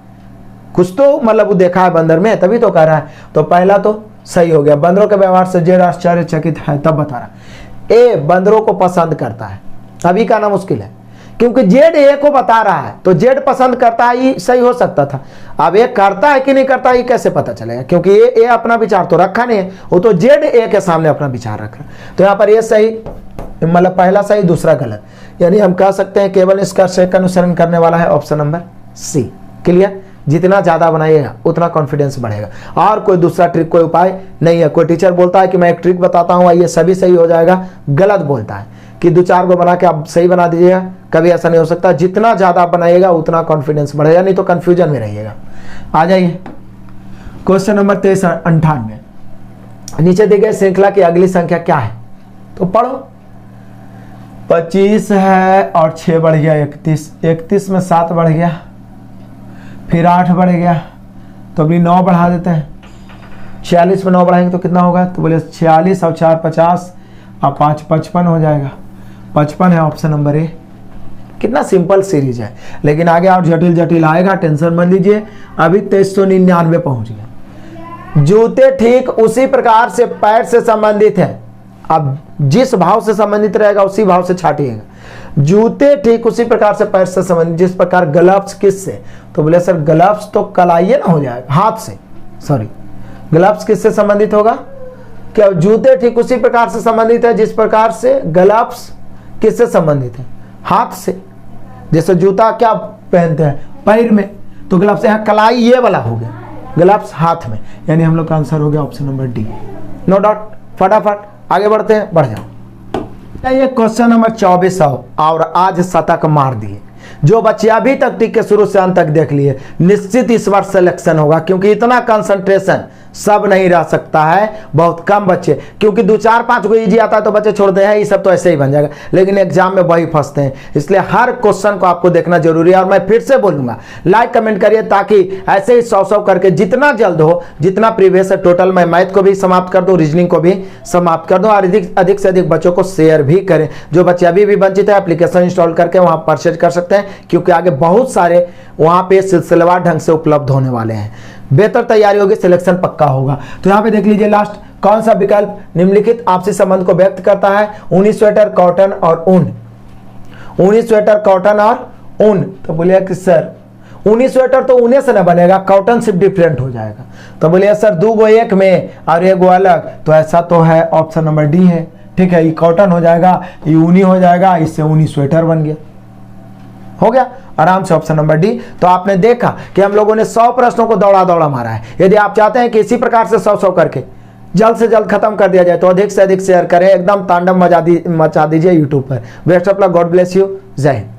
कुछ तो मतलब वो देखा है बंदर में, तभी तो कह रहा है। तो पहला तो सही हो गया, बंदरों के व्यवहार से जेड आश्चर्यचकित है, तब बता रहा। ए, बंदरों को पसंद करता है, अभी कहना मुश्किल है, क्योंकि जेड ए को बता रहा है तो जेड पसंद करता है, ये सही हो सकता था। अब ये करता है कि नहीं करता ये कैसे पता चलेगा, क्योंकि ये अपना विचार तो रखा नहीं है, वो तो जेड ए के सामने अपना विचार रख रहा है। तो यहाँ पर ये सही, मतलब पहला सही दूसरा गलत, यानी हम कह सकते हैं केवल इसका शेख का अनुसरण करने वाला है ऑप्शन नंबर सी। क्लियर? जितना ज्यादा बनाइएगा उतना कॉन्फिडेंस बढ़ेगा, और कोई दूसरा ट्रिक कोई उपाय नहीं है। कोई टीचर बोलता है कि मैं एक ट्रिक बताता हूँ ये सभी सही हो जाएगा, गलत बोलता है कि 2-4 को बना के आप सही बना दीजिएगा, कभी ऐसा नहीं हो सकता। जितना ज्यादा बनाइएगा उतना कॉन्फिडेंस बढ़ेगा, नहीं तो कंफ्यूजन में रहिएगा। आ जाइए क्वेश्चन नंबर 9398, नीचे दी गई श्रृंखला की अगली संख्या क्या है, तो पढ़ो। 25 है और 6 बढ़ गया 31, 31 में 7 बढ़ गया, फिर 8 बढ़ गया, तो अभी 9 बढ़ा देते हैं। 46 में 9 बढ़ाएंगे तो कितना होगा, तो बोले 46 और 4 50 और 5 55 हो जाएगा। 55 है ऑप्शन नंबर ए। कितना सिंपल सीरीज है, लेकिन आगे और जटिल जटिल आएगा, टेंशन मत लीजिए। अभी 2399 पहुंच गया। जूते ठीक उसी प्रकार से पैर से संबंधित है, अब जिस भाव से संबंधित रहेगा उसी भाव से छाटिएगा। जूते ठीक उसी प्रकार से पैर से संबंधित जिस प्रकार ग्लव्स किससे, तो बोले सर ग्लव्स तो कलाइए ना हो जाएगा, हाथ से, सॉरी ग्लव्स किससे संबंधित होगा, क्या जूते ठीक उसी प्रकार से संबंधित है जिस प्रकार से ग्लव्स किससे संबंधित है, हाथ से। जैसे जूता क्या पहनते हैं पैर में, तो ग्लव्स, यहाँ कलाई ये वाला हो गया, ग्लव्स हाथ में, यानी हम लोग का आंसर हो गया option number D. No doubt, फटाफट आगे बढ़ते हैं, बढ़ जाओ। ये क्वेश्चन नंबर 24 और आज शतक मार दिए। जो बच्चे अभी तक टिक के शुरू से अंत तक देख लिए, निश्चित इस बार सिलेक्शन होगा, क्योंकि इतना कंसंट्रेशन सब नहीं रह सकता है, बहुत कम बच्चे, क्योंकि 2-4-5 को इजी आता है तो बच्चे छोड़ते हैं, ये सब तो ऐसे ही बन जाएगा, लेकिन एग्जाम में वही फंसते हैं। इसलिए हर क्वेश्चन को आपको देखना जरूरी है। और मैं फिर से बोलूंगा, लाइक कमेंट करिए, ताकि ऐसे ही 100 करके जितना जल्द हो, जितना प्रीवियस है टोटल, मैं मैथ को भी समाप्त कर दूं, रीजनिंग को भी समाप्त कर दूं, और अधिक से अधिक बच्चों को शेयर भी करें। जो बच्चे अभी भी वंचित है, एप्लीकेशन इंस्टॉल करके वहां परचेज कर सकते हैं, क्योंकि आगे बहुत सारे वहां पे सिलसिलेवार ढंग से उपलब्ध होने वाले हैं। बेहतर तैयारी होगी, सिलेक्शन पक्का होगा। तो यहाँ पे देख लीजिए लास्ट कौन सा विकल्प निम्नलिखित आपसी संबंध को व्यक्त करता है, ऊनी स्वेटर, कॉटन और ऊन। ऊनी स्वेटर, कॉटन और ऊन, तो बोलिए कि सर ऊनी स्वेटर तो ऊने से ना बनेगा, कॉटन सिर्फ डिफरेंट हो जाएगा। तो बोलिए सर 2 गो एक में और 1 गो अलग, तो ऐसा तो है ऑप्शन नंबर डी है। ठीक है, ये कॉटन हो जाएगा, ये ऊनी हो जाएगा, इससे ऊनी स्वेटर बन गया, हो गया आराम से ऑप्शन नंबर डी। तो आपने देखा कि हम लोगों ने 100 प्रश्नों को दौड़ा दौड़ा मारा है। यदि आप चाहते हैं कि इसी प्रकार से 100 करके जल्द से जल्द खत्म कर दिया जाए, तो अधिक से अधिक शेयर करें, एकदम तांडव मचा दीजिए यूट्यूब पर। Best of luck, God bless you, जय हिंद।